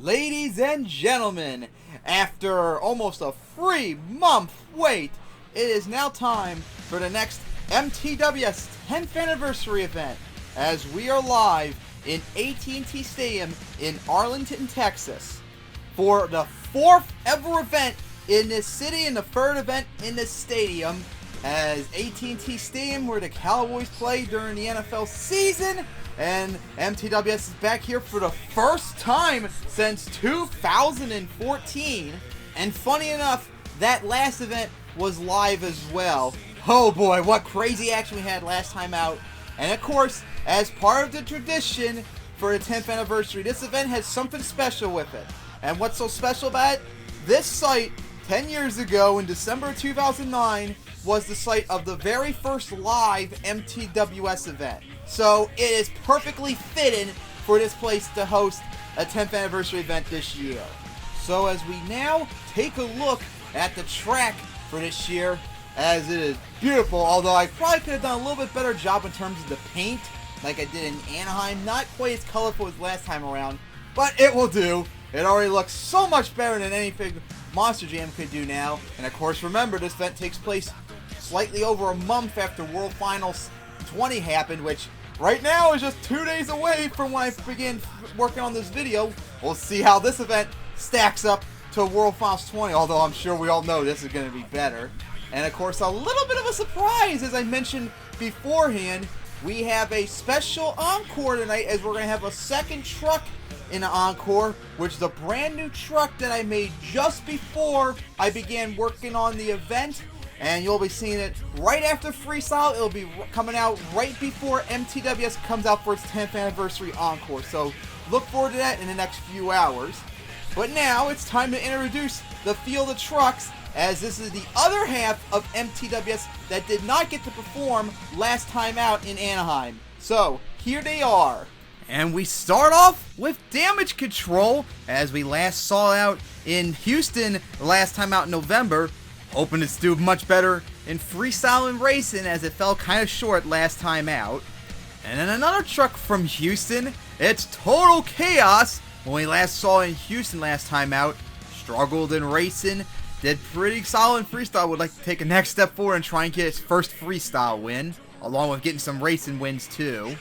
Ladies and gentlemen, after almost a 3-month wait, it is now time for the next MTWS 10th anniversary event, as we are live in AT&T Stadium in Arlington, Texas, for the 4th ever event in this city and the 3rd event in this stadium, as AT&T Stadium, where the Cowboys play during the NFL season. And MTWS is back here for the first time since 2014. And funny enough, that last event was live as well. Oh boy, what crazy action we had last time out. And of course, as part of the tradition for the 10th anniversary, this event has something special with it. And what's so special about it? This site, 10 years ago in December 2009, was the site of the very first live MTWS event. So it is perfectly fitting for this place to host a 10th anniversary event this year. So as we now take a look at the track for this year, as it is beautiful, although I probably could have done a little bit better job in terms of the paint, like I did in Anaheim. Not quite as colorful as last time around, but it will do. It already looks so much better than anything Monster Jam could do now. And of course, remember, this event takes place slightly over a month after World Finals 20 happened, which right now is just 2 days away from when I begin working on this video. We'll see how this event stacks up to World Finals 20, although I'm sure we all know this is going to be better. And of course, a little bit of a surprise, as I mentioned beforehand, we have a special encore tonight, as we're going to have a second truck in the encore, which is a brand new truck that I made just before I began working on the event. And you'll be seeing it right after Freestyle. It'll be coming out right before MTWS comes out for its 10th anniversary encore. So look forward to that in the next few hours. But now it's time to introduce the field of trucks, as this is the other half of MTWS that did not get to perform last time out in Anaheim. So here they are. And we start off with Damage Control, as we last saw out in Houston last time out in November. Hoping to do much better in Freestyle and Racing, as it fell kind of short last time out. And then another truck from Houston, it's Total Chaos. When we last saw in Houston last time out, struggled in Racing, did pretty solid in Freestyle, would like to take a next step forward and try and get its first Freestyle win, along with getting some Racing wins too.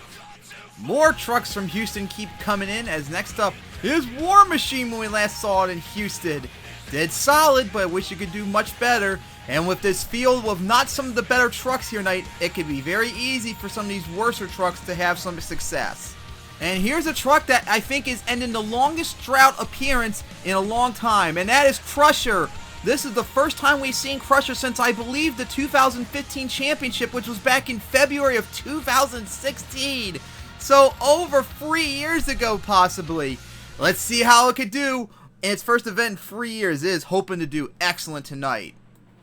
More trucks from Houston keep coming in, as next up is War Machine. When we last saw it in Houston, did solid, but I wish you could do much better. And with this field with not some of the better trucks here tonight, it could be very easy for some of these worser trucks to have some success. And here's a truck that I think is ending the longest drought appearance in a long time, and that is Crusher. This is the first time we've seen Crusher since, I believe, the 2015 championship, which was back in February of 2016. So over 3 years ago, possibly. Let's see how it could do. In its first event in 3 years, it is hoping to do excellent tonight.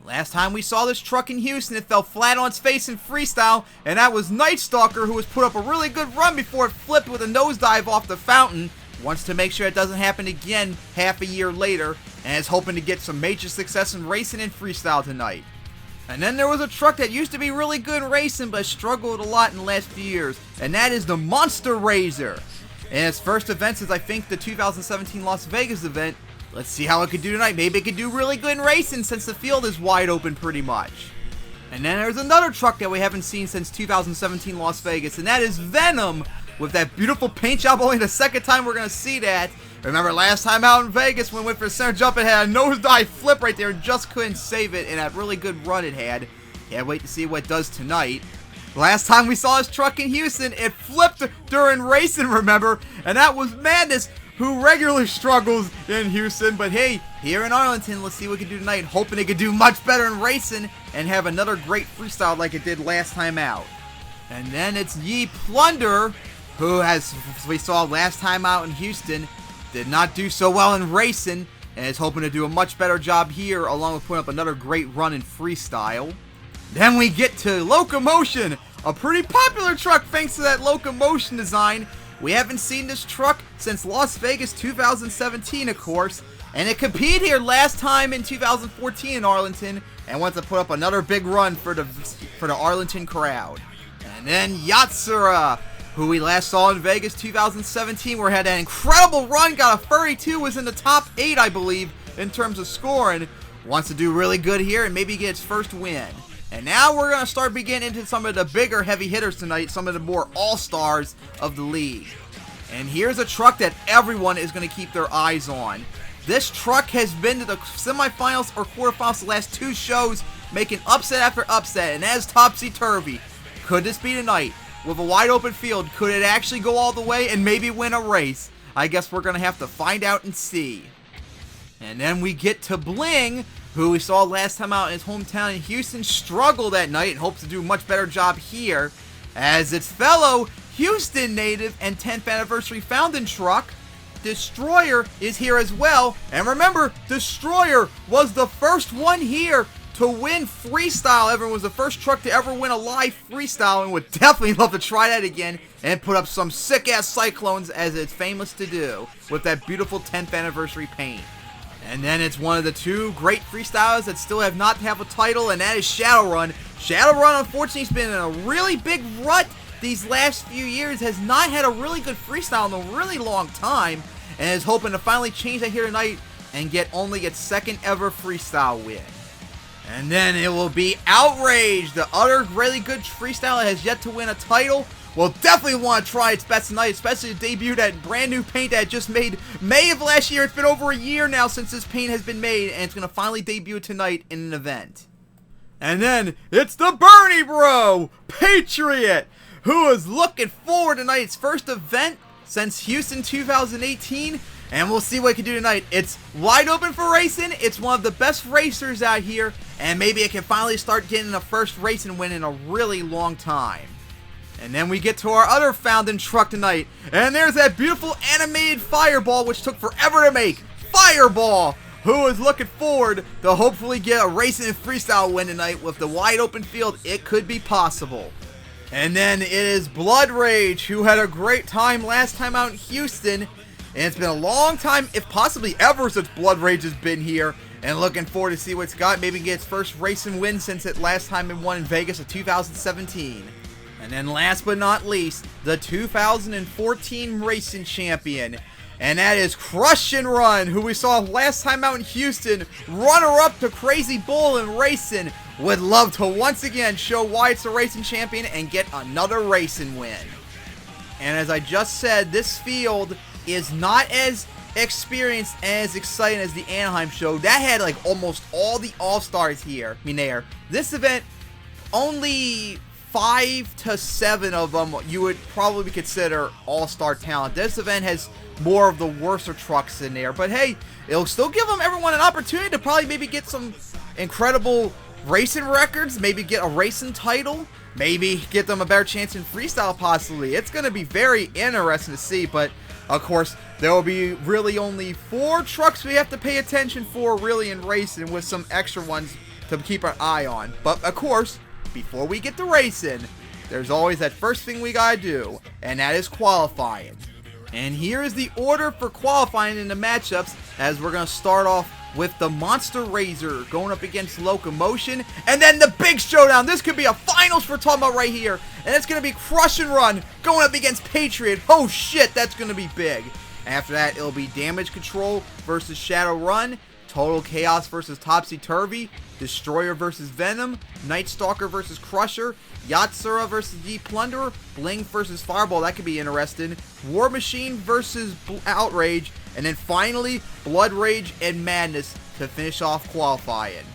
Last time we saw this truck in Houston, it fell flat on its face in Freestyle, and that was Night Stalker, who has put up a really good run before it flipped with a nosedive off the fountain. Wants to make sure it doesn't happen again half a year later, and is hoping to get some major success in Racing and Freestyle tonight. And then there was a truck that used to be really good in Racing, but struggled a lot in the last few years, and that is the Monster Razor. In its first event since, I think, the 2017 Las Vegas event. Let's see how it could do tonight. Maybe it could do really good in Racing, since the field is wide open pretty much. And then there's another truck that we haven't seen since 2017 Las Vegas, and that is Venom, with that beautiful paint job. Only the second time we're going to see that. Remember last time out in Vegas when we went for a center jump, it had a nosedive flip right there and just couldn't save it in that really good run it had. Can't wait to see what it does tonight. Last time we saw this truck in Houston, it flipped during Racing, remember? And that was Madness, who regularly struggles in Houston. But hey, here in Arlington, let's see what it can do tonight. Hoping it could do much better in Racing and have another great Freestyle like it did last time out. And then it's Ye Plunder, who, as we saw last time out in Houston, did not do so well in Racing, and is hoping to do a much better job here, along with putting up another great run in Freestyle. Then we get to Locomotion, a pretty popular truck thanks to that Locomotion design. We haven't seen this truck since Las Vegas 2017, of course, and it competed here last time in 2014 in Arlington, and wants to put up another big run for the Arlington crowd. And then Yatsura, who we last saw in Vegas 2017, where he had an incredible run, got a 32, was in the top 8, I believe, in terms of scoring. Wants to do really good here and maybe get his first win. And now we're going to start getting into some of the bigger heavy hitters tonight, some of the more all-stars of the league. And here's a truck that everyone is going to keep their eyes on. This truck has been to the semifinals or quarterfinals the last 2 shows, making upset after upset, and that is topsy-turvy. Could this be tonight? With a wide open field, could it actually go all the way and maybe win a race? I guess we're going to have to find out and see. And then we get to Bling, who we saw last time out in his hometown in Houston, struggle that night and hopes to do a much better job here, as its fellow Houston native and 10th anniversary founding truck, Destroyer, is here as well. And remember, Destroyer was the first one here to win Freestyle. Everyone was the first truck to ever win a live Freestyle and would definitely love to try that again and put up some sick-ass cyclones as it's famous to do with that beautiful 10th anniversary paint. And then it's one of the 2 great freestyles that still have not have a title, and that is Shadowrun. Shadowrun, unfortunately, has been in a really big rut these last few years, has not had a really good freestyle in a really long time, and is hoping to finally change that here tonight and get only its 2nd ever freestyle win. And then it will be Outrage, the other really good freestyle that has yet to win a title. Will definitely want to try its best tonight, especially to debut that brand new paint that just made May of last year. It's been over a year now since this paint has been made, and it's going to finally debut tonight in an event. And then it's the Bernie Bro, Patriot, who is looking forward to tonight's first event since Houston 2018, and we'll see what it can do tonight. It's wide open for racing. It's one of the best racers out here, and maybe it can finally start getting the first racing win in a really long time. And then we get to our other founding truck tonight, and there's that beautiful animated Fireball, which took forever to make. Fireball, who is looking forward to hopefully get a racing and freestyle win tonight with the wide open field. It could be possible. And then it is Blood Rage, who had a great time last time out in Houston, and it's been a long time, if possibly ever, since Blood Rage has been here, and looking forward to see what it's got. Maybe get its first racing win since it last time it won in Vegas in 2017. And then last but not least, the 2014 racing champion. And that is Crush and Run, who we saw last time out in Houston, runner-up to Crazy Bull in racing. Would love to once again show why it's a racing champion and get another racing win. And as I just said, this field is not as experienced and as exciting as the Anaheim show. That had like almost all the all-stars here. This event, only 5 to 7 of them you would probably consider all-star talent. This event has more of the worser trucks in there, but hey, it'll still give everyone an opportunity to probably maybe get some incredible racing records, maybe get a racing title, maybe get them a better chance in freestyle possibly. It's going to be very interesting to see, but of course there will be really only 4 trucks we have to pay attention for really in racing, with some extra ones to keep an eye on. But of course, before we get to racing, there's always that first thing we gotta do, and that is qualifying. And here is the order for qualifying in the matchups, as we're gonna start off with the Monster Razor going up against Locomotion, and then the big showdown. This could be a finals we're talking about right here, and it's gonna be Crush and Run going up against Patriot. Oh shit, that's gonna be big. After that, it'll be Damage Control versus Shadowrun, Total Chaos versus Topsy Turvy, Destroyer versus Venom, Night Stalker versus Crusher, Yatsura versus Deep Plunderer, Bling versus Fireball. That could be interesting. War Machine versus Outrage, and then finally Blood Rage and Madness to finish off qualifying.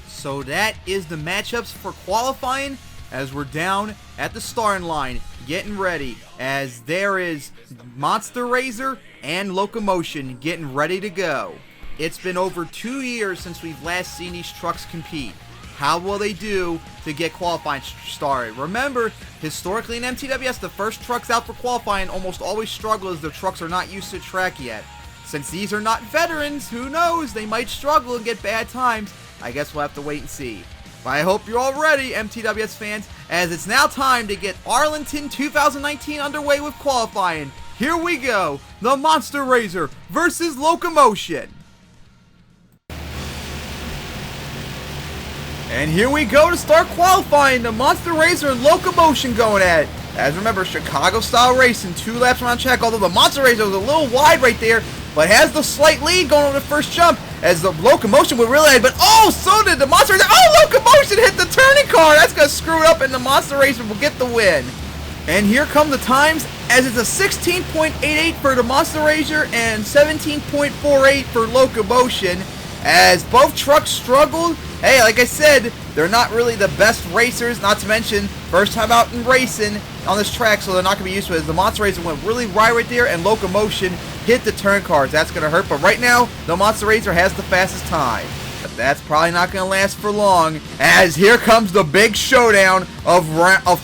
So that is the matchups for qualifying, as we're down at the starting line getting ready, as there is Monster Razor and Locomotion getting ready to go. It's been over 2 years since we've last seen these trucks compete. How will they do to get qualifying started? Remember, historically in MTWS, the first trucks out for qualifying almost always struggle, as the trucks are not used to the track yet. Since these are not veterans, who knows, they might struggle and get bad times. I guess we'll have to wait and see. But I hope you're all ready, MTWS fans, as it's now time to get Arlington 2019 underway with qualifying. Here we go, the Monster Razor versus Locomotion. And here we go to start qualifying. The Monster Razor and Locomotion going at it. As remember, Chicago-style racing, 2 laps around track, although the Monster Racer was a little wide right there, but has the slight lead going over the first jump, as the Locomotion would really, but oh, so did the Monster Racer. Oh, Locomotion hit the turning car. That's going to screw it up, and the Monster Racer will get the win. And here come the times, as it's a 16.88 for the Monster Racer and 17.48 for Locomotion, as both trucks struggled. Hey, like I said, they're not really the best racers, not to mention first time out in racing on this track, so they're not going to be used to it. The Monster Racer went really wide right there, and Locomotion hit the turn cars. That's going to hurt, but right now, the Monster Racer has the fastest time. But that's probably not going to last for long, as here comes the big showdown of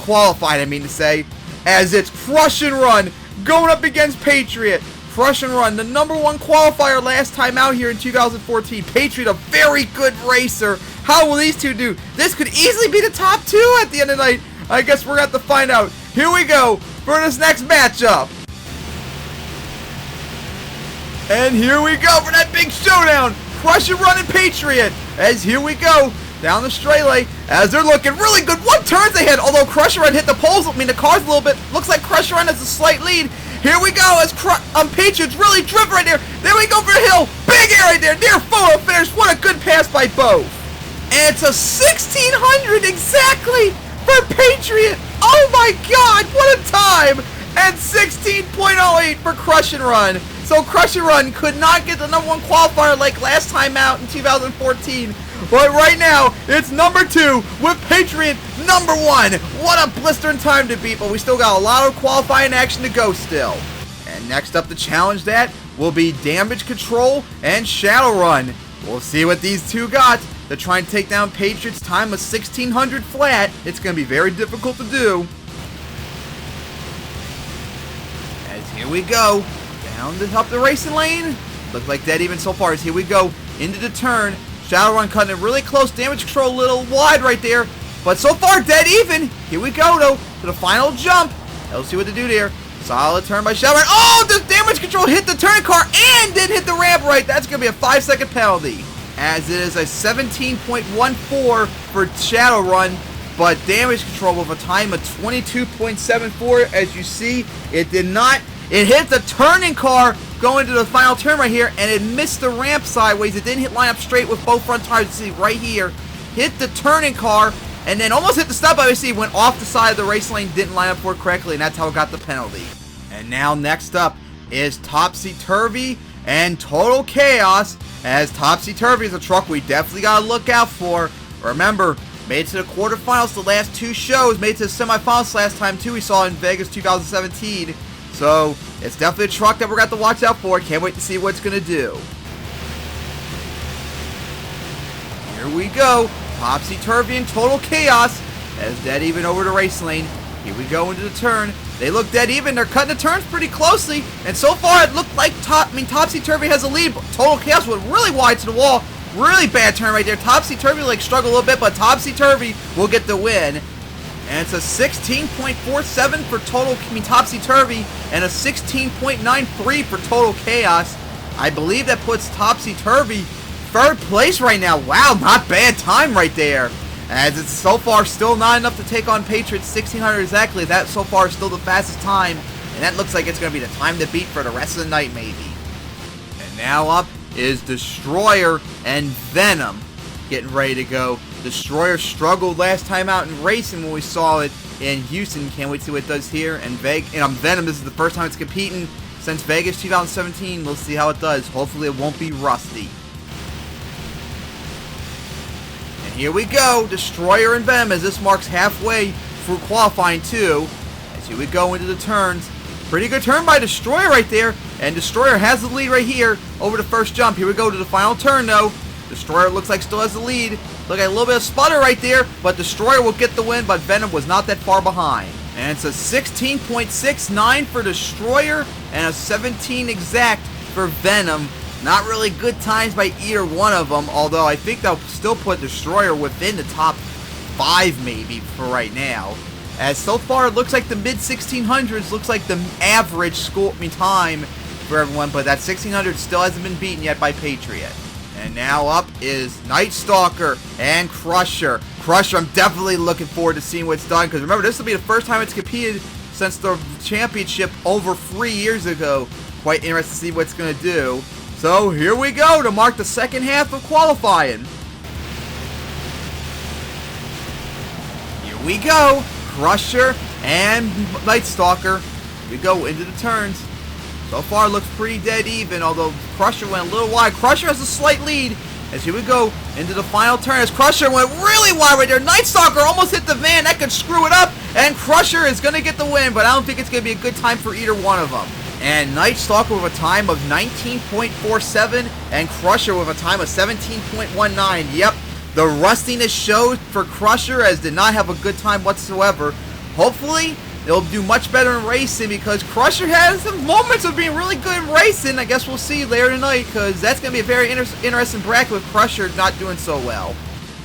qualifying, I mean to say, as it's Crush and Run going up against Patriot. Crush and Run, the #1 qualifier last time out here in 2014. Patriot, a very good racer. How will these two do? This could easily be the top 2 at the end of the night. I guess we're going to have to find out. Here we go for this next matchup. And here we go for that big showdown. Crush and Run and Patriot. As here we go down the straightaway, as they're looking really good. 1 turns they had, although Crush and Run hit the poles. I mean, the car's a little bit. Looks like Crush and Run has a slight lead. Here we go as Patriot's really driven right there. There we go for the hill. Big air right there. Near photo finish. What a good pass by both. And it's a 1600 exactly for Patriot. Oh my God, what a time. And 16.08 for Crush and Run. So Crush and Run could not get the #1 qualifier like last time out in 2014. But right now, it's #2 with Patriot #1. What a blistering time to beat, but we still got a lot of qualifying action to go still. And next up to challenge that will be Damage Control and Shadow Run. We'll see what these two got. They're trying to take down Patriot's time of 1600 flat. It's going to be very difficult to do. As here we go, down up the racing lane. Looks like dead even so far. As here we go into the turn. Shadow Run cutting it really close. Damage Control a little wide right there. But so far, dead even. Here we go, though, to the final jump. Let's see what to do there. Solid turn by Shadow Run. Oh, the Damage Control hit the turn car and didn't hit the ramp right. That's going to be a 5-second penalty. As it is a 17.14 for Shadow Run. But Damage Control with a time of 22.74. As you see, it did not. It hit the turning car going to the final turn right here, and it missed the ramp sideways. It didn't hit line up straight with both front tires. You see right here, hit the turning car, and then almost hit the stop. Obviously, went off the side of the race lane, didn't line up for it correctly, and that's how it got the penalty. And now next up is Topsy Turvy and Total Chaos. As Topsy Turvy is a truck we definitely got to look out for. Remember, made it to the quarterfinals the last 2 shows, made it to the semifinals last time too. We saw in Vegas 2017. So, it's definitely a truck that we're going to have to watch out for. Can't wait to see what it's going to do. Here we go. Topsy Turvy and Total Chaos. As dead even over the race lane. Here we go into the turn. They look dead even. They're cutting the turns pretty closely. And so far, it looked like Topsy Turvy has a lead. But Total Chaos went really wide to the wall. Really bad turn right there. Topsy Turvy struggled a little bit, but Topsy Turvy will get the win. And it's a 16.47 for Topsy Turvy and a 16.93 for Total Chaos. I believe that puts Topsy Turvy 3rd place right now. Wow, not bad time right there. As it's so far still not enough to take on Patriots 1600 exactly. That so far is still the fastest time. And that looks like it's going to be the time to beat for the rest of the night maybe. And now up is Destroyer and Venom getting ready to go. Destroyer struggled last time out in racing when we saw it in Houston. Can't wait to see what it does here. And Venom, this is the first time it's competing since Vegas 2017. We'll see how it does. Hopefully it won't be rusty. And here we go. Destroyer and Venom as this marks halfway through qualifying too. As here we go into the turns. Pretty good turn by Destroyer right there. And Destroyer has the lead right here over the first jump. Here we go to the final turn though. Destroyer looks like still has the lead. Look at a little bit of sputter right there, but Destroyer will get the win, but Venom was not that far behind. And it's a 16.69 for Destroyer and a 17 exact for Venom. Not really good times by either one of them, although I think they'll still put Destroyer within the top 5 maybe for right now. As so far it looks like the mid 1600s looks like the average time for everyone, but that 1600 still hasn't been beaten yet by Patriot. And now up is Night Stalker and Crusher. Crusher, I'm definitely looking forward to seeing what's done, because remember, this will be the first time it's competed since the championship over 3 years ago. Quite interested to see what it's going to do. So here we go to mark the second half of qualifying. Here we go. Crusher and Night Stalker. Here we go into the turns. So far, looks pretty dead even, although Crusher went a little wide. Crusher has a slight lead. As here we go into the final turn. As Crusher went really wide right there. Night Stalker almost hit the van. That could screw it up. And Crusher is going to get the win, but I don't think it's going to be a good time for either one of them. And Night Stalker with a time of 19.47 and Crusher with a time of 17.19. Yep, the rustiness showed for Crusher, as did not have a good time whatsoever. Hopefully, they'll do much better in racing, because Crusher has some moments of being really good in racing. I guess we'll see later tonight, because that's going to be a very interesting bracket with Crusher not doing so well.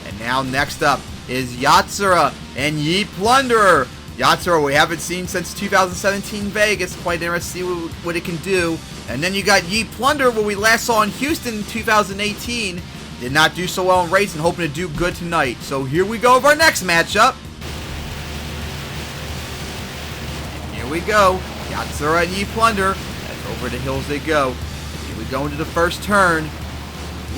And now next up is Yatsura and Ye Plunderer. Yatsura we haven't seen since 2017 Vegas. Quite interesting to see what it can do. And then you got Ye Plunderer, what we last saw in Houston in 2018. Did not do so well in racing, hoping to do good tonight. So here we go with our next matchup. Here we go. Yatsura and Ye Plunderer. As over the hills they go. Here we go into the first turn.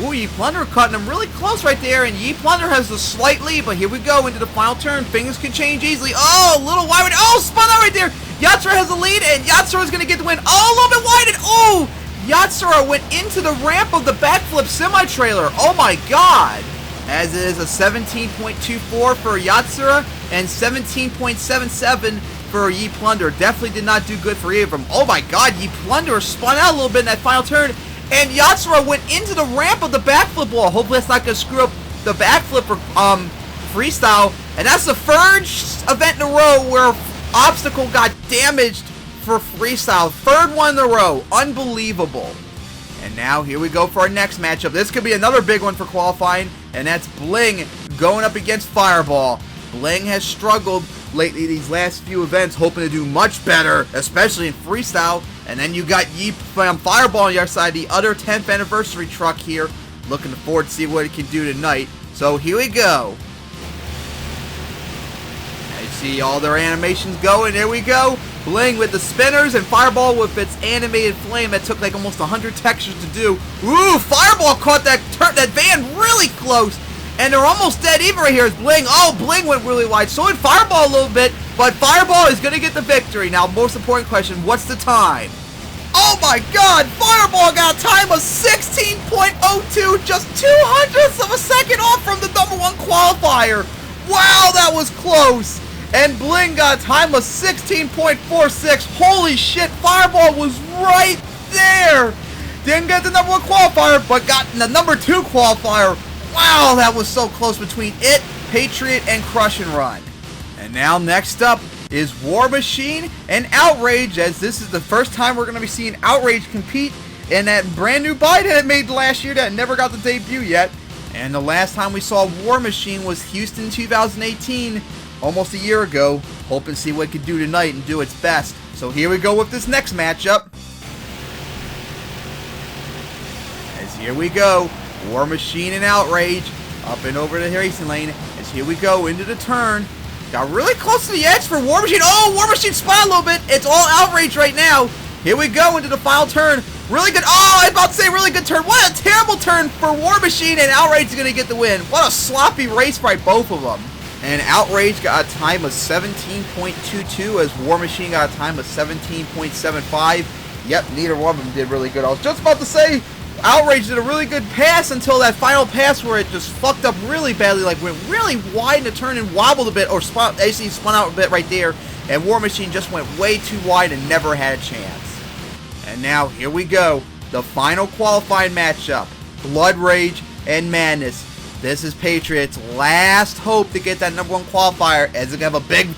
Ooh, Ye Plunderer cutting him really close right there, and Ye Plunderer has the slight lead, but here we go into the final turn. Things can change easily. Oh, a little wide. Oh, spun out right there. Yatsura has the lead, and Yatsura is going to get the win. Oh, a little bit wide, and oh, Yatsura went into the ramp of the backflip semi-trailer. Oh my god. As it is a 17.24 for Yatsura and 17.77 for Ye Plunderer. Definitely did not do good for either of them. Oh my god, Ye Plunderer spun out a little bit in that final turn. And Yatsura went into the ramp of the backflip wall. Hopefully that's not going to screw up the backflip for Freestyle. And that's the third event in a row where obstacle got damaged for Freestyle. Third one in a row. Unbelievable. And now here we go for our next matchup. This could be another big one for qualifying. And that's Bling going up against Fireball. Bling has struggled lately these last few events, hoping to do much better, especially in Freestyle. And then you got Fireball on your side, the other 10th anniversary truck here. Looking forward to see what it can do tonight. So here we go. I see all their animations going. There we go. Bling with the spinners and Fireball with its animated flame that took like almost 100 textures to do. Ooh, Fireball caught that van really close. And they're almost dead even right here as Bling. Oh, Bling went really wide. So did Fireball a little bit. But Fireball is going to get the victory. Now, most important question, what's the time? Oh my god, Fireball got a time of 16.02. Just 0.02 of a second off from the #1 qualifier. Wow, that was close. And Bling got a time of 16.46. Holy shit, Fireball was right there. Didn't get the #1 qualifier, but got the #2 qualifier. Wow, that was so close between it, Patriot, and Crush and Run. And now next up is War Machine and Outrage, as this is the first time we're going to be seeing Outrage compete in that brand new bite that it made last year that never got the debut yet. And the last time we saw War Machine was Houston 2018, almost a year ago. Hoping to see what it could do tonight and do its best. So here we go with this next matchup. As here we go. War Machine and Outrage up and over the racing lane. As here we go into the turn. Got really close to the edge for War Machine. Oh, War Machine spun a little bit. It's all Outrage right now. Here we go into the final turn. Really good. Oh, I was about to say really good turn. What a terrible turn for War Machine, and Outrage is going to get the win. What a sloppy race by both of them. And Outrage got a time of 17.22 as War Machine got a time of 17.75. Yep, neither one of them did really good. I was just about to say Outrage did a really good pass until that final pass where it just fucked up really badly, like went really wide in the turn and wobbled a bit, or spun out a bit right there, and War Machine just went way too wide and never had a chance. And now, here we go, the final qualifying matchup, Blood Rage and Madness. This is Patriot's last hope to get that #1 qualifier, as they have a big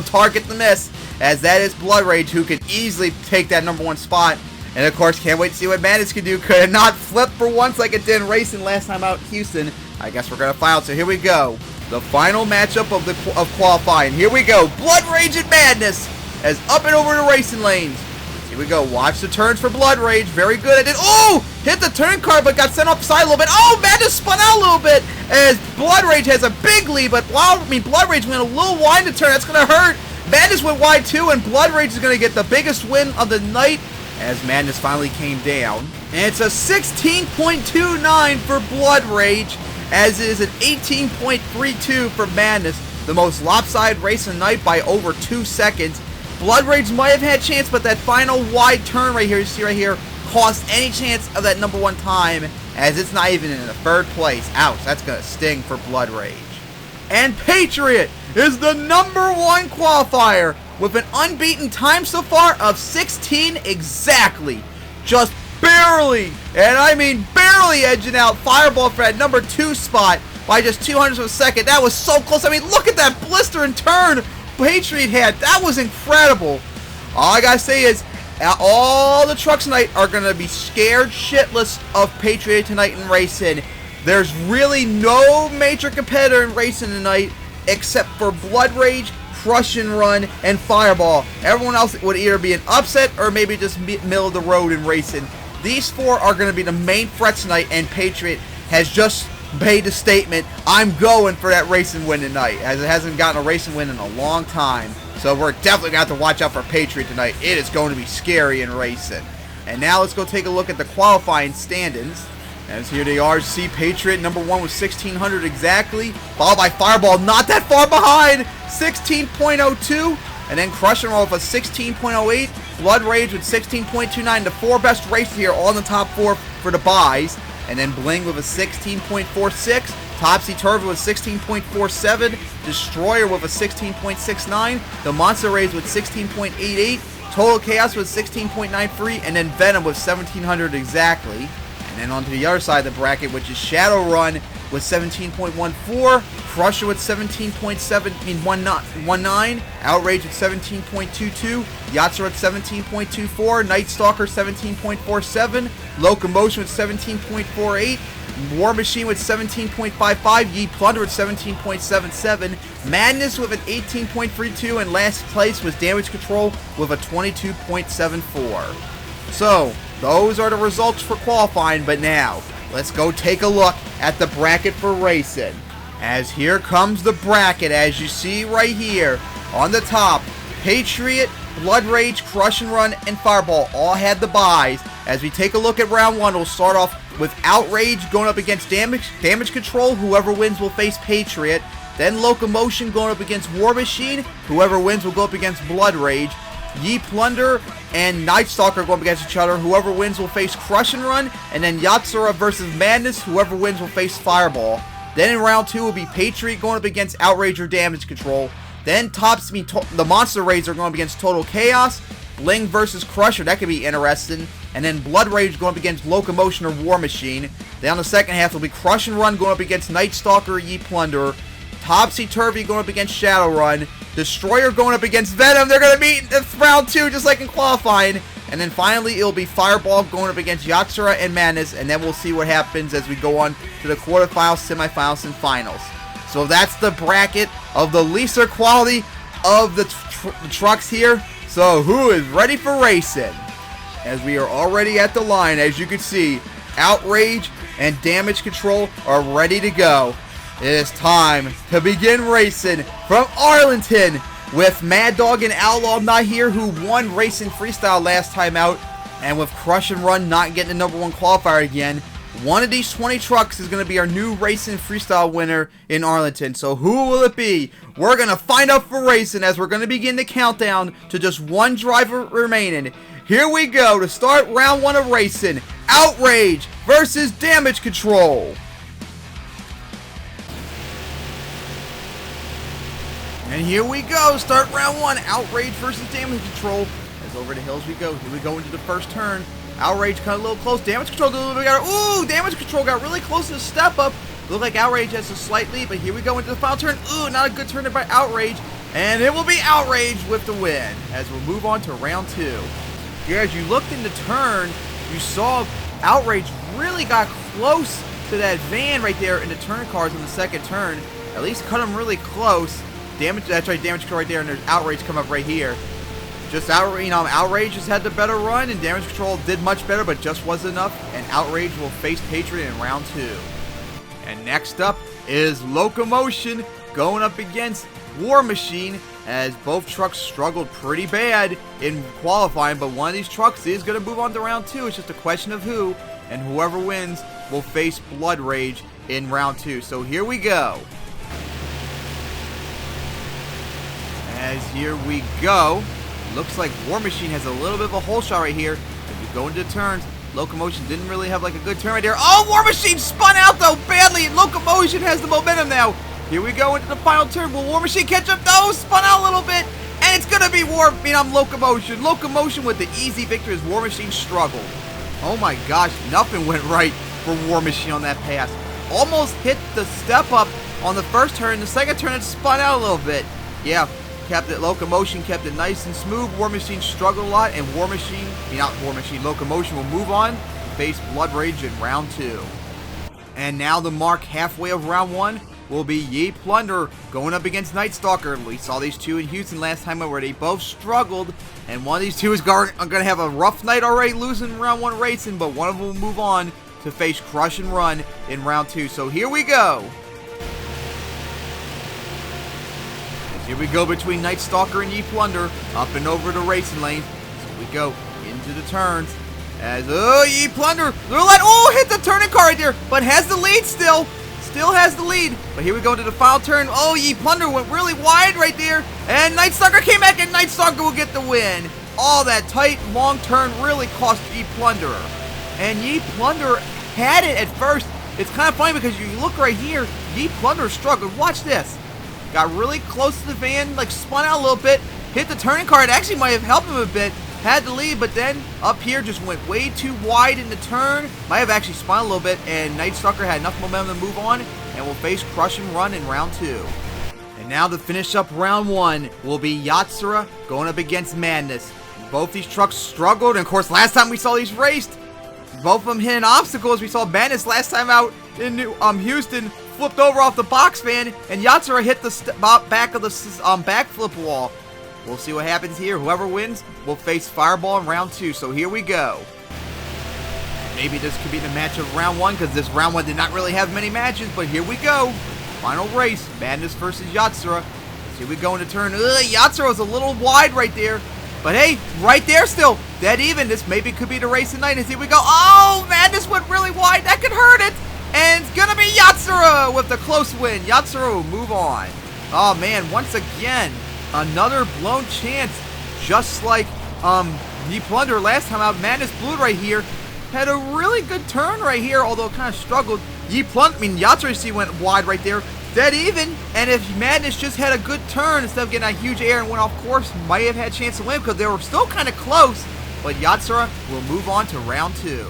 target to miss, as that is Blood Rage, who could easily take that #1 spot. And of course, can't wait to see what Madness can do. Could it not flip for once like it did in racing last time out in Houston? I guess we're going to find out. So here we go. The final matchup of qualifying. Here we go. Blood Rage and Madness as up and over the racing lanes. Here we go. Watch the turns for Blood Rage. Very good at it. Oh! Hit the turn card, but got sent off the side a little bit. Oh! Madness spun out a little bit as Blood Rage has a big lead, but Blood Rage went a little wide to turn. That's going to hurt. Madness went wide too, and Blood Rage is going to get the biggest win of the night as Madness finally came down. And it's a 16.29 for Blood Rage, as it is an 18.32 for Madness. The most lopsided race of the night by over 2 seconds. Blood Rage might have had a chance, but that final wide turn right here, you see right here, cost any chance of that #1 time, as it's not even in the 3rd place. Ouch, that's going to sting for Blood Rage. And Patriot is the #1 qualifier with an unbeaten time so far of 16 exactly. Just barely, and I mean barely, edging out Fireball for that #2 spot by just 200ths of a second. That was so close. I mean, look at that blister and turn Patriot had. That was incredible. All I gotta say is, all the trucks tonight are going to be scared shitless of Patriot tonight in racing. There's really no major competitor in racing tonight except for Blood Rage, Crush and Run, and Fireball. Everyone else would either be an upset or maybe just middle of the road in racing. These 4 are going to be the main threats tonight, and Patriot has just made a statement. I'm going for that racing win tonight, as it hasn't gotten a racing win in a long time. So we're definitely going to have to watch out for Patriot tonight. It is going to be scary in racing. And now let's go take a look at the qualifying standings. As here they are, see Patriot #1 with 1600 exactly, followed by Fireball not that far behind, 16.02, and then Crush and Roll with a 16.08, Blood Rage with 16.29, the 4 best races here, all in the top 4 for the buys, and then Bling with a 16.46, Topsy Turvy with 16.47, Destroyer with a 16.69, the Monster Rays with 16.88, Total Chaos with 16.93, and then Venom with 1700 exactly. And then onto the other side of the bracket, which is Shadowrun with 17.14, Crusher with 17.19, Outrage with 17.22, Yatzer at 17.24, Night Stalker 17.47, Locomotion with 17.48, War Machine with 17.55, Ye Plunder with 17.77, Madness with an 18.32, and last place was Damage Control with a 22.74. So, those are the results for qualifying, but now, let's go take a look at the bracket for racing. As here comes the bracket, as you see right here, on the top, Patriot, Blood Rage, Crush and Run, and Fireball all had the buys. As we take a look at round 1, we'll start off with Outrage going up against Damage Control. Whoever wins will face Patriot. Then Locomotion going up against War Machine. Whoever wins will go up against Blood Rage. Ye Plunder and Night Stalker going up against each other. Whoever wins will face Crush and Run. And then Yatsura versus Madness. Whoever wins will face Fireball. Then in round 2 will be Patriot going up against Outrage or Damage Control. Then the Monster Rays are going up against Total Chaos. Bling versus Crusher, that could be interesting. And then Blood Rage going up against Locomotion or War Machine. Then on the second half will be Crush and Run going up against Night Stalker or Ye Plunder. Topsy Turvy going up against Shadowrun. Destroyer going up against Venom. They're going to meet in round 2 just like in qualifying. And then finally it'll be Fireball going up against Yatsura and Madness. And then we'll see what happens as we go on to the quarterfinals, semifinals, and finals. So that's the bracket of the lesser quality of the trucks here. So who is ready for racing? As we are already at the line, as you can see, Outrage and Damage Control are ready to go. It is time to begin racing from Arlington with Mad Dog and Outlaw not here, who won Racing Freestyle last time out, and with Crush and Run not getting the #1 qualifier again. One of these 20 trucks is going to be our new Racing Freestyle winner in Arlington. So who will it be? We're going to find out for racing as we're going to begin the countdown to just one driver remaining. Here we go to start round 1 of racing. Outrage versus Damage Control. And here we go. Start round 1. Outrage versus Damage Control. As over the hills we go. Here we go into the first turn. Outrage kind of a little close. Damage Control got a little bit better. Ooh, Damage Control got really close to the step up. Looked like Outrage has a slight lead, but here we go into the final turn. Ooh, not a good turn by Outrage. And it will be Outrage with the win as we'll move on to round 2. Here, as you looked in the turn, you saw Outrage really got close to that van right there in the turn cars in the second turn. At least cut him really close. That's right, Damage Control right there, and there's Outrage come up right here. Just Outrage just had the better run, and Damage Control did much better, but just wasn't enough. And Outrage will face Patriot in round 2. And next up is Locomotion going up against War Machine, as both trucks struggled pretty bad in qualifying, but one of these trucks is going to move on to round 2. It's just a question of who, and whoever wins will face Blood Rage in round 2. So here we go. As here we go. Looks like War Machine has a little bit of a hole shot right here. As we go into turns, Locomotion didn't really have like a good turn right there. Oh, War Machine spun out though badly, and Locomotion has the momentum now. Here we go into the final turn. Will War Machine catch up? No, spun out a little bit, and it's gonna be Locomotion. Locomotion with the easy victory as War Machine struggled. Oh my gosh, nothing went right for War Machine on that pass. Almost hit the step up on the first turn. The second turn it spun out a little bit. Yeah. Locomotion kept it nice and smooth. War Machine struggled a lot, and Locomotion will move on to face Blood Rage in round 2. And now the mark halfway of round 1 will be Ye Plunder going up against Night Stalker. We saw these two in Houston last time where they both struggled, and one of these two is going to have a rough night already losing round 1 racing, but one of them will move on to face Crush and Run in round 2. So here we go. Here we go between Night Stalker and Ye Plunder, up and over the racing lane. So we go into the turns. As, Ye Plunder, hit the turning car right there, but has the lead still. Still has the lead. But here we go to the final turn. Oh, Ye Plunder went really wide right there. And Night Stalker came back, and Night Stalker will get the win. All that tight, long turn really cost Ye Plunder. And Ye Plunder had it at first. It's kind of funny because you look right here, Ye Plunder struggled. Watch this. Got really close to the van, like spun out a little bit, hit the turning car. It actually might have helped him a bit, had the lead, but then up here just went way too wide in the turn. Might have actually spun a little bit, and Night Stalker had enough momentum to move on, and will face Crush and Run in round 2. And now to finish up round 1 will be Yatsura going up against Madness. Both these trucks struggled, and of course last time we saw these raced, both of them hitting obstacles. We saw Madness last time out in Houston, flipped over off the box fan, and Yatsura hit the back of the backflip wall. We'll see what happens here. Whoever wins will face Fireball in round 2. So here we go. Maybe this could be the match of round 1, because this round 1 did not really have many matches, but here we go. Final race, Madness versus Yatsura. Here we go into turn. Yatsura was a little wide right there, but hey, right there still, dead even. This maybe could be the race tonight. And here we go. Oh, Madness went really wide. That could hurt it. And it's going to be Yatsura with the close win. Yatsura will move on. Oh, man, once again, another blown chance. Just like Ye Plunder last time out. Madness blew it right here. Had a really good turn right here, although it kind of struggled. Yatsura, see, went wide right there. Dead even. And if Madness just had a good turn instead of getting a huge air and went off course, might have had a chance to win because they were still kind of close. But Yatsura will move on to round 2.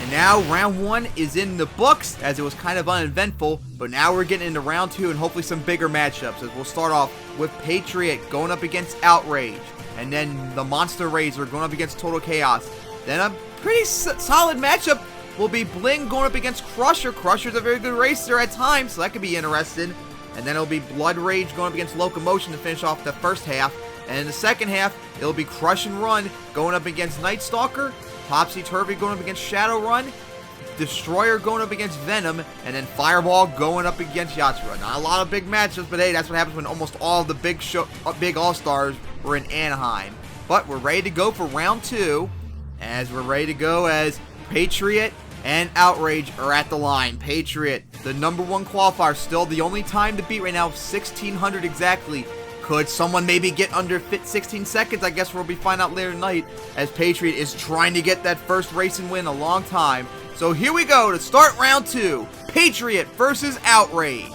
And now round 1 is in the books, as it was kind of uneventful, but now we're getting into round 2 and hopefully some bigger matchups, as we'll start off with Patriot going up against Outrage, and then the Monster Razor going up against Total Chaos. Then a pretty solid matchup will be Bling going up against Crusher. Crusher's a very good racer at times, so that could be interesting. And then it'll be Blood Rage going up against Locomotion to finish off the first half. And in the second half, it'll be Crush and Run going up against Night Stalker, Topsy-Turvy going up against Shadowrun, Destroyer going up against Venom, and then Fireball going up against Yatsura. Not a lot of big matches, but hey, that's what happens when almost all of the big All-Stars were in Anaheim. But we're ready to go for round 2, as we're ready to go as Patriot and Outrage are at the line. Patriot, the #1 qualifier, still the only time to beat right now, 1600 exactly. Could someone maybe get under 16 seconds? I guess we'll be finding out later tonight, as Patriot is trying to get that first racing win in a long time. So here we go to start round 2. Patriot versus Outrage.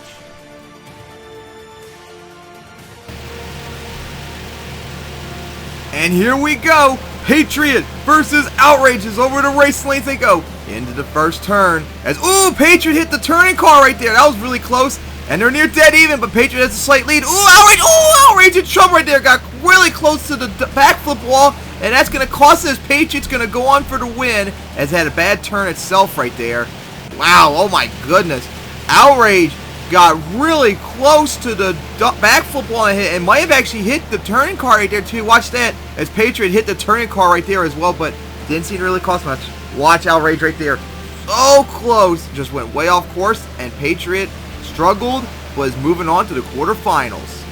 And here we go. Patriot versus Outrage is over the race lanes they go. Into the first turn. As, Patriot hit the turning car right there. That was really close. And they're near dead even, but Patriot has a slight lead. Outrage in trouble right there. Got really close to the backflip wall, and that's going to cost us. Patriot's going to go on for the win, as it had a bad turn itself right there. Wow, oh my goodness. Outrage got really close to the backflip wall and might have actually hit the turning car right there too. Watch that, as Patriot hit the turning car right there as well, but didn't seem to really cost much. Watch Outrage right there. So close. Just went way off course, and Patriot struggled, was moving on to the quarterfinals.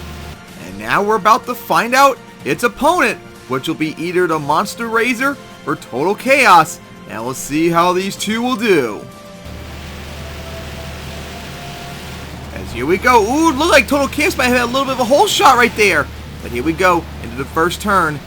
And And now we're about to find out its opponent, which will be either the Monster Razor or Total Chaos. Now let's see how these two will do. As here we go. Ooh, look like Total Chaos might have a little bit of a hole shot right there. But here we go into the first turn.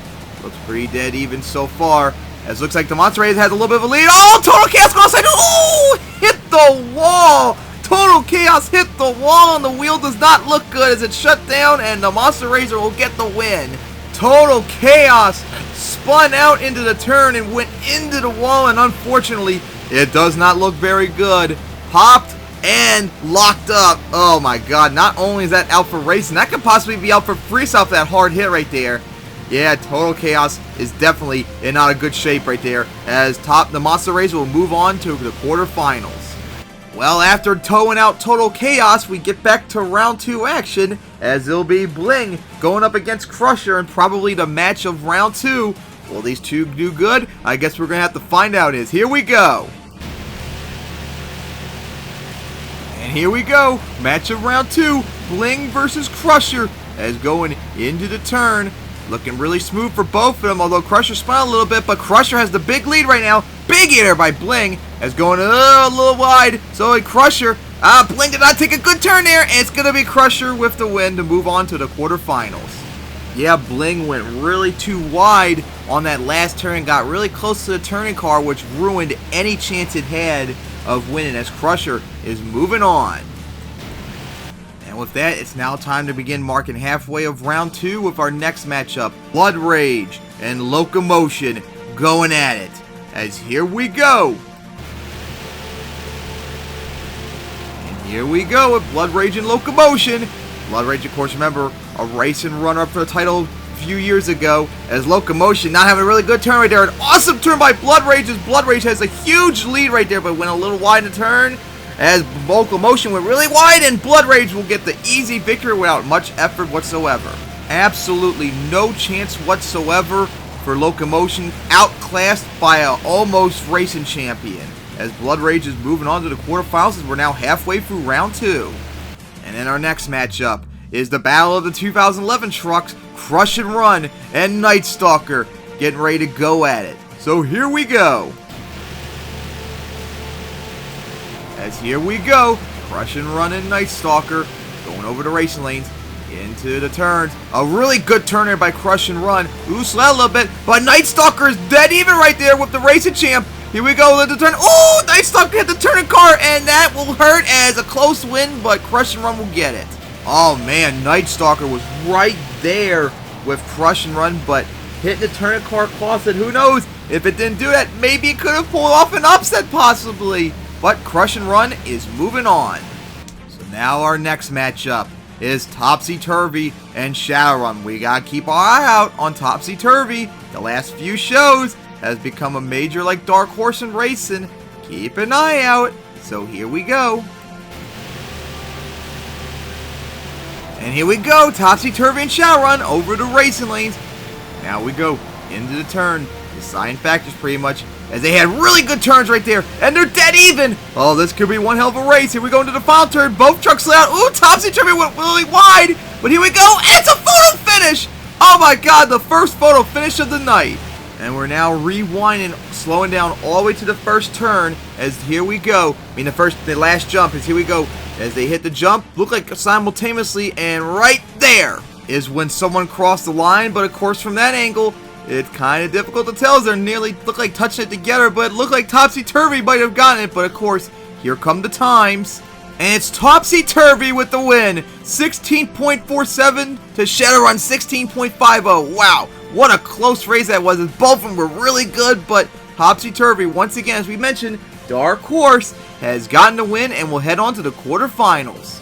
Looks pretty dead even so far. As looks like the Monster Razor has a little bit of a lead. Oh, Total Chaos goes outside. Ooh, hit the wall. Total Chaos hit the wall, and the wheel does not look good as it shut down, and the Monster Razor will get the win. Total Chaos spun out into the turn and went into the wall, and unfortunately, it does not look very good. Popped and locked up. Oh my god, not only is that out for racing, that could possibly be out for Freestyle for that hard hit right there. Yeah, Total Chaos is definitely in not a good shape right there, as the Monster Razor will move on to the quarterfinals. Well, after towing out Total Chaos, we get back to round 2 action, as it'll be Bling going up against Crusher and probably the match of round 2. Will these two do good? I guess we're going to have to find out. Here we go. And here we go. Match of round 2. Bling versus Crusher, as going into the turn. Looking really smooth for both of them, although Crusher spun a little bit, but Crusher has the big lead right now. Big hitter by Bling, as going a little wide. So Crusher, Bling did not take a good turn there, and it's going to be Crusher with the win to move on to the quarterfinals. Yeah, Bling went really too wide on that last turn, got really close to the turning car, which ruined any chance it had of winning, as Crusher is moving on. And with that, it's now time to begin marking halfway of round 2 with our next matchup. Blood Rage and Locomotion going at it. As here we go. And here we go with Blood Rage and Locomotion. Blood Rage, of course, remember, a race and runner-up for the title a few years ago. As Locomotion not having a really good turn right there. An awesome turn by Blood Rage, as Blood Rage has a huge lead right there, but went a little wide in the turn. As Locomotion went really wide, and Blood Rage will get the easy victory without much effort whatsoever. Absolutely no chance whatsoever for Locomotion, outclassed by an almost racing champion. As Blood Rage is moving on to the quarterfinals, as we're now halfway through round 2. And then our next matchup is the battle of the 2011 trucks, Crush and Run and Night Stalker, getting ready to go at it. So here we go. As here we go, Crush and Run and Night Stalker going over the racing lanes into the turns. A really good turn there by Crush and Run. Ooh, slow a little bit, but Night Stalker is dead even right there with the racing champ. Here we go, let the turn. Ooh, Night Stalker hit the turning car, and that will hurt as a close win, but Crush and Run will get it. Oh man, Night Stalker was right there with Crush and Run, but hitting the turning car cost it. Who knows? If it didn't do that, maybe it could have pulled off an upset possibly. But Crush and Run is moving on. So now our next matchup is Topsy Turvy and Shadowrun. We gotta keep our eye out on Topsy Turvy. The last few shows has become a major like Dark Horse in racing. Keep an eye out. So here we go. And here we go, Topsy Turvy and Shadowrun over the racing lanes. Now we go into the turn. Deciding factors pretty much, as they had really good turns right there, and they're dead even. Oh, this could be one hell of a race. Here we go into the final turn. Both trucks lay out. Ooh, Topsy Turvy went really wide, but here we go. It's a photo finish. Oh my god, the first photo finish of the night. And we're now rewinding, slowing down all the way to the first turn, as here we go. I mean, the last jump is here we go. As they hit the jump, look like simultaneously, and right there is when someone crossed the line, but of course from that angle, it's kind of difficult to tell as they're nearly look like touching it together, but it looked like Topsy Turvy might have gotten it, but of course, here come the times. And it's Topsy Turvy with the win. 16.47 to Shadowrun 16.50. Wow, what a close race that was. Both of them were really good, but Topsy Turvy, once again, as we mentioned, Dark Horse has gotten the win and will head on to the quarterfinals.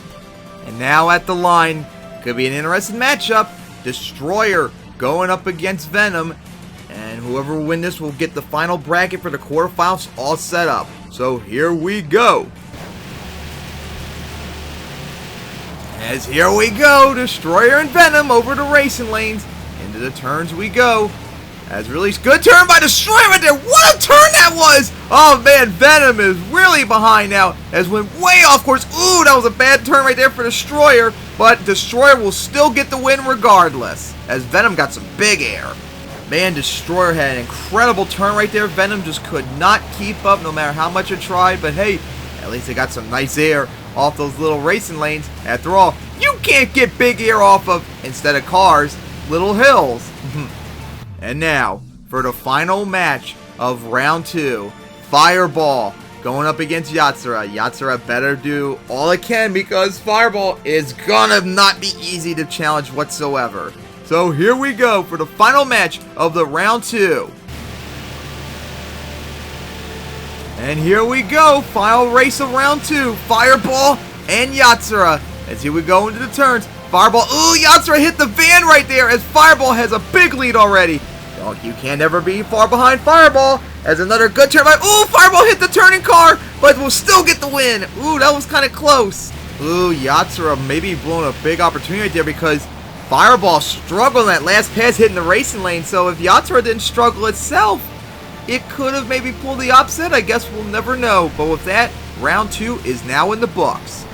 And now at the line, could be an interesting matchup. Destroyer going up against Venom, and whoever will win this will get the final bracket for the quarterfinals all set up. So here we go. As here we go, Destroyer and Venom over the racing lanes. Into the turns we go. As really good turn by Destroyer right there. What a turn that was! Oh man, Venom is really behind now as went way off course. Ooh, that was a bad turn right there for Destroyer, but Destroyer will still get the win regardless as Venom got some big air. Man, Destroyer had an incredible turn right there. Venom just could not keep up no matter how much it tried, but hey, at least they got some nice air off those little racing lanes. After all, you can't get big air off of, instead of cars, little hills. And now, for the final match of round 2, Fireball going up against Yatsura. Yatsura better do all it can because Fireball is gonna not be easy to challenge whatsoever. So here we go for the final match of the round 2. And here we go, final race of round 2, Fireball and Yatsura. As here we go into the turns. Fireball, ooh, Yatsura hit the van right there as Fireball has a big lead already. You can't ever be far behind Fireball. As another good turn by, ooh, Fireball hit the turning car, but will still get the win. Ooh, that was kind of close. Ooh, Yatsura maybe blowing a big opportunity right there because Fireball struggled in that last pass hitting the racing lane. So if Yatsura didn't struggle itself, it could have maybe pulled the upset. I guess we'll never know. But with that, round 2 is now in the books.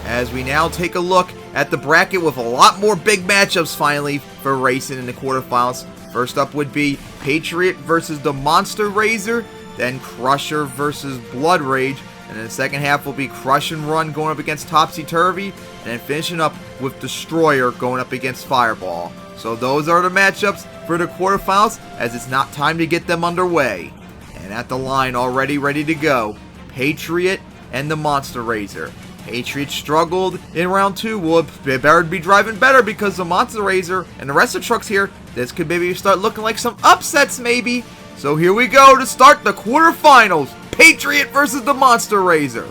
As we now take a look at the bracket with a lot more big matchups finally for racing in the quarterfinals. First up would be Patriot versus the Monster Razor, then Crusher versus Blood Rage, and in the second half will be Crush and Run going up against Topsy Turvy, and then finishing up with Destroyer going up against Fireball. So those are the matchups for the quarterfinals as it's not time to get them underway. And at the line already ready to go, Patriot and the Monster Razor. Patriot struggled in round 2. Well, they better be driving better because the Monster Razor and the rest of the trucks here, this could maybe start looking like some upsets maybe. So here we go to start the quarterfinals. Patriot versus the Monster Razor.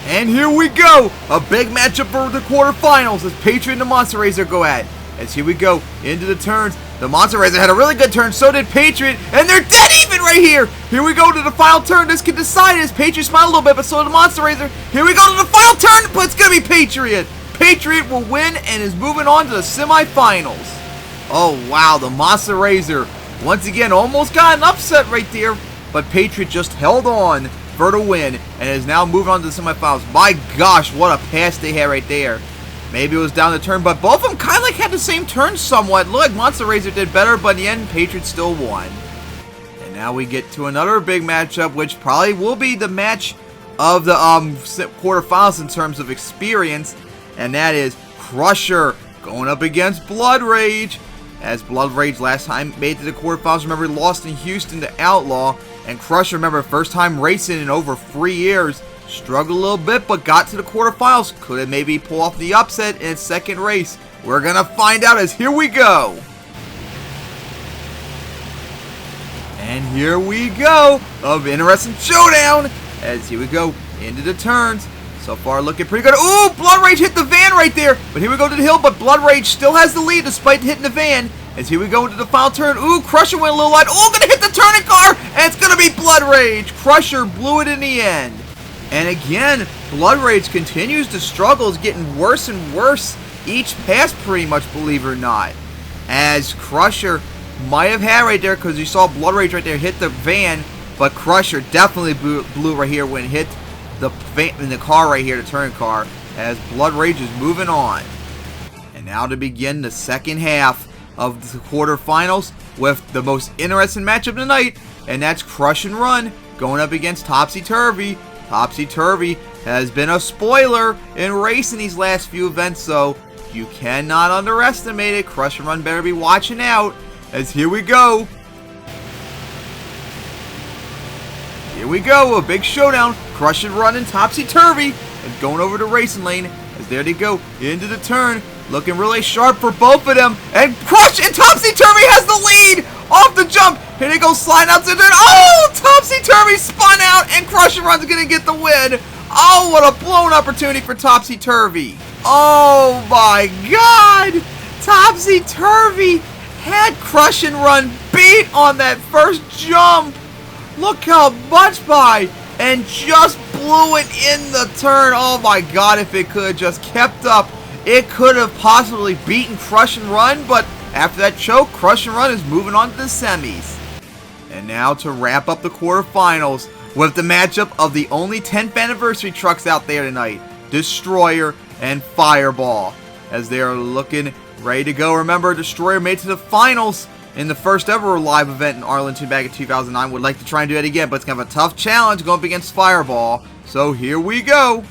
And here we go. A big matchup for the quarterfinals as Patriot and the Monster Razor go at. As here we go into the turns. The Monster Razor had a really good turn, so did Patriot, and they're dead even right here! Here we go to the final turn. This can decide as Patriot smiled a little bit, but so did the Monster Razor. Here we go to the final turn, but it's going to be Patriot. Patriot will win and is moving on to the semifinals. Oh, wow, the Monster Razor once again almost got an upset right there, but Patriot just held on for the win and is now moving on to the semifinals. My gosh, what a pass they had right there. Maybe it was down the turn, but both of them kind of like had the same turn somewhat. Look, Monster Razor did better, but in the end, Patriot still won. And now we get to another big matchup, which probably will be the match of the quarterfinals in terms of experience, and that is Crusher going up against Blood Rage. As Blood Rage last time made it to the quarterfinals, remember, lost in Houston to Outlaw, and Crusher, remember, first time racing in over 3 years. Struggled a little bit, but got to the quarterfinals. Could it maybe pull off the upset in its second race? We're going to find out as here we go. And here we go. Of interesting showdown. As here we go into the turns. So far looking pretty good. Ooh, Blood Rage hit the van right there. But here we go to the hill, but Blood Rage still has the lead despite hitting the van. As here we go into the final turn. Ooh, Crusher went a little wide. Ooh, going to hit the turning car. And it's going to be Blood Rage. Crusher blew it in the end. And again, Blood Rage continues to struggle. It's getting worse and worse each pass pretty much, believe it or not. As Crusher might have had right there, because you saw Blood Rage right there hit the van, but Crusher definitely blew right here when it hit the van in the car right here, the turning car, as Blood Rage is moving on. And now to begin the second half of the quarterfinals with the most interesting matchup tonight, and that's Crush and Run going up against Topsy Turvy. Topsy Turvy has been a spoiler in racing these last few events, so you cannot underestimate it. Crush and Run better be watching out, as here we go. Here we go, a big showdown. Crush and Run and Topsy Turvy, and going over the racing lane, as there they go into the turn. Looking really sharp for both of them, and Crush and Topsy Turvy has the lead off the jump. Here they go, sliding out to the turn. Oh, Topsy Turvy spun out, and Crush and Run's gonna get the win. Oh, what a blown opportunity for Topsy Turvy. Oh my God, Topsy Turvy had Crush and Run beat on that first jump. Look how much by, and just blew it in the turn. Oh my God, if it could have just kept up, it could have possibly beaten Crush and Run, but after that choke, Crush and Run is moving on to the semis. And now to wrap up the quarterfinals with the matchup of the only 10th anniversary trucks out there tonight, Destroyer and Fireball, as they are looking ready to go. Remember, Destroyer made it to the finals in the first ever live event in Arlington back in 2009. Would like to try and do it again, but it's kind of a tough challenge going up against Fireball. So here we go.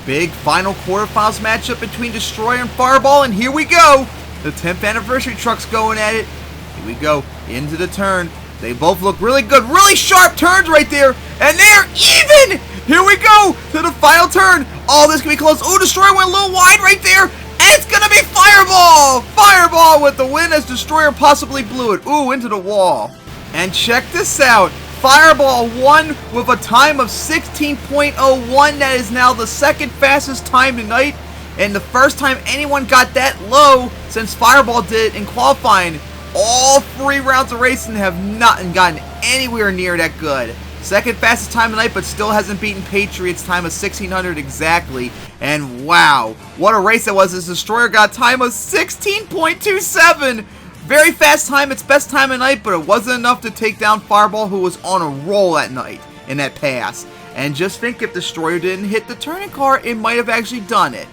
Big final quarterfinals matchup between Destroyer and Fireball, and here we go. The 10th anniversary trucks going at it. Here we go, into the turn. They both look really good, really sharp turns right there, and they're even! Here we go to the final turn. Oh, this can be close. Oh, Destroyer went a little wide right there, and it's gonna be Fireball! Fireball with the win as Destroyer possibly blew it. Ooh, into the wall. And check this out. Fireball won with a time of 16.01. That is now the second fastest time tonight, and the first time anyone got that low since Fireball did it in qualifying. All 3 rounds of racing have not gotten anywhere near that good. Second fastest time tonight, but still hasn't beaten Patriot's time of 1600 exactly. And wow, what a race that was. This Destroyer got a time of 16.27. Very fast time, its best time of night, but it wasn't enough to take down Fireball, who was on a roll that night in that pass. And just think, if Destroyer didn't hit the turning car, it might have actually done it.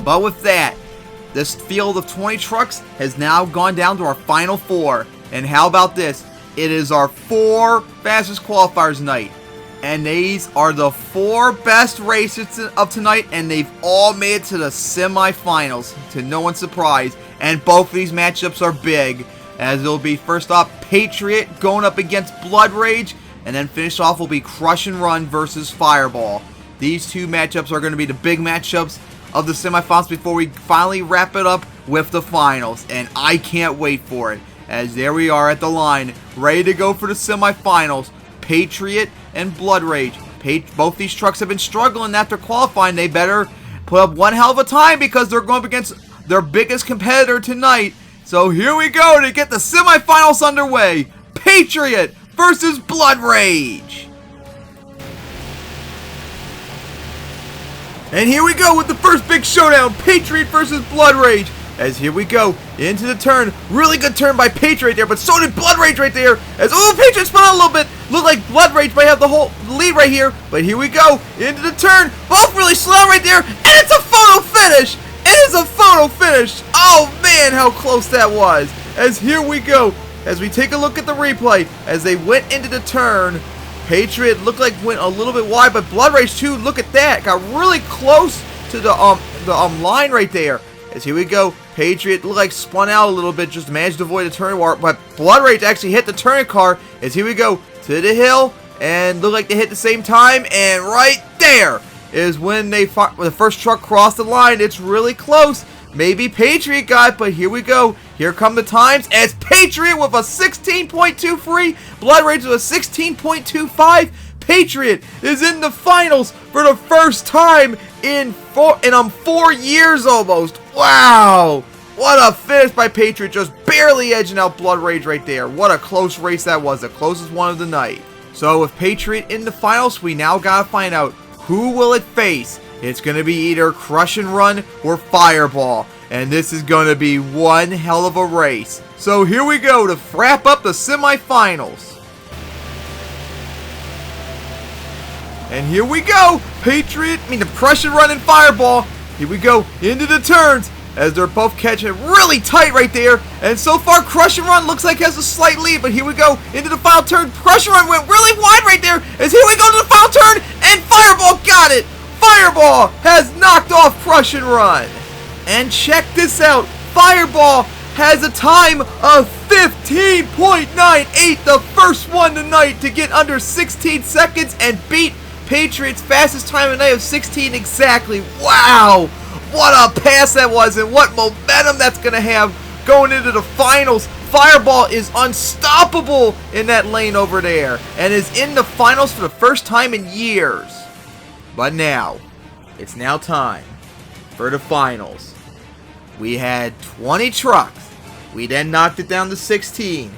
But with that, this field of 20 trucks has now gone down to our final 4. And how about this? It is our 4 fastest qualifiers tonight. And these are the 4 best races of tonight, and they've all made it to the semifinals, to no one's surprise. And both of these matchups are big, as it'll be first off Patriot going up against Blood Rage, and then finish off will be Crush and Run versus Fireball. These 2 matchups are going to be the big matchups of the semifinals before we finally wrap it up with the finals, and I can't wait for it, as there we are at the line, ready to go for the semifinals. Patriot and Blood Rage. Both these trucks have been struggling after qualifying. They better put up one hell of a time, because they're going up against their biggest competitor tonight. So here we go to get the semifinals underway. Patriot versus Blood Rage. And here we go with the first big showdown, Patriot versus Blood Rage. As here we go, into the turn. Really good turn by Patriot there, but so did Blood Rage right there. As, oh, Patriot spun out a little bit. Looked like Blood Rage might have the whole lead right here. But here we go, into the turn. Both really slow right there, and it's a photo finish. It is a photo finish. Oh, man, how close that was. As here we go, as we take a look at the replay, as they went into the turn, Patriot looked like went a little bit wide, but Blood Rage too, look at that, got really close to the line right there. As here we go, Patriot looked like spun out a little bit, just managed to avoid the turn bar, but Blood Rage actually hit the turning car. As here we go to the hill, and looked like they hit the same time, and right there is when the first truck crossed the line. It's really close. Maybe Patriot got it, but here we go. Here come the times, as Patriot with a 16.23, Blood Rage with a 16.25. Patriot is in the finals for the first time in 4 years almost. Wow! What a finish by Patriot, just barely edging out Blood Rage right there. What a close race that was, the closest one of the night. So with Patriot in the finals, we now gotta find out, who will it face? It's going to be either Crush and Run or Fireball. And this is going to be one hell of a race. So here we go to wrap up the semifinals. And here we go. The Crush and Run and Fireball. Here we go into the turns, as they're both catching it really tight right there. And so far, Crush and Run looks like has a slight lead. But here we go into the final turn. Crush and Run went really wide right there. As here we go to the final turn, and Fireball got it. Fireball has knocked off Crush and Run. And check this out. Fireball has a time of 15.98. The first one tonight to get under 16 seconds and beat Patriot's fastest time of night of 16 exactly. Wow. What a pass that was, and what momentum that's going to have going into the finals. Fireball is unstoppable in that lane over there, and is in the finals for the first time in years. But now, it's now time for the finals. We had 20 trucks. We then knocked it down to 16.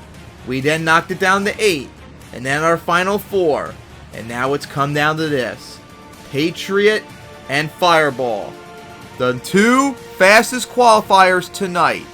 We then knocked it down to 8. And then our final 4. And now it's come down to this. Patriot and Fireball. The 2 fastest qualifiers tonight.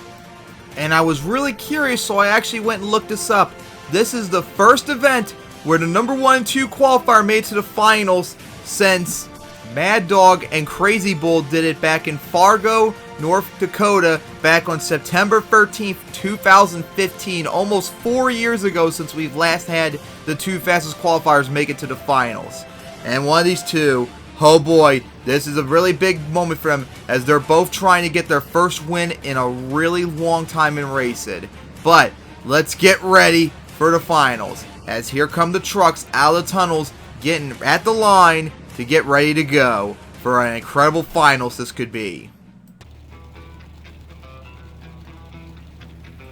And I was really curious, so I actually went and looked this up. this is the first event where the number 1 and 2 qualifier made it to the finals since Mad Dog and Crazy Bull did it back in Fargo, North Dakota, back on September 13th, 2015. Almost 4 years ago since we've last had the 2 fastest qualifiers make it to the finals. And one of these two, oh boy, this is a really big moment for them as they're both trying to get their first win in a really long time in racing. But let's get ready for the finals, as here come the trucks out of the tunnels, getting at the line to get ready to go for an incredible finals this could be.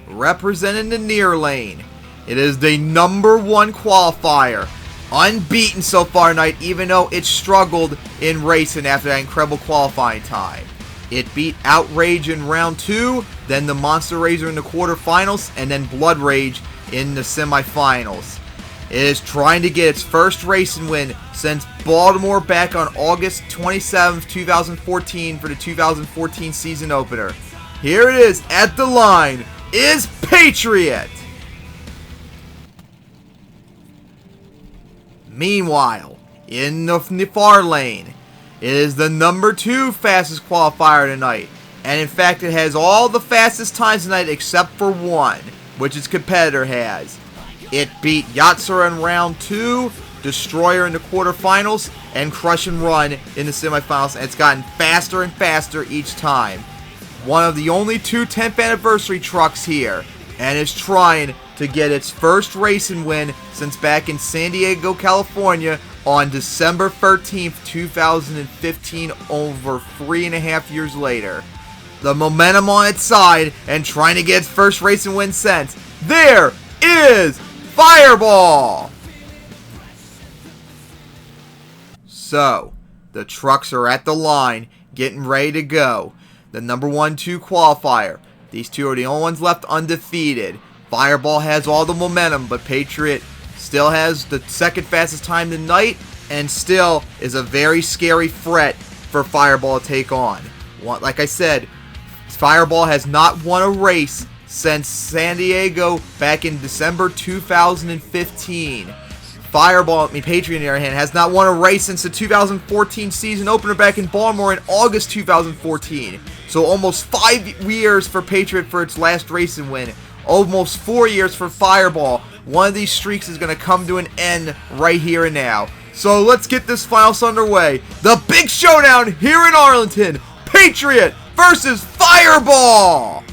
Representing the near lane, it is the number 1 qualifier, unbeaten so far tonight, even though it struggled in racing after that incredible qualifying time. It beat Outrage in round 2, then the Monster Razor in the quarterfinals, and then Blood Rage in the semifinals. It is trying to get its first racing win since Baltimore back on August 27th, 2014 for the 2014 season opener. Here it is at the line, is Patriot. Meanwhile, in the far lane, it is the number 2 fastest qualifier tonight. And in fact, it has all the fastest times tonight except for one, which its competitor has. It beat Yatsura in round 2, Destroyer in the quarterfinals, and Crush and Run in the semifinals. And it's gotten faster and faster each time. One of the only 2 10th anniversary trucks here, and is trying to get its first racing win since back in San Diego, California on December 13th, 2015, over 3.5 years later. The momentum on its side and trying to get its first racing win since. There is Fireball! So, the trucks are at the line, getting ready to go. The number 1, 2 qualifier. These two are the only ones left undefeated. Fireball has all the momentum, but Patriot still has the second fastest time tonight, and still is a very scary threat for Fireball to take on. Like I said, Fireball has not won a race since San Diego back in December 2015. Patriot on the other hand, has not won a race since the 2014 season opener back in Baltimore in August 2014. So almost 5 years for Patriot for its last racing win. Almost 4 years for Fireball. One of these streaks is going to come to an end right here and now. So let's get this finals underway. The big showdown here in Arlington. Patriot versus Fireball.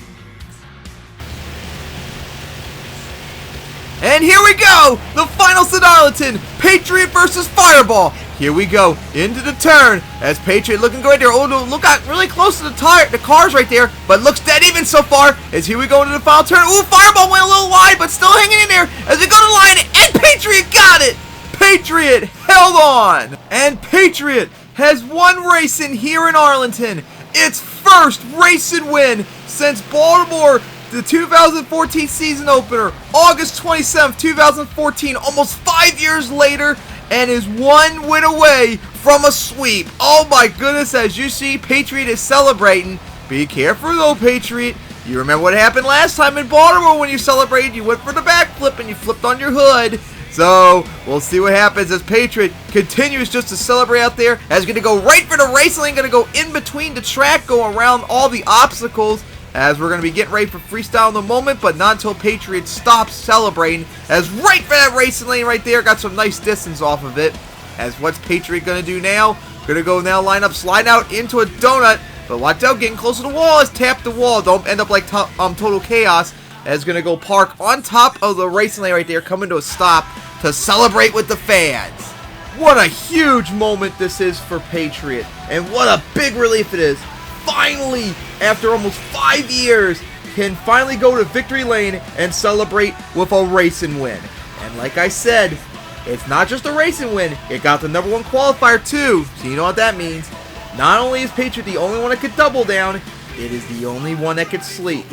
And here we go, the finals at Arlington, Patriot versus Fireball. Here we go, into the turn, as Patriot looking good there. Oh, no, look out, really close to the cars right there, but looks dead even so far, as here we go into the final turn. Ooh, Fireball went a little wide, but still hanging in there, as we go to the line, and Patriot got it! Patriot held on, and Patriot has won racing here in Arlington. Its first racing win since Baltimore, the 2014 season opener, August 27th, 2014, almost 5 years later, and is 1 win away from a sweep. Oh my goodness, as you see, Patriot is celebrating. Be careful though, Patriot. You remember what happened last time in Baltimore when you celebrated? You went for the backflip and you flipped on your hood. So, we'll see what happens as Patriot continues just to celebrate out there. As going to go right for the race lane, going to go in between the track, go around all the obstacles, as we're going to be getting ready for Freestyle in a moment, but not until Patriot stops celebrating, as right for that racing lane right there, got some nice distance off of it. As what's Patriot going to do now? Going to go now line up, slide out into a donut, but watch out, getting close to the wall, as tap the wall, don't end up like Total Chaos, as going to go park on top of the racing lane right there, coming to a stop to celebrate with the fans. What a huge moment this is for Patriot, and what a big relief it is. Finally, after almost 5 years, can finally go to victory lane and celebrate with a racing win. And like I said, it's not just a racing win, it got the number 1 qualifier too, so you know what that means. Not only is Patriot the only one that could double down, it is the only one that could sweep.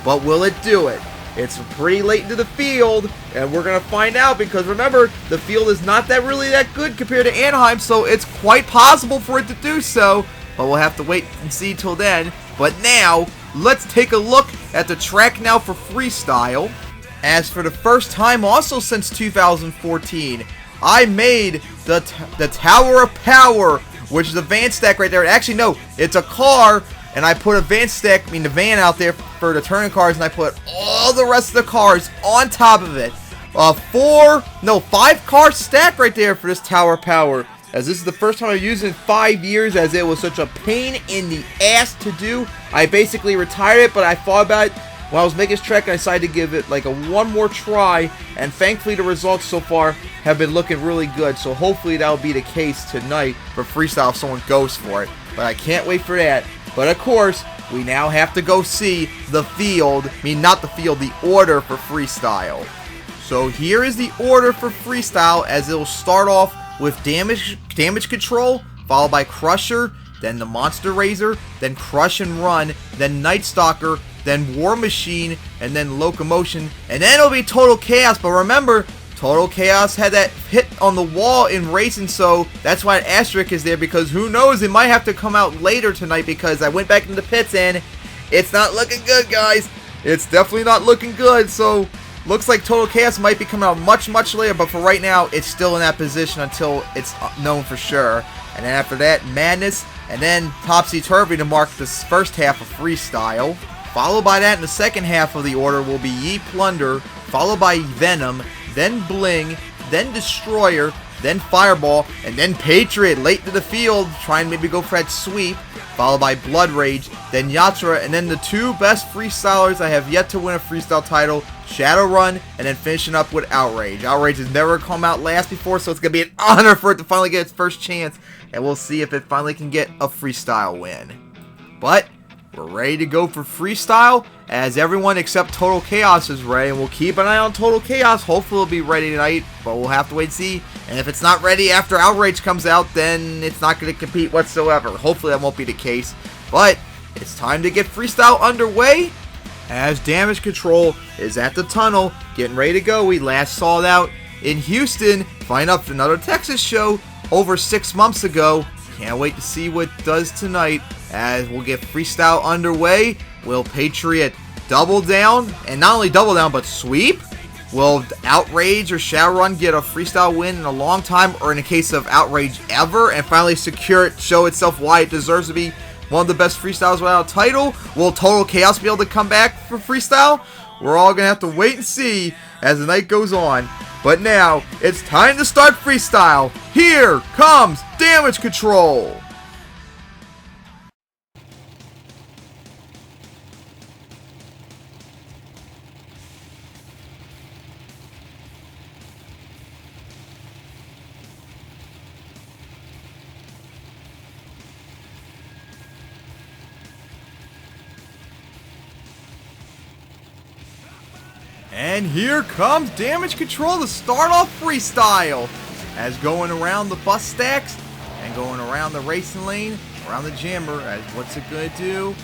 But will it do it? It's pretty late into the field, and we're going to find out, because remember, the field is not really that good compared to Anaheim, so it's quite possible for it to do so. But we'll have to wait and see till then. But now, let's take a look at the track now for Freestyle. as for the first time also since 2014, I made the Tower of Power, which is a van stack right there. Actually, no, it's a car, and I put a van stack, the van out there for the turning cars, and I put all the rest of the cars on top of it. 5 car stack right there for this Tower of Power, as this is the first time I've used it in 5 years, as it was such a pain in the ass to do. I basically retired it, but I thought about it when I was making this track, and I decided to give it like a one more try, and thankfully the results so far have been looking really good, so hopefully that'll be the case tonight for Freestyle if someone goes for it. But I can't wait for that. But of course, we now have to go see the field, the order for Freestyle. So here is the order for Freestyle, as it will start off with damage control, followed by Crusher, then the Monster Razor, then Crush and Run, then Night Stalker, then War Machine, and then Locomotion, and then it'll be Total Chaos. But remember, Total Chaos had that hit on the wall in racing, so that's why an asterisk is there, because who knows, it might have to come out later tonight, because I went back into the pits and it's not looking good, guys. It's definitely not looking good, so looks like Total Chaos might be coming out much later, but for right now, it's still in that position until it's known for sure. And then after that, Madness, and then Topsy Turvy to mark this first half of Freestyle. Followed by that in the second half of the order will be Ye Plunder, followed by Venom, then Bling, then Destroyer, then Fireball, and then Patriot late to the field, trying to maybe go for that sweep, followed by Blood Rage, then Yatra, and then the two best freestylers I have yet to win a freestyle title, Shadowrun, and then finishing up with Outrage. Outrage has never come out last before, so it's going to be an honor for it to finally get its first chance, and we'll see if it finally can get a freestyle win. But we're ready to go for Freestyle, as everyone except Total Chaos is ready, and we'll keep an eye on Total Chaos. Hopefully it'll be ready tonight, but we'll have to wait and see. And if it's not ready after Outrage comes out, then it's not going to compete whatsoever. Hopefully that won't be the case. But it's time to get Freestyle underway, as Damage Control is at the tunnel, getting ready to go. We last saw it out in Houston, flying up to another Texas show over 6 months ago. Can't wait to see what it does tonight, as we'll get Freestyle underway. Will Patriot double down, and not only double down, but sweep? Will Outrage or Shadowrun get a Freestyle win in a long time, or in the case of Outrage, ever, and finally secure it, show itself why it deserves to be one of the best Freestyles without a title? Will Total Chaos be able to come back for Freestyle? We're all going to have to wait and see as the night goes on. But now, it's time to start Freestyle. Here comes Damage Control. And here comes Damage Control to start off Freestyle, as going around the bus stacks and going around the racing lane, around the jammer, as what's it going to do?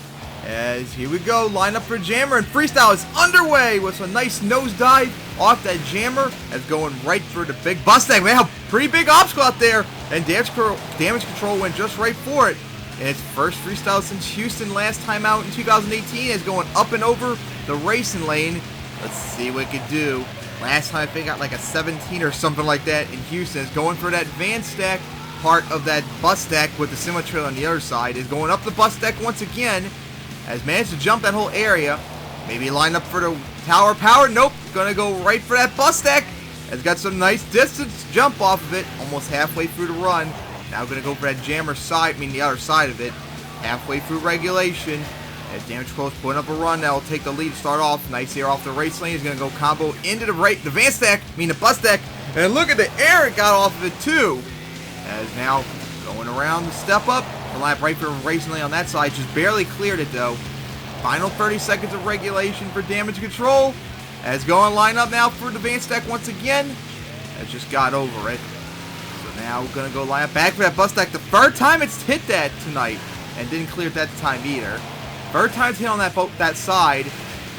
As here we go, line up for jammer, and Freestyle is underway with a nice nosedive off that jammer, as going right for the big bus stack. Man, a pretty big obstacle out there, and Damage Control went just right for it. And its first Freestyle since Houston last time out in 2018 is going up and over the racing lane. Let's see what it could do. Last time I think I got like a 17 or something like that in Houston. Is going for that van stack part of that bus stack with the semi-trailer on the other side. Is going up the bus stack once again. Has managed to jump that whole area. Maybe line up for the Tower Power. Nope. Gonna go right for that bus stack. Has got some nice distance jump off of it. Almost halfway through the run. Now gonna go for that jammer side, the other side of it. Halfway through regulation. As Damage Control is putting up a run, that will take the lead to start off. Nice air off the race lane. He's going to go combo into the van stack, the bus stack. And look at the air it got off of it, too. As now going around the step up. The lap right for the racing lane on that side. Just barely cleared it, though. Final 30 seconds of regulation for Damage Control. As going line up now for the van stack once again. Has just got over it. So now we're going to go line up back for that bus stack. The third time it's hit that tonight. And didn't clear it that time either. Third time's hit on that side.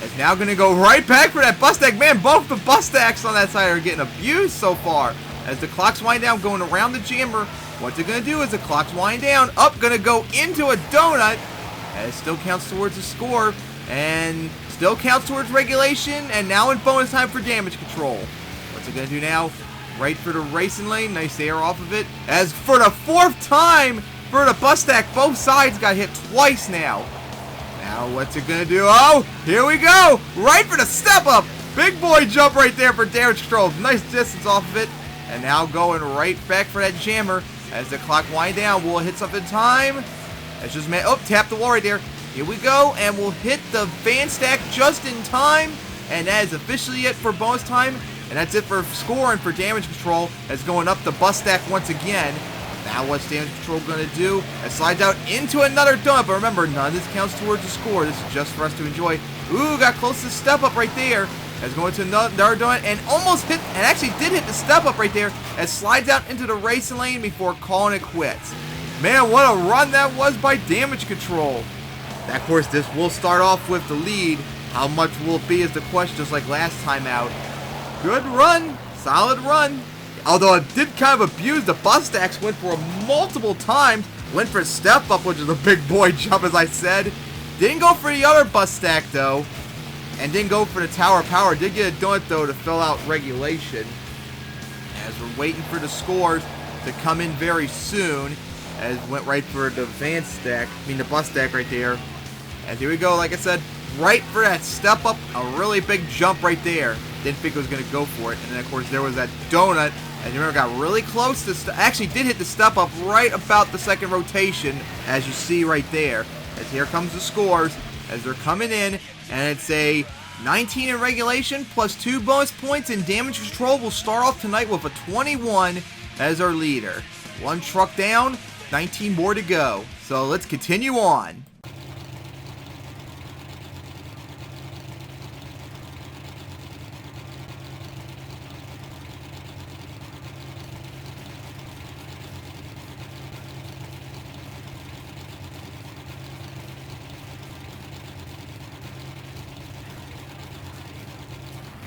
Is now going to go right back for that bus stack. Man, both the bus stacks on that side are getting abused so far. As the clock's wind down, going around the jammer. What's it going to do is the clock's wind down. Up, going to go into a donut. And it still counts towards the score. And Still counts towards regulation, and now in bonus time for damage control. What's it going to do now? Right for the racing lane. Nice air off of it. As for the 4th time for the bus stack, both sides got hit twice now. Now what's it going to do? Oh, here we go. Right for the step up. Big boy jump right there for damage control. Nice distance off of it. And now going right back for that jammer. As the clock winds down, will it hit something in time? That's just, oh, tap the wall right there. Here we go, and we'll hit the van stack just in time. And that is officially it for bonus time. And that's it for score and for damage control. That's going up the bus stack once again. Now what's damage control going to do? It slides out into another donut. But remember, none of this counts towards the score. This is just for us to enjoy. Ooh, got close to the step up right there. As going to another donut and almost hit, and actually did hit the step up right there. As slides out into the racing lane before calling it quits. Man, what a run that was by damage control. Now, of course, this will start off with the lead. How much will it be is the question, just like last time out. Good run. Solid run. Although it did kind of abuse the bus stacks, went for it multiple times. Went for a step up, which is a big boy jump, as I said. Didn't go for the other bus stack, though. And didn't go for the tower power. Did get a donut, though, to fill out regulation. As we're waiting for the scores to come in very soon. As went right for the van stack. The bus stack right there. And here we go, like I said, right for that step up. A really big jump right there. Didn't think it was going to go for it. And then, of course, there was that donut. And you remember, got really close to actually did hit the step up right about the second rotation, as you see right there. As here comes the scores as they're coming in, and it's a 19 in regulation plus 2 bonus points, and damage control will start off tonight with a 21 as our leader. 1 truck down, 19 more to go. So let's continue on.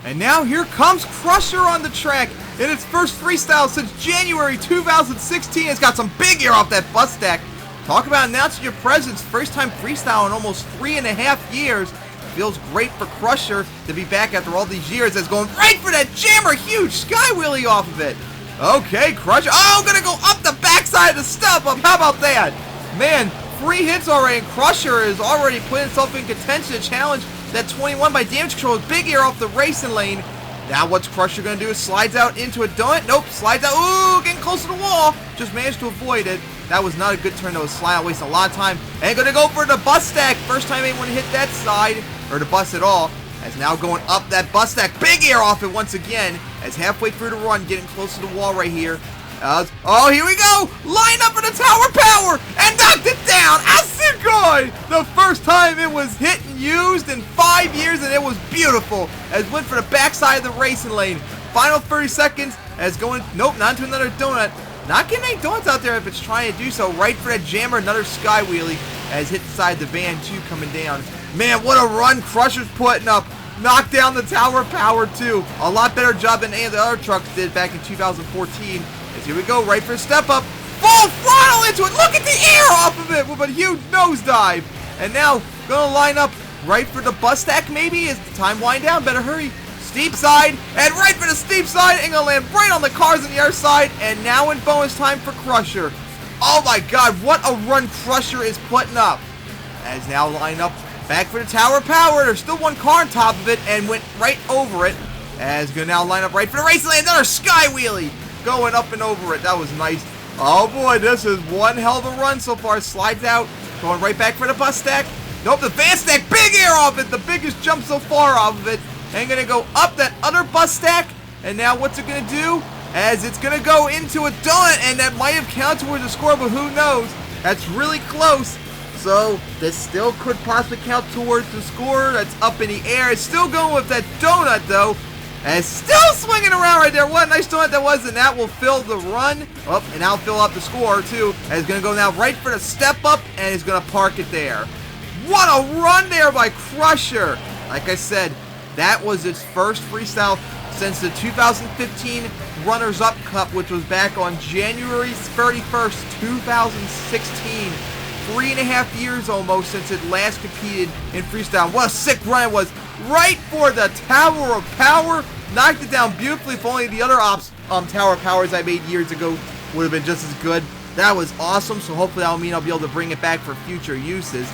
And now here comes Crusher on the track in its first freestyle since January 2016. It's got some big air off that bus stack. Talk about announcing your presence. First time freestyle in almost 3.5 years. Feels great for Crusher to be back after all these years. That's going right for that jammer. Huge sky wheelie off of it. Okay, Crusher. Oh, gonna go up the backside of the step up. How about that? Man, 3 hits already, and Crusher is already putting himself in contention to challenge that 21 by damage control. Big air off the racing lane. Now what's Crusher going to do? Slides out into a donut. Nope, slides out. Ooh, getting close to the wall. Just managed to avoid it. That was not a good turn, though. Slide out, wasting a lot of time. And going to go for the bus stack. First time anyone hit that side, or the bus at all. As now going up that bus stack. Big air off it once again. As halfway through the run, getting close to the wall right here. Oh, here we go! Line up for the tower power! And knocked it down! Asukoi! The first time it was hit and used in 5 years, and it was beautiful. As went for the backside of the racing lane. Final 30 seconds as going, nope, not into another donut. Not getting any donuts out there if it's trying to do so. Right for that jammer, another sky wheelie. As hit inside the van, too, coming down. Man, what a run Crusher's putting up. Knocked down the tower power, too. A lot better job than any of the other trucks did back in 2014. Here we go, right for a step up. Full throttle into it. Look at the air off of it with a huge nosedive. And now, gonna line up right for the bus stack maybe as the time wind down. Better hurry. Steep side, and right for the steep side. And gonna land right on the cars on the other side. And now in bonus time for Crusher. Oh my god, what a run Crusher is putting up. As now line up back for the tower power. There's still 1 car on top of it and went right over it. As gonna now line up right for the race lane. Another sky wheelie. Going up and over it. That was nice. Oh boy, this is one hell of a run so far. Slides out. Going right back for the bus stack. Nope, the van stack. Big air off it. The biggest jump so far off of it. And going to go up that other bus stack. And now what's it going to do? As it's going to go into a donut. And that might have counted towards the score, but who knows? That's really close. So this still could possibly count towards the score. That's up in the air. It's still going with that donut, though. And it's still swinging around right there. What a nice donut that was, and that will fill the run. Oh, and now fill up the score, too. And it's going to go now right for the step up, and it's going to park it there. What a run there by Crusher. Like I said, that was its first freestyle since the 2015 Runners-Up Cup, which was back on January 31st, 2016. 3.5 years almost since it last competed in freestyle. What a sick run it was. right for the Tower of Power. Knocked it down beautifully. If only the other Tower of Powers I made years ago would have been just as good. That was awesome, so hopefully that'll mean I'll be able to bring it back for future uses.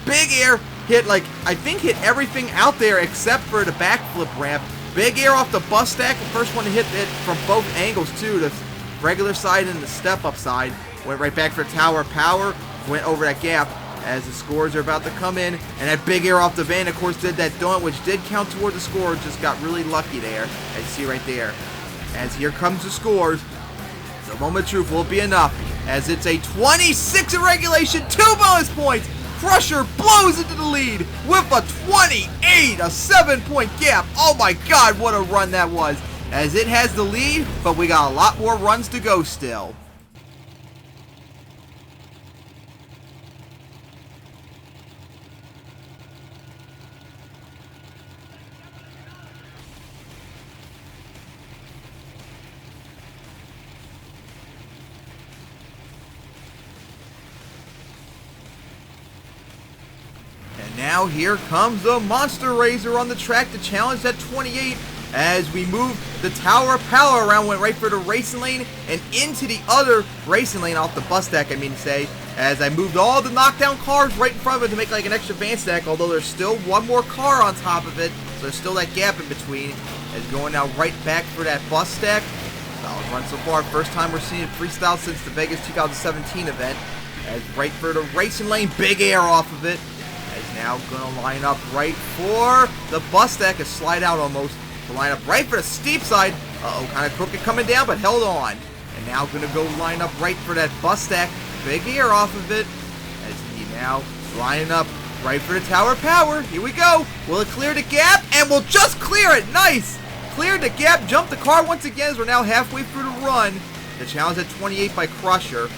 Big air hit, like, I think hit everything out there except for the backflip ramp. Big air off the bus stack. The first one to hit it from both angles, too. The regular side and the step-up side. Went right back for Tower of Power. Went over that gap as the scores are about to come in. And that big air off the van, of course, did that donut, which did count toward the score. Just got really lucky there, as you see right there. As here comes the scores. The moment of truth will be enough, as it's a 26 in regulation, 2 bonus points. Crusher blows into the lead with a 28, a 7-point gap. Oh my God, what a run that was, as it has the lead, but we got a lot more runs to go still. Now here comes the Monster Razor on the track to challenge that 28 as we move the Tower of Power around, went right for the racing lane and into the other racing lane off the bus stack, I mean to say, as I moved all the knockdown cars right in front of it to make like an extra van stack, although there's still one more car on top of it, so there's still that gap in between, as going now right back for that bus stack. Solid run so far, first time we're seeing Freestyle since the Vegas 2017 event, as right for the racing lane, big air off of it. Is now going to line up right for the bus stack, a slide out almost, to line up right for the steep side. Uh-oh, kind of crooked coming down, but held on. And now going to go line up right for that bus stack, big air off of it, as he now lining up right for the Tower of Power. Here we go. Will it clear the gap? And we'll just clear it. Nice. Cleared the gap, jumped the car once again as we're now halfway through the run. The challenge at 28 by Crusher.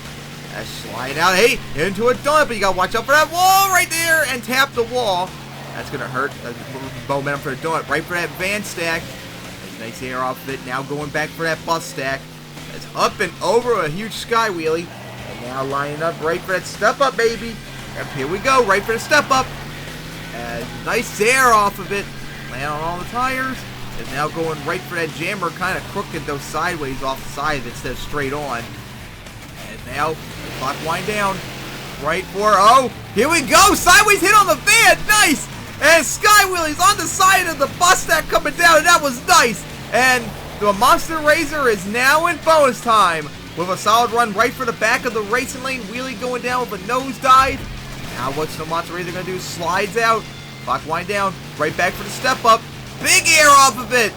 Slide out, hey, into a donut, but you gotta watch out for that wall right there and tap the wall. That's gonna hurt. That's momentum for the donut. Right for that van stack. Nice air off of it. Now going back for that bus stack. That's up and over a huge sky wheelie. And now lining up right for that step up, baby. And here we go, right for the step up. Nice air off of it. Land on all the tires. And now going right for that jammer, kind of crooked those sideways off the side instead of straight on. And now, the clock wind down. Right for, oh, here we go. Sideways hit on the van. Nice. And Sky Wheelie's on the side of the bus stack coming down. And that was nice. And the Monster Razor is now in bonus time with a solid run right for the back of the racing lane. Wheelie going down with a nosedive. Now what's the Monster Razor going to do? Slides out. Clock wind down. Right back for the step up. Big air off of it.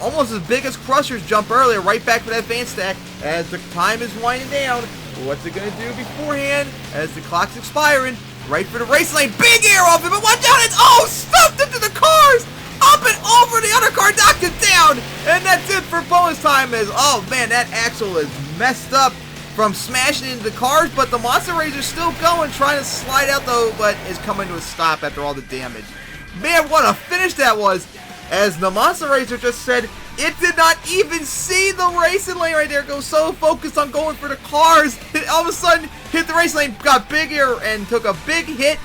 Almost as big as Crusher's jump earlier. Right back for that van stack as the time is winding down. What's it going to do beforehand as the clock's expiring? Right for the race lane. Big air off it, but watch out. It's, oh, stuffed into the cars. Up and over the other car, knocked it down. And that's it for bonus time. As, oh, man, that axle is messed up from smashing into the cars. But the Monster Razor's still going, trying to slide out, though, but is coming to a stop after all the damage. Man, what a finish that was. As the Monster Razor just said, it did not even see the racing lane right there. Go so focused on going for the cars. It all of a sudden hit the racing lane, got big air, and took a big hit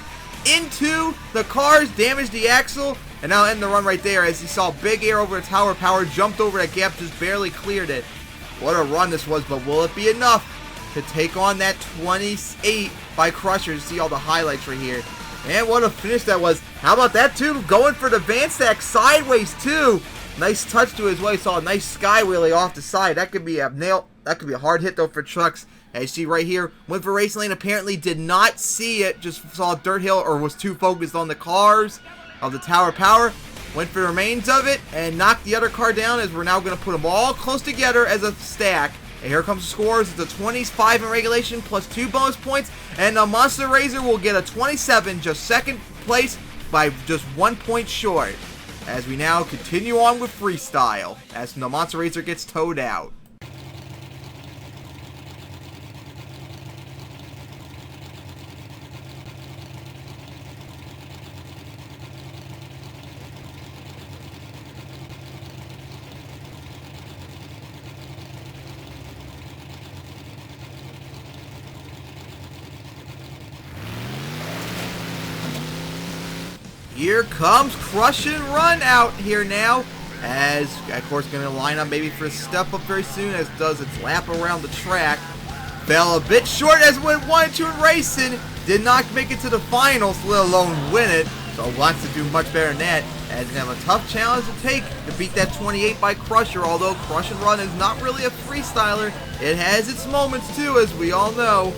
into the cars, damaged the axle, and now end the run right there as he saw big air over the Tower of Power, jumped over that gap, just barely cleared it. What a run this was, but will it be enough to take on that 28 by Crusher? See all the highlights right here. Man, what a finish that was. How about that, too? Going for the van stack sideways, too. Nice touch to his way. Saw a nice sky wheelie off the side. That could be a nail. That could be a hard hit, though, for trucks. As you see right here, went for racing lane. Apparently did not see it. Just saw a dirt hill or was too focused on the cars of the Tower of Power. Went for the remains of it and knocked the other car down as we're now going to put them all close together as a stack. And here comes the scores. It's a 25 in regulation plus 2 bonus points. And the Monster Razor will get a 27, just second place by just 1 point short. As we now continue on with Freestyle, as the Monster Razor gets towed out. here comes Crush and Run out here now. As, of course, going to line up maybe for a step up very soon as it does its lap around the track. Fell a bit short as went 1-2 in racing. Did not make it to the finals, let alone win it. So wants to do much better than that. As going to have a tough challenge to take to beat that 28 by Crusher. Although Crush and Run is not really a freestyler, it has its moments too, as we all know.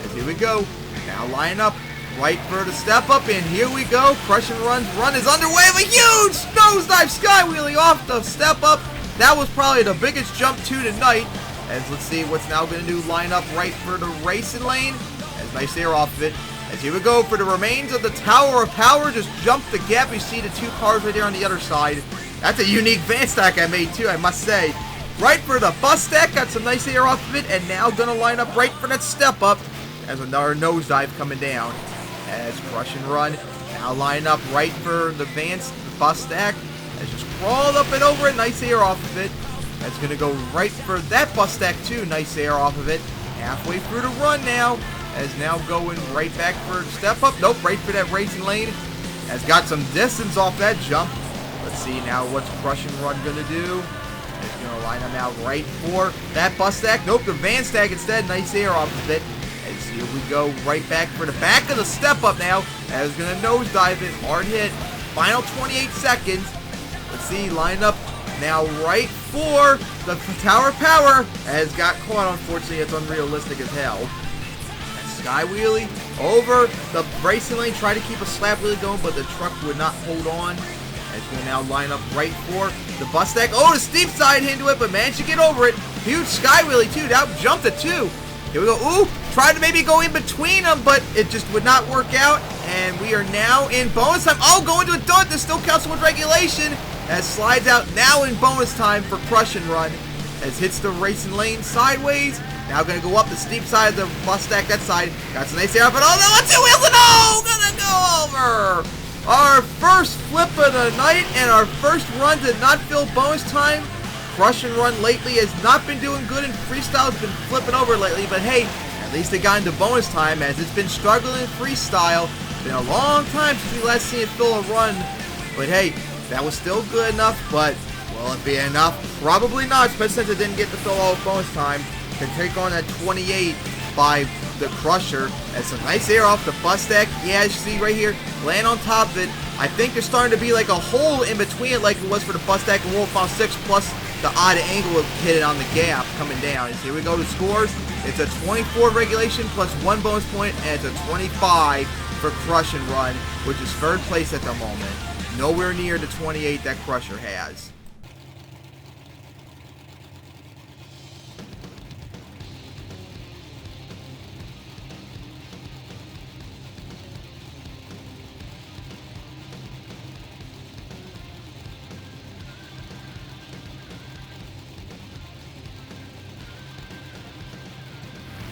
As here we go. Now line up. Right for the step up, and here we go. Crush and Run's run is underway with a huge nosedive sky wheelie off the step up. That was probably the biggest jump to tonight. As let's see what's now going to do. Line up right for the racing lane. As nice air off of it. As here we go for the remains of the Tower of Power. Just jump the gap. You see the two cars right there on the other side. That's a unique van stack I made too, I must say. Right for the bus stack. Got some nice air off of it, and now going to line up right for that step up. As another nosedive coming down. As Crush and Run now line up right for the bus stack. As just crawled up and over it, nice air off of it. That's going to go right for that bus stack too, nice air off of it. Halfway through the run now, as now going right back for step up. Nope, right for that racing lane. Has got some distance off that jump. Let's see now what's Crush and Run going to do. It's going to line them out right for that bus stack. Nope, the van stack instead, nice air off of it. As here we go, right back for the back of the step up now. As going to nosedive it, hard hit. Final 28 seconds. Let's see, line up now right for the Tower of Power. As got caught, unfortunately, it's unrealistic as hell. And sky wheelie over the racing lane. Try to keep a slap wheelie going, but the truck would not hold on. As going to now line up right for the bus stack. Oh, the steep side into it, but managed to get over it. Huge sky wheelie too. Now jumped it too. Here we go. Ooh, tried to maybe go in between them, but it just would not work out. And we are now in bonus time. Oh, going to a dunk. This still counts with regulation. As slides out now in bonus time for Crush and Run. As hits the racing lane sideways. Now going to go up the steep side of the bus stack. That side. Got some nice air up. And oh, no, two wheels and oh, gonna go over. Our first flip of the night and our first run did not fill bonus time. Crush and Run lately has not been doing good, and Freestyle has been flipping over lately, but hey, at least they got into bonus time as it's been struggling in Freestyle. It's been a long time since we last seen it fill a run, but hey, that was still good enough, but will it be enough? Probably not, especially since it didn't get to fill all of bonus time to take on that 28 by the Crusher. As some nice air off the bus stack. Yeah, as you see right here, land on top of it. I think there's starting to be like a hole in between it like it was for the bus stack and World Final 6, plus the odd angle of hit it on the gap coming down. And here we go to scores. It's a 24 regulation plus 1 bonus point, and it's a 25 for Crush and Run, which is third place at the moment. Nowhere near the 28 that Crusher has.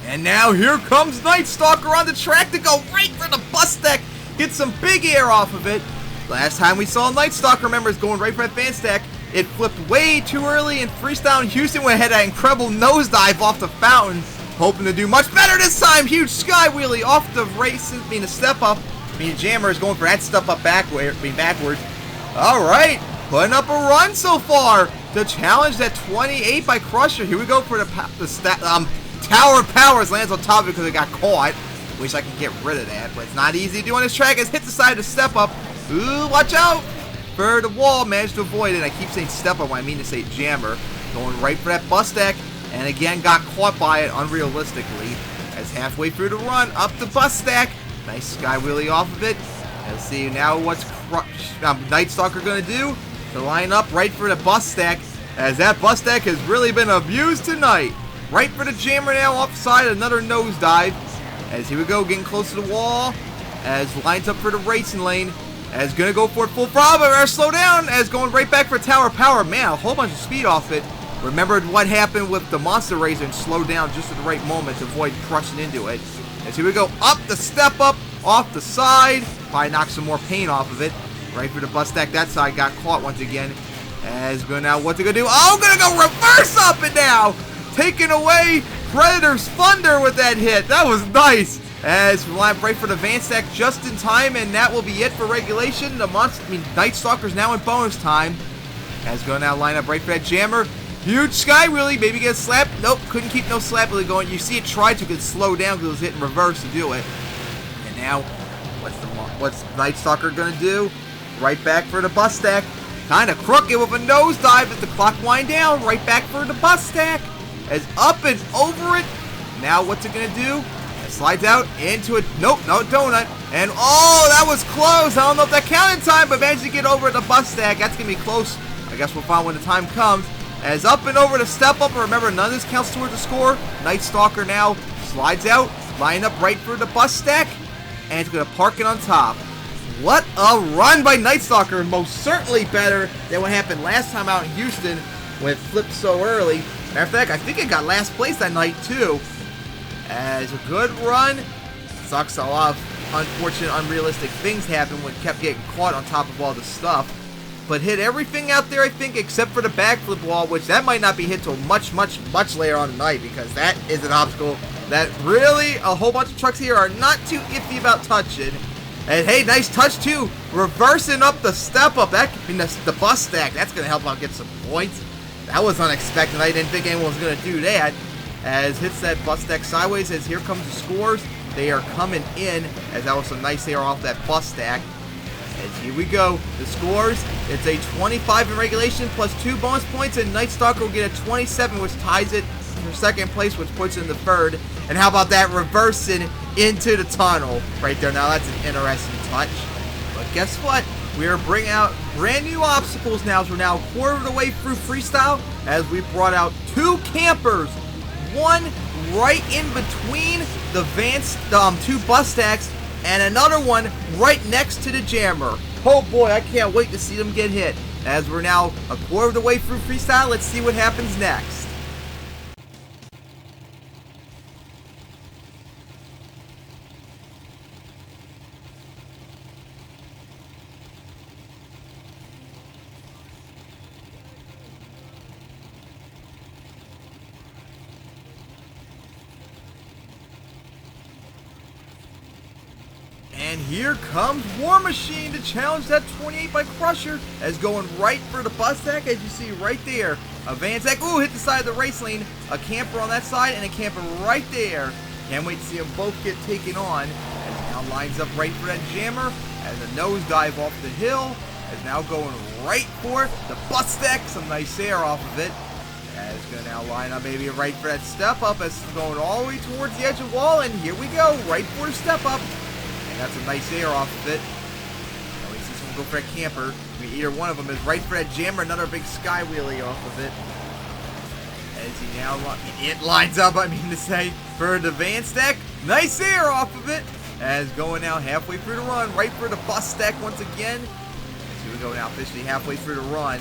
And now here comes Night Stalker on the track to go right for the bus stack. Get some big air off of it. Last time we saw Night Stalker, remember, is going right for that van stack. It flipped way too early in Freestyle in Houston when it had that incredible nosedive off the fountain. Hoping to do much better this time. Huge sky wheelie off the race, the step up. Jammer is going for that step up backwards. Alright, putting up a run so far to challenge that 28 by Crusher. Here we go for the Tower of Powers. Lands on top of it because it got caught. Wish I could get rid of that, but it's not easy to do on this track. It's hit the side to step up. Ooh, watch out for the wall. Managed to avoid it. I keep saying step up when I mean to say jammer. Going right for that bus stack, and again got caught by it unrealistically. As halfway through the run, up the bus stack. Nice sky wheelie off of it. Let's see now what's Night Stalker going to do. To line up right for the bus stack, as that bus stack has really been abused tonight. Right for the jammer now, offside, another nosedive. As here we go, getting close to the wall. As lines up for the racing lane. As gonna go for it full throttle, but slow down. As going right back for Tower of Power. Man, a whole bunch of speed off it. Remembered what happened with the Monster Razor and slowed down just at the right moment to avoid crushing into it. As here we go, up the step up, off the side. Probably knock some more paint off of it. Right for the bus stack, that side got caught once again. As going now, what's it gonna do? Oh, gonna go reverse up and now. Taking away Predator's thunder with that hit. That was nice. as we line up right for the Van Stack just in time, and that will be it for regulation. The Night Stalker's now in bonus time. As going now line up right for that jammer. Huge sky wheelie, maybe get a slap. Nope, couldn't keep no slap wheelie going. You see it tried to get slow down because it was hitting reverse to do it. And now, what's Night Stalker gonna do? Right back for the bus stack. Kind of crooked with a nosedive as the clock wind down. Right back for the bus stack. As up and over it. Now what's it gonna do? It slides out into it. Nope, no donut. And oh, that was close. I don't know if that counted time, but managed to get over the bus stack. That's gonna be close. I guess we'll find when the time comes. As up and over to step up, and remember, none of this counts towards the score. Night Stalker now slides out, line up right for the bus stack, and it's going to park it on top. What a run by Night Stalker. Most certainly better than what happened last time out in Houston when it flipped so early. Matter of fact, I think it got last place that night, too. As a good run. Sucks, a lot of unfortunate, unrealistic things happened when it kept getting caught on top of all the stuff. But hit everything out there, I think, except for the backflip wall, which that might not be hit till much later on tonight, because that is an obstacle that really a whole bunch of trucks here are not too iffy about touching. And hey, nice touch too, reversing up the step up. That could be the bus stack. That's going to help out get some points. That was unexpected. I didn't think anyone was going to do that. As hits that bus stack sideways, as here comes the scores. They are coming in, as that was some nice air off that bus stack. As here we go, the scores, it's a 25 in regulation plus 2 bonus points, and Night Stalker will get a 27, which ties it for second place, which puts it in the third. And how about that reversing into the tunnel right there? Now that's an interesting touch. But guess what? We are bringing out brand new obstacles now, as we're now a quarter of the way through Freestyle, as we brought out 2 campers. One right in between the 2 bus stacks, and another one right next to the jammer. Oh boy, I can't wait to see them get hit. As we're now a quarter of the way through Freestyle, let's see what happens next. And here comes War Machine to challenge that 28 by Crusher, as going right for the bus stack, as you see right there. A Van Stack, ooh, hit the side of the race lane. A camper on that side and a camper right there. Can't wait to see them both get taken on. As now lines up right for that jammer, as a nosedive off the hill. As now going right for it. The bus stack, some nice air off of it. As going to now line up maybe right for that step up, as going all the way towards the edge of the wall. And here we go, right for the step up. That's a nice air off of it. At least this one will go for a camper. Either one of them is right for that jammer. Another big sky wheelie off of it. As he now it lines up, I mean to say, for the Van Stack. Nice air off of it. As going now halfway through the run, right for the bus stack once again. As here we go now, officially halfway through the run.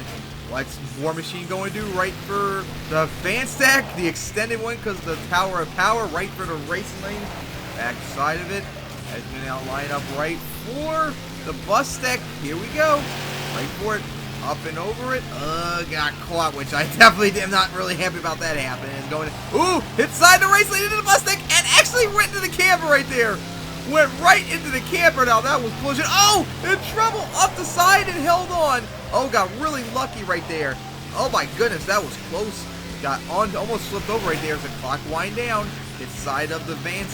What's War Machine going to do? Right for the Van Stack, the extended one, because the Tower of Power. Right for the racing lane, back side of it. As we now line up right for the bus stack. Here we go. Right for it. Up and over it. Got caught, which I definitely am not really happy about that happening. It's going, ooh, hit side the race lane into the bus stack, and actually went into the camper right there. Went right into the camper. Now that was collision. Oh, in trouble. Up the side and held on. Oh, got really lucky right there. Oh my goodness, that was close. Got on, almost slipped over right there as the clock wind down. Hit side of the van,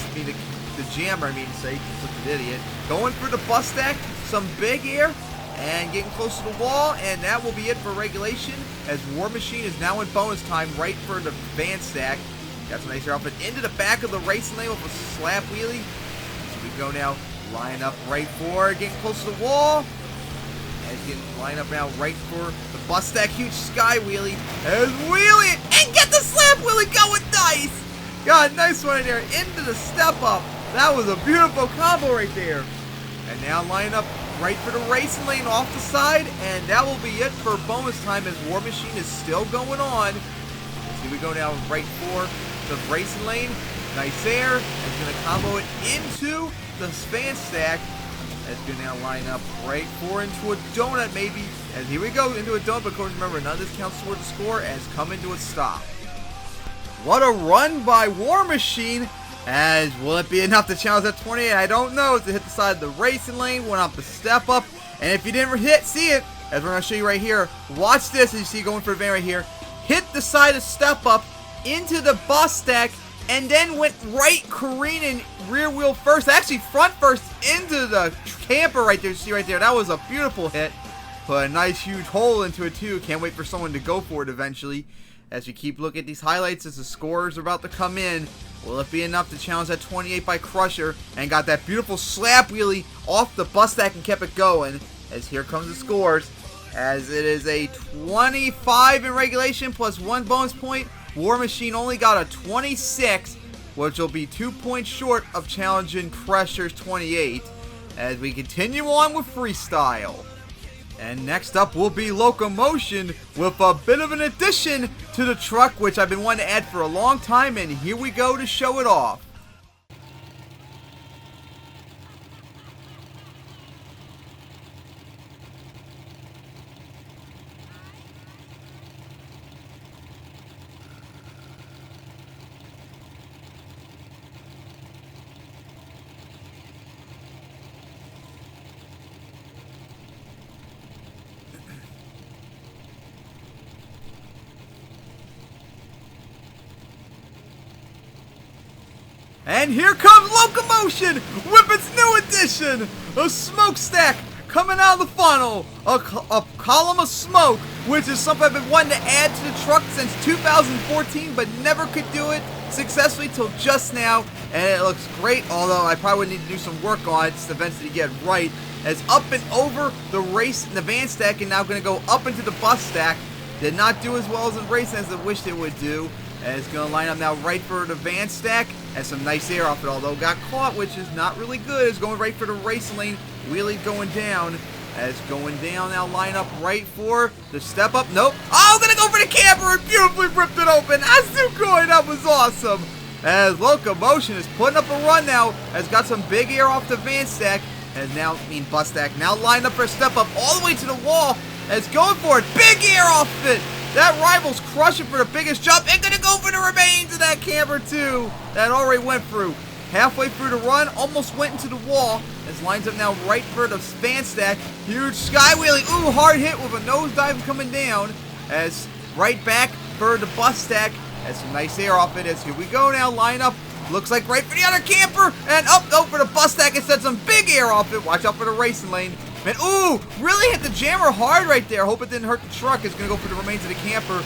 the jammer, I mean to say, such an idiot. Going for the bus stack, some big air, and getting close to the wall, and that will be it for regulation, as War Machine is now in bonus time right for the Van Stack. Got some nice air off it into the back of the racing lane with a slap wheelie. So we go now, line up right for it, getting close to the wall. And getting line up now right for the bus stack, huge sky wheelie, and wheelie it, and get the slap wheelie going, nice! Got a nice one in there, into the step up. That was a beautiful combo right there. And now line up right for the racing lane off the side, and that will be it for bonus time, as War Machine is still going on. Here we go now right for the racing lane. Nice air. It's going to combo it into the Van Stack. It's going to now line up right for into a donut maybe. And here we go into a donut, but of course remember, none of this counts towards the score as come into a stop. What a run by War Machine. As will it be enough to challenge that 28? I don't know. To hit the side of the racing lane, went off the step up, and if you didn't see it, as we're going to show you right here, watch this as you see going for the van right here. Hit the side of step up into the bus stack, and then went right careening rear wheel first, actually front first into the camper right there. You see right there, that was a beautiful hit. Put a nice huge hole into it too. Can't wait for someone to go for it eventually. As we keep looking at these highlights as the scores are about to come in, will it be enough to challenge that 28 by Crusher? And got that beautiful slap wheelie off the bus stack and kept it going. As here comes the scores. As it is a 25 in regulation plus 1 bonus point. War Machine only got a 26, which will be 2 points short of challenging Crusher's 28. As we continue on with Freestyle. And next up will be Locomotion with a bit of an addition to the truck, which I've been wanting to add for a long time, and here we go to show it off. And here comes Locomotion with its new addition, a smokestack coming out of the funnel, a column of smoke, which is something I've been wanting to add to the truck since 2014, but never could do it successfully till just now, and it looks great, although I probably would need to do some work on it just to eventually get it right. As up and over the race in the van stack, and now going to go up into the bus stack. Did not do as well as in race as I wished it would do. And it's going to line up now right for the van stack. And some nice air off it, although got caught, which is not really good. It's going right for the racing lane. Wheelie going down. As going down now, line up right for the step up. Nope. Oh, going to go for the camper and beautifully ripped it open. Asukoi, that was awesome. As Locomotion is putting up a run now. Has got some big air off the van stack. Has now, bus stack, now lined up for a step up all the way to the wall. As going for it. Big air off it. That rival's crushing for the biggest jump and gonna go for the remains of that camper too. That already went through. Halfway through the run, almost went into the wall. As lines up now right for the fan stack. Huge sky wheelie. Ooh, hard hit with a nosedive coming down. As right back for the bus stack. Has some nice air off it. As here we go now, line up. Looks like right for the other camper. And up for the bus stack. It said some big air off it. Watch out for the racing lane. Man, ooh, really hit the jammer hard right there. Hope it didn't hurt the truck. It's going to go for the remains of the camper.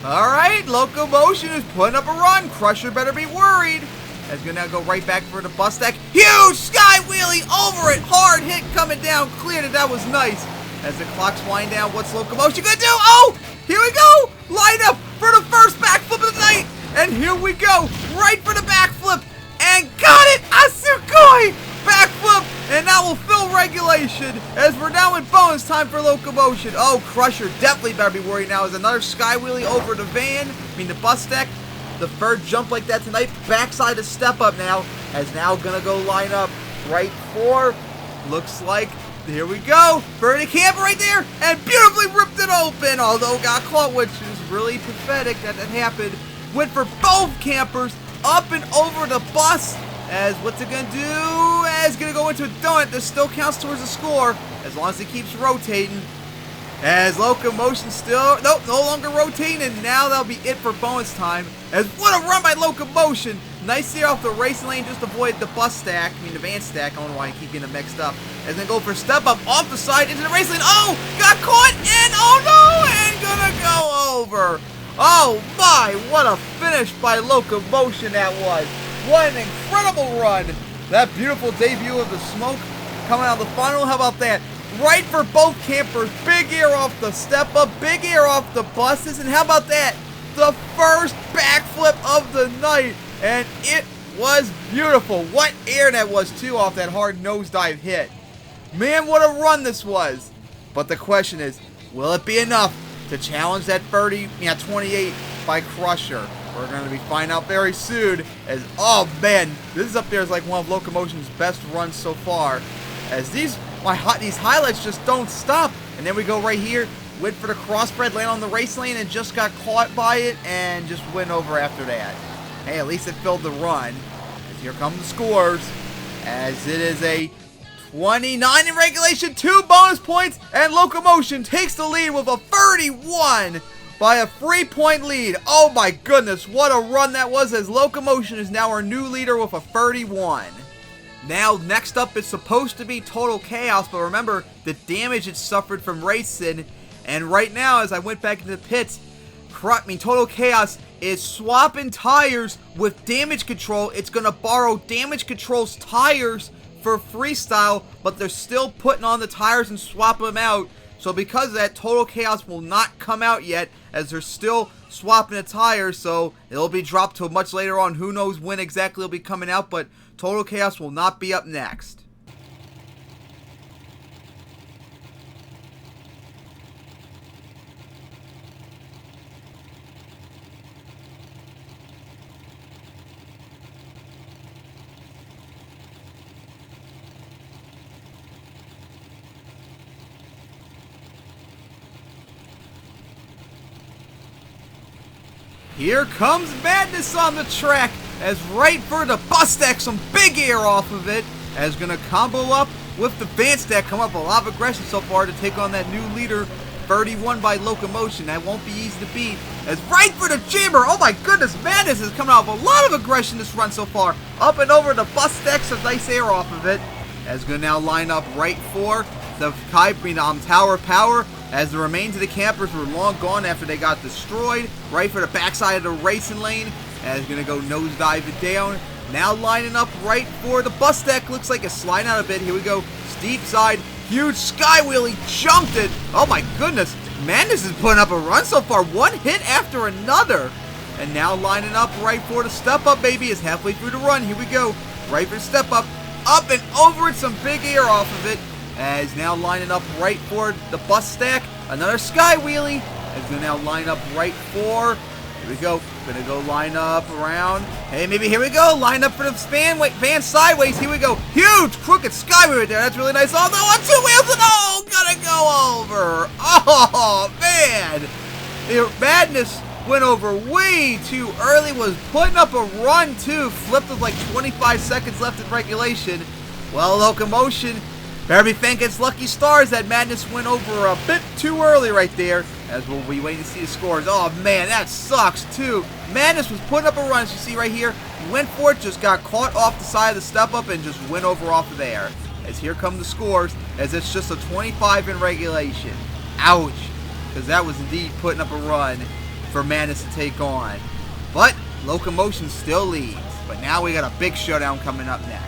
All right, Locomotion is putting up a run. Crusher better be worried. It's going to now go right back for the bus stack. Huge sky wheelie over it. Hard hit coming down. Cleared it. That was nice. As the clock's winding down, what's Locomotion going to do? Oh, here we go. Line up for the first backflip of the night. And here we go. Right for the backflip. And got it. Asukoi. Backflip. And that will fill regulation as we're now in bonus time for Locomotion. Oh, Crusher definitely better be worried now as another sky wheelie over the van. The bus stack. The third jump like that tonight. Backside to step up now. As now going to go line up right for. Looks like. Here we go. For the camper right there. And beautifully ripped it open. Although got caught, which is really pathetic that happened. Went for both campers. Up and over the bus. As what's it going to do? As going to go into a donut. This still counts towards the score. As long as it keeps rotating. As Locomotion still, nope, no longer rotating. And now that'll be it for bonus time. As what a run by Locomotion. Nice here off the racing lane. Just avoid the bus stack. The van stack. I don't know why I keep getting them mixed up. As then go for step up off the side into the racing lane. Oh, got caught. And oh no. And going to go over. Oh my, what a finish by Locomotion that was. What an incredible run. That beautiful debut of the smoke coming out of the funnel. How about that? Right for both campers. Big air off the step up. Big air off the buses. And how about that? The first backflip of the night. And it was beautiful. What air that was too off that hard nosedive hit. Man, what a run this was. But the question is, will it be enough to challenge that 28 by Crusher? We're going to be finding out very soon. As, oh man, this is up there as like one of Locomotion's best runs so far. As these highlights just don't stop. And then we go right here, went for the crossbred, land on the race lane, and just got caught by it, and just went over after that. Hey, at least it filled the run. Here come the scores, as it is a 29 in regulation, 2 bonus points, and Locomotion takes the lead with a 31 by a 3-point lead. Oh my goodness, what a run that was, as Locomotion is now our new leader with a 31. Now, next up is supposed to be Total Chaos, but remember the damage it suffered from racing. And right now, as I went back into the pits, Total Chaos is swapping tires with Damage Control. It's going to borrow Damage Control's tires for Freestyle, but they're still putting on the tires and swapping them out. So because of that, Total Chaos will not come out yet, as they're still swapping the tires, so it'll be dropped till much later on. Who knows when exactly it'll be coming out, but Total Chaos will not be up next. Here comes Madness on the track, as right for the bus stack, some big air off of it, as gonna combo up with the van stack, come up a lot of aggression so far to take on that new leader, 31 by Locomotion. That won't be easy to beat, as right for the jammer. Oh my goodness, Madness is coming out with a lot of aggression this run so far, up and over the bus stack, some nice air off of it, as gonna now line up right for the Tower Power, as the remains of the campers were long gone after they got destroyed. Right for the backside of the racing lane, as gonna go nosedive it down. Now lining up right for the bus deck. Looks like it's sliding out a bit. Here we go. Steep side. Huge sky wheel. He jumped it. Oh my goodness. Madness is putting up a run so far. One hit after another. And now lining up right for the step up, baby. Is halfway through the run. Here we go. Right for the step up. Up and over it. Some big air off of it. As now lining up right for the bus stack. Another sky wheelie. As gonna now line up right for. Here we go. Gonna go line up around. Hey, maybe here we go. Line up for the van sideways. Here we go. Huge crooked sky wheel right there. That's really nice. Although on 2 wheels and oh, gonna go over. Oh man, the Madness went over way too early. Was putting up a run too. Flipped with like 25 seconds left in regulation. Well, Locomotion better be thanking its lucky stars that Madness went over a bit too early right there, as we'll be waiting to see the scores. Oh man, that sucks too. Madness was putting up a run, as you see right here. He went for it, just got caught off the side of the step up and just went over off of there. As here come the scores, as it's just a 25 in regulation. Ouch, because that was indeed putting up a run for Madness to take on. But Locomotion still leads. But now we got a big showdown coming up next.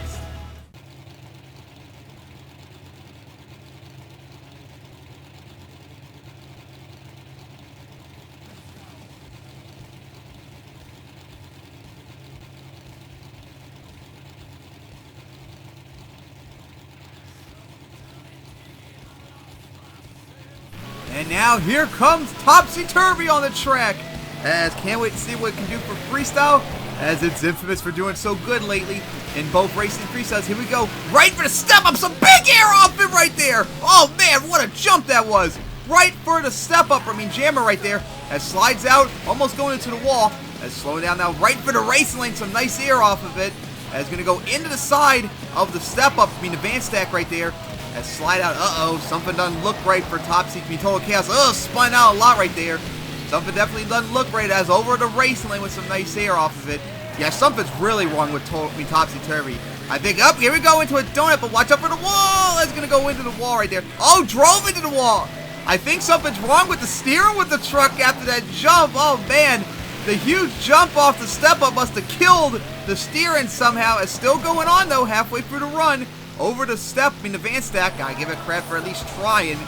And now here comes Topsy Turvy on the track, as can't wait to see what it can do for Freestyle, as it's infamous for doing so good lately in both racing and freestyles. Here we go, right for the step up, some big air off it right there. Oh man, what a jump that was. Right for the step up, jammer right there, as slides out, almost going into the wall, as slowing down now, right for the racing lane, some nice air off of it, as gonna go into the side of the step up, the van stack right there, as slide out. Something doesn't look right for Topsy. Total Chaos. Spun out a lot right there. Something definitely doesn't look right, as over the racing lane with some nice air off of it. Yeah, something's really wrong with Topsy Turvy. I think, here we go into a donut, but watch out for the wall. That's going to go into the wall right there. Oh, drove into the wall. I think something's wrong with the steering with the truck after that jump. Oh, man. The huge jump off the step up must have killed the steering somehow. It's still going on, though, halfway through the run. Over the step, the van stack. Gotta give it credit for at least trying.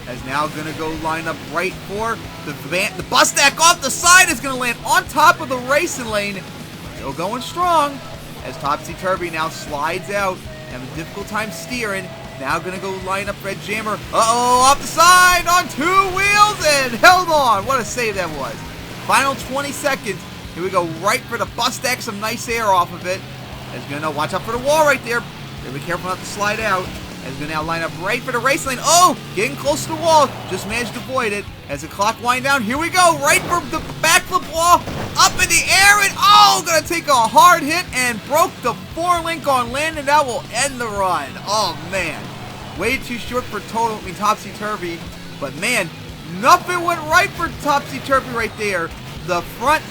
As now gonna go line up right for the bus stack off the side is gonna land on top of the racing lane. Still going strong, as Topsy Turvy now slides out, having a difficult time steering. Now gonna go line up Red Jammer. Off the side on 2 wheels and held on. What a save that was. Final 20 seconds. Here we go, right for the bus stack. Some nice air off of it. As gonna watch out for the wall right there. Be careful not to slide out. As going to now line up right for the race lane. Oh, getting close to the wall. Just managed to avoid it. As the clock wind down, here we go. Right for the backflip wall. Up in the air and oh Oh, gonna take a hard hit and broke the 4-link on landing. That will end the run. Oh, man. Way too short for topsy-turvy. But, man, nothing went right for topsy-turvy right there. The front,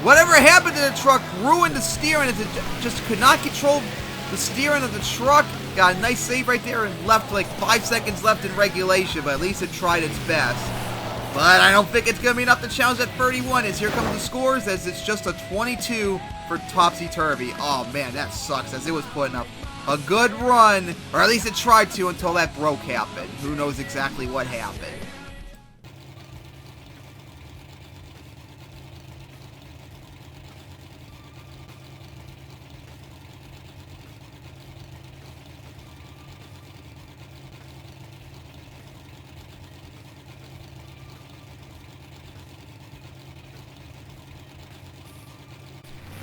whatever happened to the truck ruined the steering. It just could not control the steering of the truck. Got a nice save right there and left like 5 seconds left in regulation, but at least it tried its best. But I don't think it's going to be enough to challenge that 31, as here comes the scores, as it's just a 22 for topsy-turvy. Oh, man, that sucks, as it was putting up a good run, or at least it tried to until that broke happened. Who knows exactly what happened.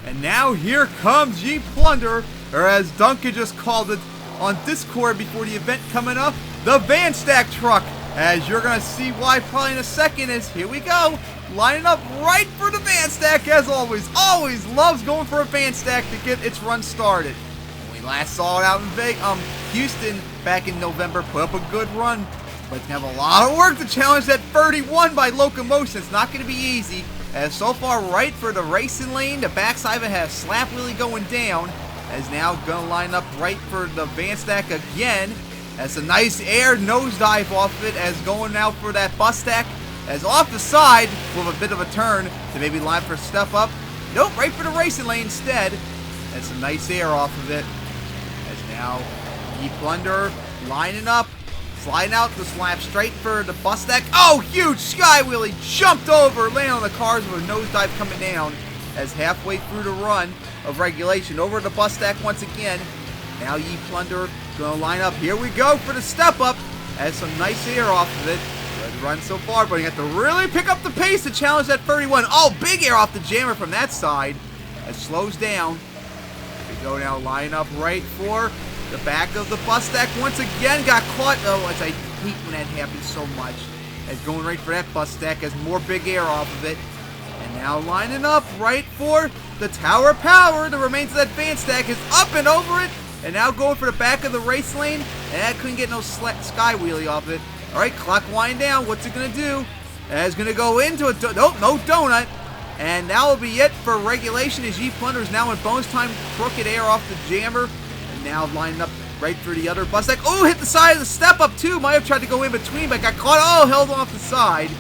And now here comes Ye Plunder, or as Duncan just called it on Discord before the event coming up, the Van Stack truck. As you're going to see why probably in a second, is here we go, lining up right for the Van Stack as always. Always loves going for a Van Stack to get its run started. When we last saw it out in Houston back in November, put up a good run, but it's going to have a lot of work to challenge that 31 by Locomotion. It's not going to be easy. As so far right for the racing lane, the backside of it has slap wheelie going down. As now going to line up right for the Van Stack again. As a nice air nosedive off of it, as going out for that bus stack. As off the side with a bit of a turn to maybe line for a step up. Nope, right for the racing lane instead. That's a nice air off of it. As now Ye Plunder lining up. Sliding out the slab straight for the bus stack. Oh, huge sky wheelie. Jumped over, landing on the cars with a nosedive coming down. As halfway through the run of regulation. Over the bus stack once again. Now Ye Plunder going to line up. Here we go for the step up. Has some nice air off of it. Good run so far, but you have to really pick up the pace to challenge that 31. Oh, big air off the jammer from that side. It slows down. We go now, line up right for the back of the bus stack once again. Got caught. Oh, as I hate when that happens so much. As going right for that bus stack, has more big air off of it. And now lining up right for the Tower Power. The remains of that Van Stack is up and over it. And now going for the back of the race lane. And that couldn't get no sky wheelie off it. Alright, clock wind down. What's it going to do? It's going to go into a... Nope, no donut. And that will be it for regulation, as Ye Plunder is now in bonus time. Crooked air off the jammer. And now lining up right for the other bus stack. Oh, hit the side of the step up too. Might have tried to go in between, but got caught. Oh, held off the side.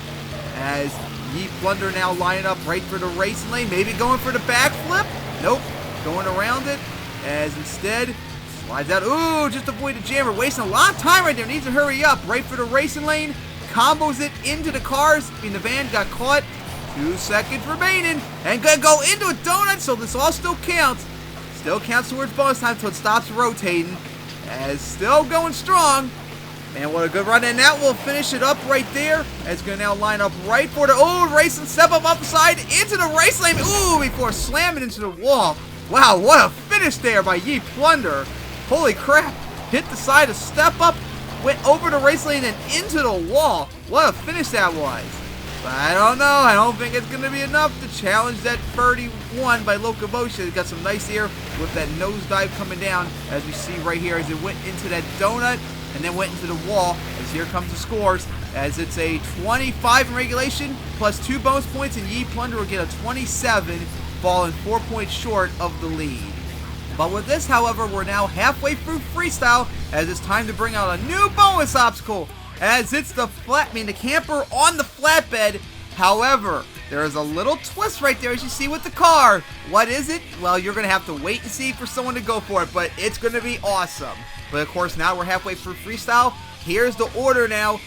As Ye Plunder now lining up right for the racing lane. Maybe going for the backflip. Nope. Going around it. As instead, slides out. Ooh, just avoid the jammer. Wasting a lot of time right there. Needs to hurry up. Right for the racing lane. Combos it into the cars. I mean, the van got caught. 2 seconds remaining. And gonna go into a donut, so this all still counts. Still counts towards bonus time until it stops rotating. As still going strong. And what a good run. And that will finish it up right there. As going to now line up right for the... Oh, racing step up off the side into the race lane. Ooh, before slamming into the wall. Wow, what a finish there by Ye Plunder. Holy crap. Hit the side of step up. Went over the race lane and into the wall. What a finish that was. But I don't know. I don't think it's going to be enough to challenge that 31 by Locomotion. It got some nice air with that nosedive coming down, as we see right here, as it went into that donut and then went into the wall. As here comes the scores, as it's a 25 in regulation plus 2 bonus points, and Ye Plunder will get a 27, falling 4 points short of the lead. But with this, however, we're now halfway through Freestyle, as it's time to bring out a new bonus obstacle, as it's the camper on the flatbed. However, there is a little twist right there, as you see with the car. What is it? Well, you're going to have to wait and see for someone to go for it, but it's going to be awesome. But of course, now we're halfway through Freestyle. Here's the order now.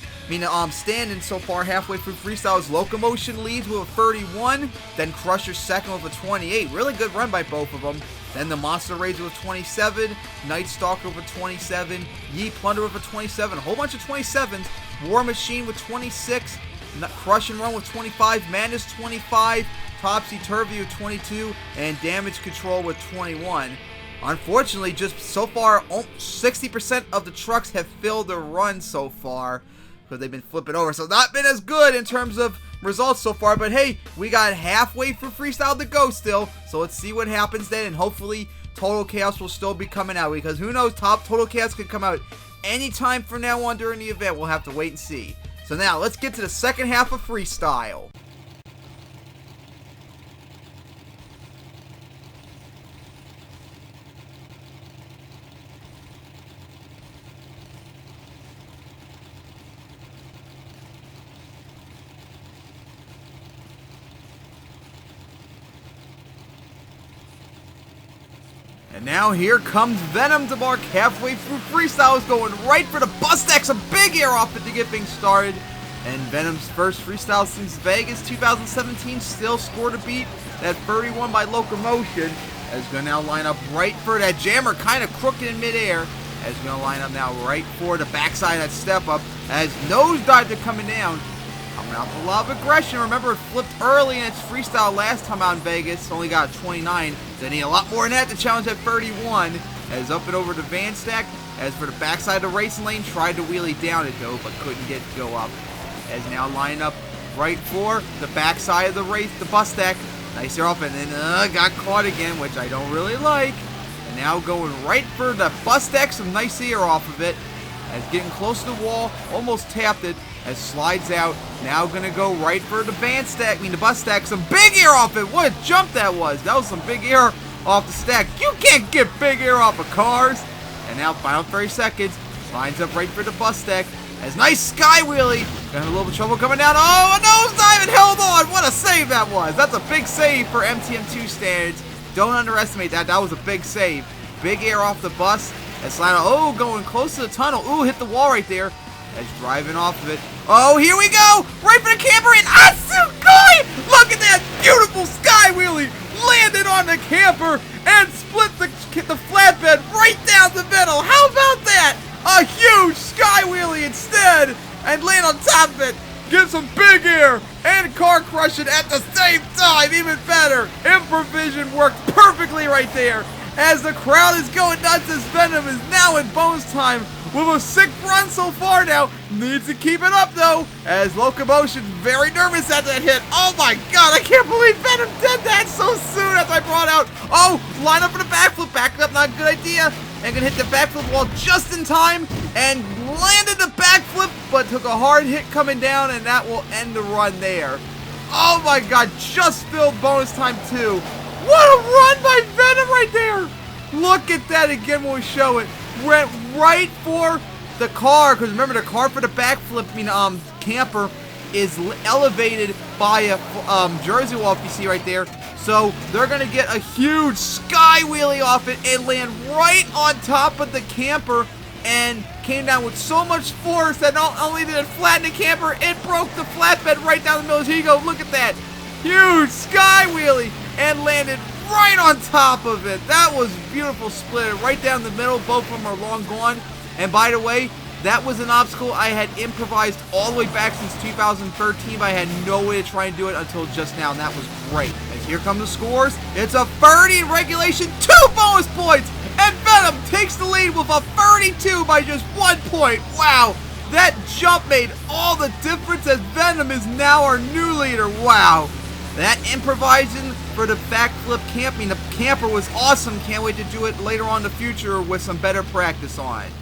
Standing so far halfway through Freestyle is Locomotion leads with a 31, then Crusher second with a 28. Really good run by both of them. Then the Monster Raider with 27, Night Stalker with 27, Ye Plunder with a 27, a whole bunch of 27s, War Machine with 26, Crush and Run with 25, Madness 25, Topsy Turvy with 22, and Damage Control with 21. Unfortunately, just so far, 60% of the trucks have filled their run so far, because they've been flipping over. So not been as good in terms of results so far. But hey, we got halfway for Freestyle to go still. So let's see what happens then. And hopefully Total Chaos will still be coming out. Because who knows, Total Chaos could come out anytime from now on during the event. We'll have to wait and see. So now, let's get to the second half of Freestyle. And now here comes Venom to mark halfway through Freestyle. Is going right for the bus deck. Some big air off it to get things started. And Venom's first Freestyle since Vegas 2017 still scored a beat. That 31 by Locomotion. As going to now line up right for that jammer, kind of crooked in midair. As going to line up now right for the backside of that step up. As Nosedive are coming down. Coming out with a lot of aggression. Remember, it flipped early in its Freestyle last time out in Vegas. Only got 29. They need a lot more than that to challenge that 31. As up and over to Van Stack. As for the backside of the racing lane, tried to wheelie down it though, but couldn't get to go up. As now line up right for the backside of the race, the bus deck. Nice air off, and then got caught again, which I don't really like. And now going right for the bus deck, some nice air off of it. As getting close to the wall, almost tapped it. As slides out, now gonna go right for the the bus stack. Some big air off it. What a jump that was. That was some big air off the stack. You can't get big air off of cars. And now final 30 seconds. Lines up right for the bus stack. As nice sky wheelie. Got a little bit of trouble coming down. Oh, a nosedive and held on. What a save that was. That's a big save for MTM2 standards. Don't underestimate that. That was a big save. Big air off the bus. As Slano, going close to the tunnel. Ooh, hit the wall right there. As driving off of it. Oh, here we go! Right for the camper and Asukoi! Look at that beautiful sky wheelie! Landed on the camper and split the flatbed right down the middle. How about that? A huge sky wheelie instead and land on top of it. Give some big air and car crush it at the same time. Even better. Improvision worked perfectly right there. As the crowd is going nuts as Venom is now in bonus time with a sick run so far now. Needs to keep it up though, as Locomotion's very nervous at that hit. Oh my god, I can't believe Venom did that so soon as I brought out. Oh, line up for the backflip. Back up, not a good idea. And gonna hit the backflip wall just in time and landed the backflip, but took a hard hit coming down, and that will end the run there. Oh my god, just filled bonus time too. What a run by Venom right there! Look at that again when we show it. Went right for the car, because remember the car for the backflip, camper is elevated by a jersey wall, if you see right there. So they're going to get a huge sky wheelie off it and land right on top of the camper, and came down with so much force that not only did it flatten the camper, it broke the flatbed right down the middle. Here you go, look at that. Huge sky wheelie and landed right on top of it. That was beautiful split right down the middle. Both of them are long gone. And by the way, that was an obstacle I had improvised all the way back since 2013, but I had no way to try and do it until just now, and that was great. As here come the scores, it's a 30 in regulation, 2 bonus points, and Venom takes the lead with a 32 by just 1 point. Wow, that jump made all the difference as Venom is now our new leader. Wow. That improvising for the backflip the camper was awesome. Can't wait to do it later on in the future with some better practice on it.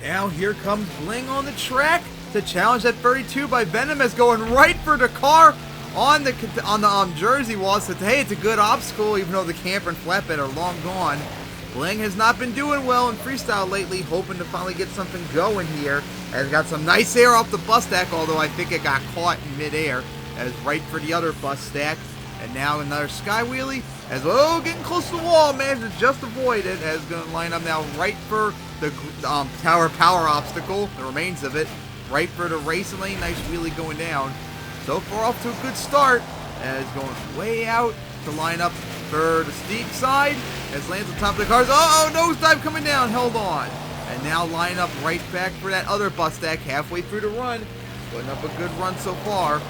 Now here comes Bling on the track to challenge that 32 by Venom, is going right for the car on the jersey wall. So hey, it's a good obstacle even though the camper and flatbed are long gone. Bling has not been doing well in Freestyle lately, hoping to finally get something going here. Has got some nice air off the bus stack, although I think it got caught in midair. As right for the other bus stack. And now another sky wheelie. As getting close to the wall, managed to just avoid it. As going to line up now right for the tower power obstacle, the remains of it. Right for the racing lane, nice wheelie going down. So far off to a good start. As going way out to line up for the steep side. As lands on top of the cars. Uh-oh, nosedive coming down, held on. And now line up right back for that other bus stack halfway through the run. Putting up a good run so far.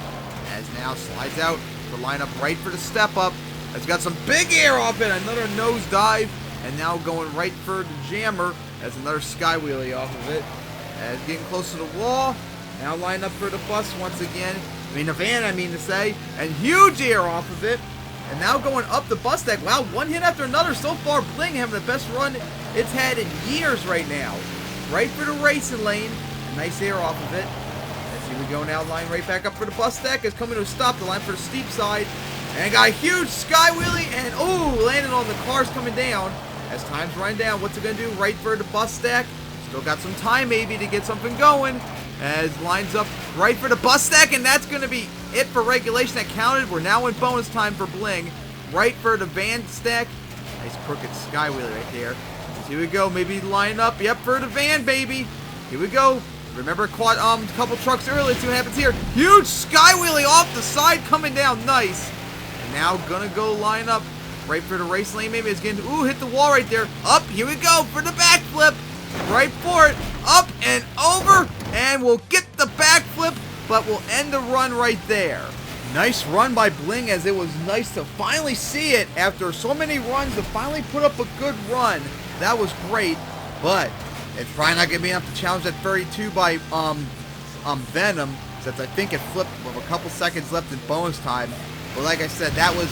As now slides out to line up right for the step up. Has got some big air off it. Another nose dive. And now going right for the jammer. As another sky wheelie off of it. As getting close to the wall. Now line up for the bus once again. The van, I mean to say. And huge air off of it. And now going up the bus deck. Wow, one hit after another. So far, Bling having the best run it's had in years right now. Right for the racing lane. Nice air off of it. As here we go now, line right back up for the bus deck. It's coming to a stop. The line for the steep side. And got a huge sky wheelie. And, ooh, landed on the cars coming down. As time's running down, what's it going to do? Right for the bus stack. Still got some time maybe to get something going. As lines up right for the bus stack, and that's going to be it for regulation that counted. We're now in bonus time for Bling. Right for the van stack. Nice crooked sky wheelie right there. So here we go, maybe line up. Yep, for the van, baby. Here we go. Remember, caught a couple trucks earlier. See what happens here. Huge sky wheelie off the side coming down. Nice. And now going to go line up right for the race lane. Maybe it's getting, ooh, hit the wall right there. Up, here we go for the backflip. Right for it. Up and over. And we'll get the backflip, but we'll end the run right there. Nice run by Bling, as it was nice to finally see it after so many runs to finally put up a good run. That was great, but it's probably not going to be enough to challenge that 32 by Venom, since I think it flipped with a couple seconds left in bonus time. But like I said, that was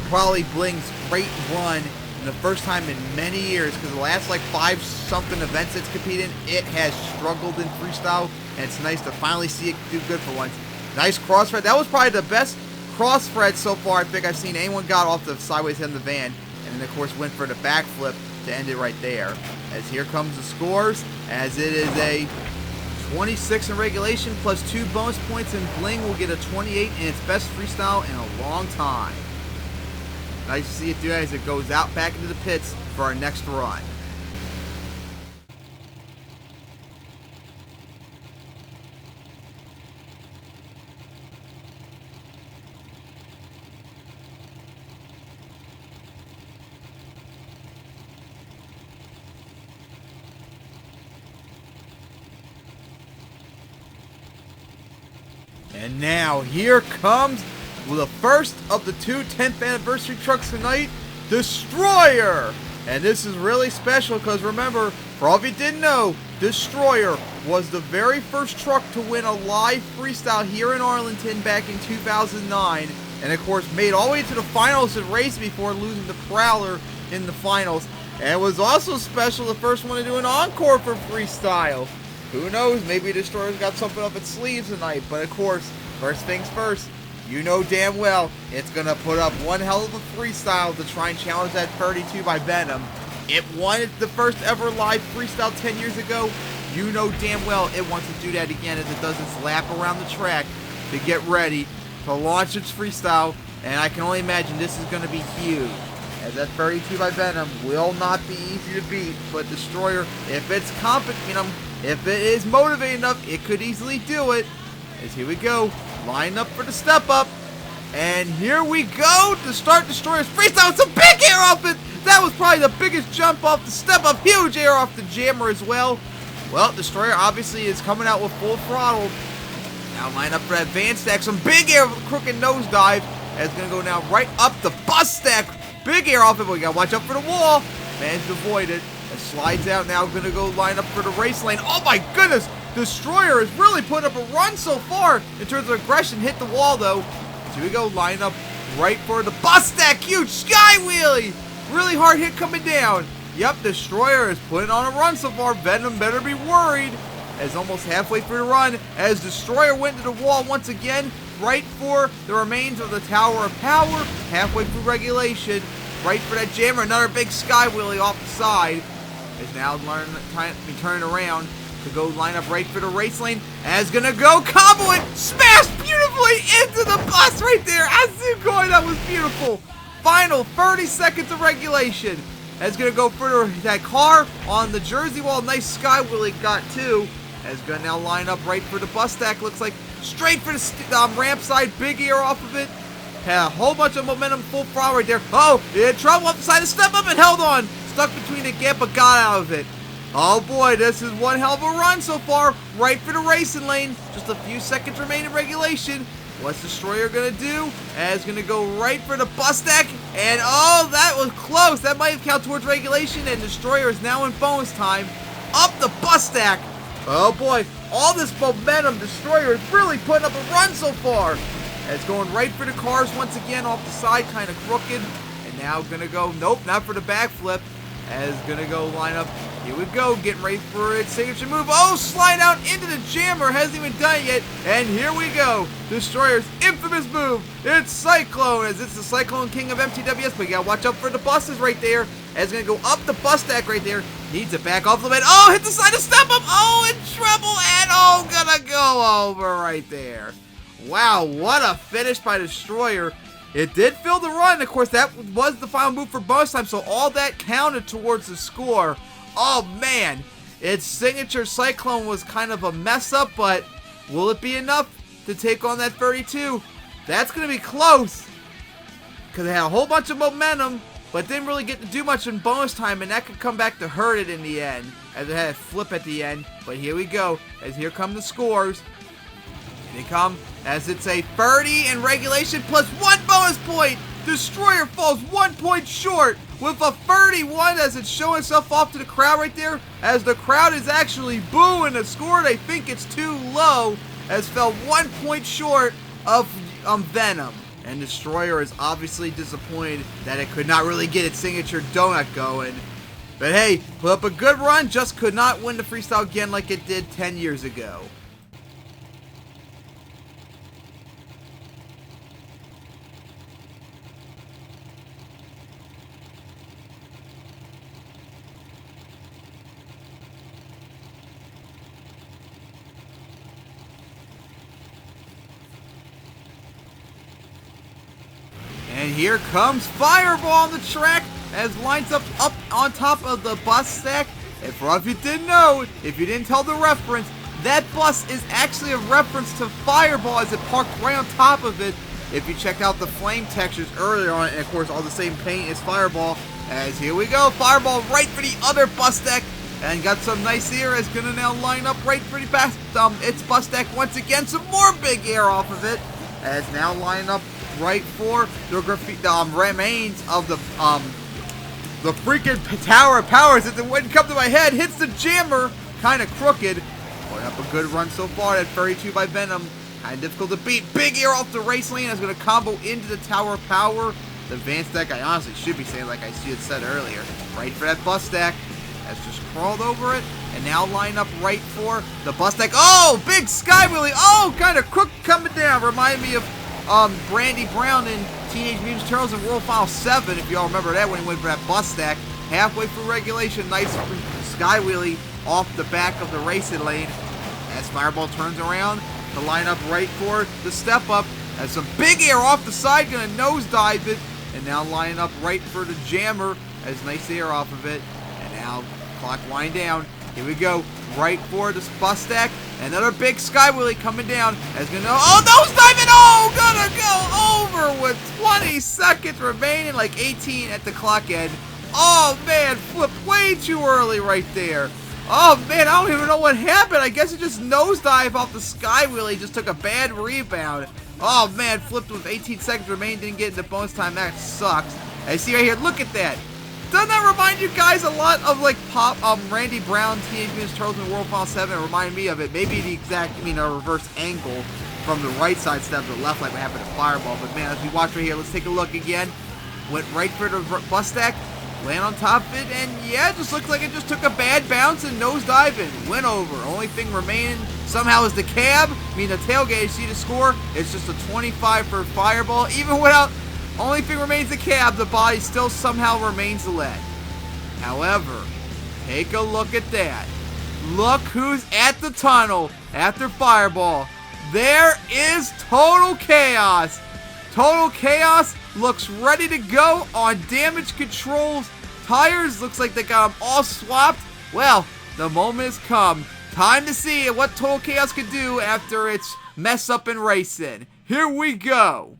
probably Bling's great run. The first time in many years, because the last like 5-something events it's competed in, it has struggled in freestyle, and it's nice to finally see it do good for once. Nice crossfred. That was probably the best crossfred so far I think I've seen anyone got off the sideways end of the van, and then of course went for the backflip to end it right there. As here comes the scores, as it is a 26 in regulation plus 2 bonus points, and Bling will get a 28 in its best freestyle in a long time. Nice to see it do as it goes out back into the pits for our next run. And now here comes the first of the 2 10th anniversary trucks tonight, Destroyer. And this is really special because remember, for all of you didn't know, Destroyer was the very first truck to win a live freestyle here in Arlington back in 2009. And of course made all the way to the finals and race before losing to Prowler in the finals. And it was also special, the first one to do an encore for freestyle. Who knows, maybe Destroyer's got something up its sleeves tonight. But of course, first things first, you know damn well it's going to put up one hell of a freestyle to try and challenge that 32 by Venom. It won the first ever live freestyle 10 years ago. You know damn well it wants to do that again as it does its lap around the track to get ready to launch its freestyle. And I can only imagine this is going to be huge, as that 32 by Venom will not be easy to beat. But Destroyer, if it's competent, if it is motivated enough, it could easily do it. As here we go. Line up for the step up. And here we go to start Destroyer's freestyle. It's a big air off it. That was probably the biggest jump off the step up. Huge air off the jammer as well. Well, Destroyer obviously is coming out with full throttle. Now line up for that van stack. Some big air with a crooked nosedive. And it's going to go now right up the bus stack. Big air off it, but we got to watch out for the wall. Managed to avoid it. It slides out now. Going to go line up for the race lane. Oh my goodness. Destroyer has really put up a run so far in terms of aggression. Hit the wall though. So here we go, line up right for the bus stack. Huge sky wheelie. Really hard hit coming down. Yep, Destroyer is putting on a run so far. Venom better be worried. As almost halfway through the run, as Destroyer went to the wall once again, right for the remains of the Tower of Power. Halfway through regulation, right for that jammer. Another big sky wheelie off the side. Is now turning around to go line up right for the race lane. As gonna go combo it, smash beautifully into the bus right there. Encores, that was beautiful. Final 30 seconds of regulation. As gonna go for that car on the Jersey wall. Nice sky wheelie got too. As gonna now line up right for the bus stack. Looks like straight for the ramp side. Big air off of it. Had a whole bunch of momentum, full throttle right there. Oh, he had trouble up the side of step up and held on. Stuck between the gap but got out of it. Oh boy, this is one hell of a run so far. Right for the racing lane. Just a few seconds remaining in regulation. What's Destroyer going to do? And it's going to go right for the bus deck. And oh, that was close. That might have counted towards regulation. And Destroyer is now in bonus time. Up the bus deck. Oh boy, all this momentum. Destroyer is really putting up a run so far. And it's going right for the cars once again off the side, kind of crooked. And now going to go, nope, not for the backflip. As going to go line up. Here we go, getting ready for its signature move. Oh, slide out into the jammer. Hasn't even done it yet. And here we go. Destroyer's infamous move. It's Cyclone, as it's the Cyclone King of MTWS. But you got to watch out for the buses right there. As it's going to go up the bus stack right there. Needs it back off the bed. Oh, hit the side of step up. Oh, in trouble. And oh, gonna go over right there. Wow, what a finish by Destroyer. It did fill the run. Of course, that was the final move for bonus time, so all that counted towards the score. Oh, man. Its signature Cyclone was kind of a mess up, but will it be enough to take on that 32? That's going to be close, because it had a whole bunch of momentum, but didn't really get to do much in bonus time, and that could come back to hurt it in the end, as it had a flip at the end. But here we go, as here come the scores. They come as it's a 30 in regulation plus 1 bonus point. Destroyer falls 1 point short with a 31 as it's showing itself off to the crowd right there. As the crowd is actually booing the score. They think it's too low, as fell 1 point short of Venom. And Destroyer is obviously disappointed that it could not really get its signature donut going. But hey, put up a good run, just could not win the freestyle again like it did 10 years ago. And here comes Fireball on the track as lines up on top of the bus stack. And for all of you didn't know, if you didn't tell the reference, that bus is actually a reference to Fireball as it parked right on top of it. If you checked out the flame textures earlier on, and of course all the same paint as Fireball. As here we go, Fireball right for the other bus deck. And got some nice air as gonna now line up right for the best its bus deck once again. Some more big air off of it. As now lining up right for the remains of the freaking Tower of Powers. As it wouldn't come to my head, hits the jammer, kind of crooked. Putting up a good run so far. That 32 by Venom, kind of difficult to beat. Big air off the race lane. Is going to combo into the Tower of Power. The advanced deck, I honestly should be saying like I had said earlier. Right for that bus stack. Has just crawled over it. And now line up right for the bus deck. Oh, big sky wheelie. Oh, kind of crooked coming down. Remind me of Brandy Brown in Teenage Mutant Ninja Turtles in World Final 7, if y'all remember that, when he went for that bus stack. Halfway through regulation, nice sky wheelie off the back of the racing lane. As Fireball turns around to line up right for the step up. As some big air off the side, gonna nosedive it. And now lining up right for the jammer as nice air off of it. And now clock wind down. Here we go, right for this bus stack. Another big sky wheelie coming down. As gonna, oh, nosedive it! Oh, gonna go over with 20 seconds remaining, like 18 at the clock end. Oh man, flipped way too early right there. Oh man, I don't even know what happened. I guess it just nosedived off the sky wheelie. Just took a bad rebound. Oh man, flipped with 18 seconds remaining. Didn't get into bonus time. That sucks. I see right here. Look at that. Doesn't that remind you guys a lot of like Randy Brown, Teenage Mutant Turtles in World Final 7? It reminded me of it. Maybe the exact, a reverse angle from the right side step to the left like what happened to Fireball. But man, as we watch right here, let's take a look again. Went right for the bus stack, land on top of it, and yeah, it just looks like it just took a bad bounce and nosedive and went over. Only thing remaining somehow is the cab. The tailgate, you see the score? It's just a 25 for Fireball. Even without... Only thing remains the cab, the body still somehow remains lead. However, take a look at that. Look who's at the tunnel after Fireball. There is Total Chaos. Total Chaos looks ready to go on damage controls. Tires looks like they got them all swapped. Well, the moment has come. Time to see what Total Chaos can do after its mess up in racing. Here we go.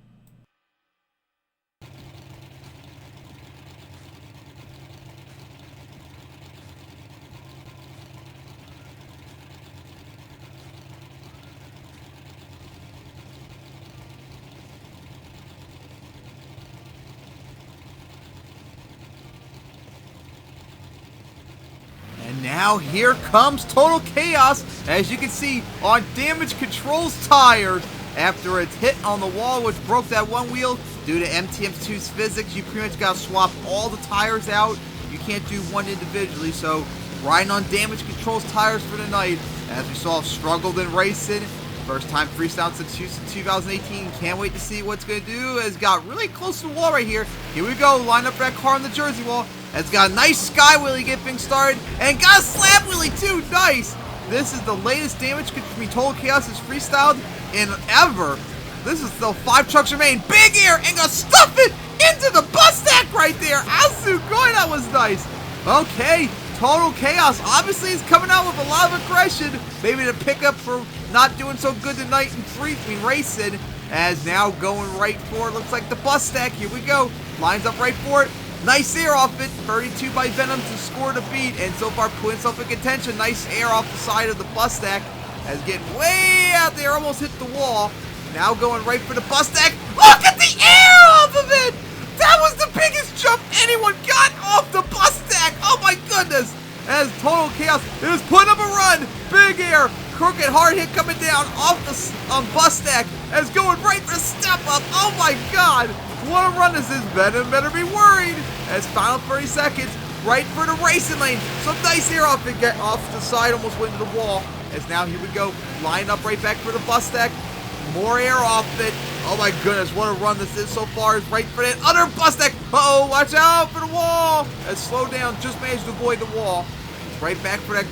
now here comes Total Chaos, as you can see, on Damage Control's tires. After its hit on the wall, which broke that one wheel, due to MTWS physics, you pretty much got to swap all the tires out. You can't do one individually, so riding on Damage Control's tires for the night. As we saw, struggled in racing. First time Freestyle since Houston 2018. Can't wait to see what's going to do. Has got really close to the wall right here. Here we go. Line up that car on the Jersey wall. Has got a nice sky wheelie get things started. And got a slab wheelie too. Nice. This is the latest damage Total Chaos has freestyled in ever. This is the 5 trucks remain. Big air and gonna stuff it into the bus stack right there. Asugoi, that was nice. Okay. Total Chaos obviously is coming out with a lot of aggression. Maybe to pick up for not doing so good tonight in racing. As now going right for it. Looks like the bus stack. Here we go. Lines up right for it. Nice air off it. 32 by Venom to score the beat. And so far putting himself in contention. Nice air off the side of the bus stack. As getting way out there. Almost hit the wall. Now going right for the bus stack. Look at the air off of it. That was the biggest jump anyone got off the bus stack. Oh my goodness. As Total Chaos is putting up a run. Big air. Crooked hard hit coming down off the bus stack. As going right for the step up. Oh my god. What a run this is. Venom better be worried. As final 30 seconds. Right for the racing lane. Some nice air off it. Get off the side. Almost went into the wall. As now here we go. Line up right back for the bus stack. More air off it. Oh my goodness, what a run this is so far. Is right for that other bus deck. Uh-oh, watch out for the wall. As slow down, just managed to avoid the wall. Right back for that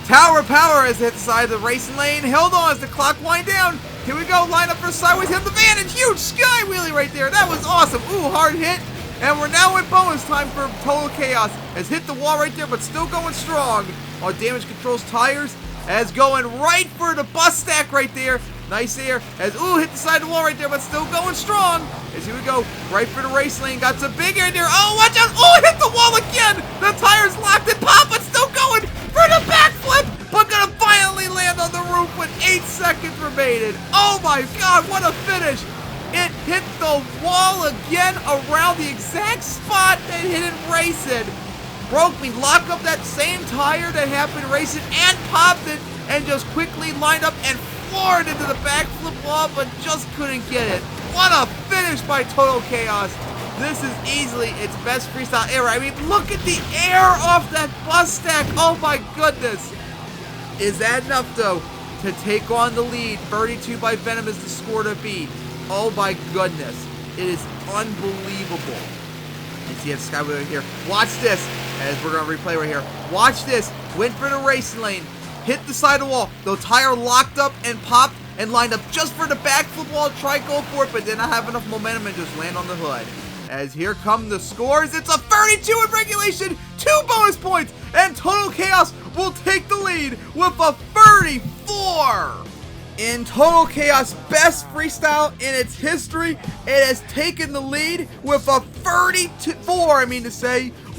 Tower of Power as it hit the side of the racing lane. Held on as the clock wind down. Here we go, line up for sideways, hit the van, and huge sky wheelie right there. That was awesome. Ooh, hard hit. And we're now in bonus time for Total Chaos. Has hit the wall right there, but still going strong on Damage Control's tires. As going right for the bus stack right there. Nice air. As, ooh, hit the side of the wall right there, but still going strong. As here we go. Right for the race lane. Got some big air there. Oh, watch out. Oh, hit the wall again. The tires locked and pop, but still going for the backflip. But gonna finally land on the roof with 8 seconds remaining. Oh my god, what a finish. It hit the wall again around the exact spot that hit it racing. Broke me, lock up that same tire that happened racing and popped it and just quickly lined up and floored into the backflip wall, but just couldn't get it. What a finish by Total Chaos. This is easily its best freestyle ever. I mean, look at the air off that bus stack. Oh my goodness. Is that enough though to take on the lead? 32 by Venom is the score to beat. Oh my goodness. It is unbelievable. And see, it's Skyway right here. Watch this. As we're going to replay right here. Watch this. Went for the racing lane. Hit the side of the wall. The tire locked up and popped and lined up just for the backflip wall. Try go for it, but did not have enough momentum and just land on the hood. As here come the scores. It's a 32 in regulation. 2 bonus points. And Total Chaos will take the lead with a 34. In Total Chaos' best freestyle in its history, it has taken the lead with a 34,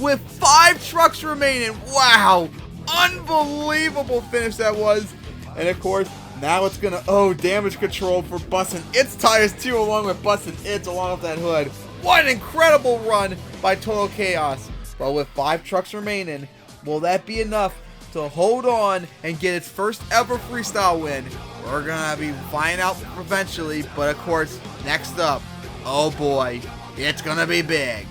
with 5 trucks remaining. Wow, unbelievable finish that was. And of course, now it's gonna Damage Control for busting its tires too, along with busting its along with that hood. What an incredible run by Total Chaos. But with 5 trucks remaining, will that be enough to hold on and get its first ever freestyle win? We're gonna be finding out eventually, but of course, next up, oh boy, it's gonna be big.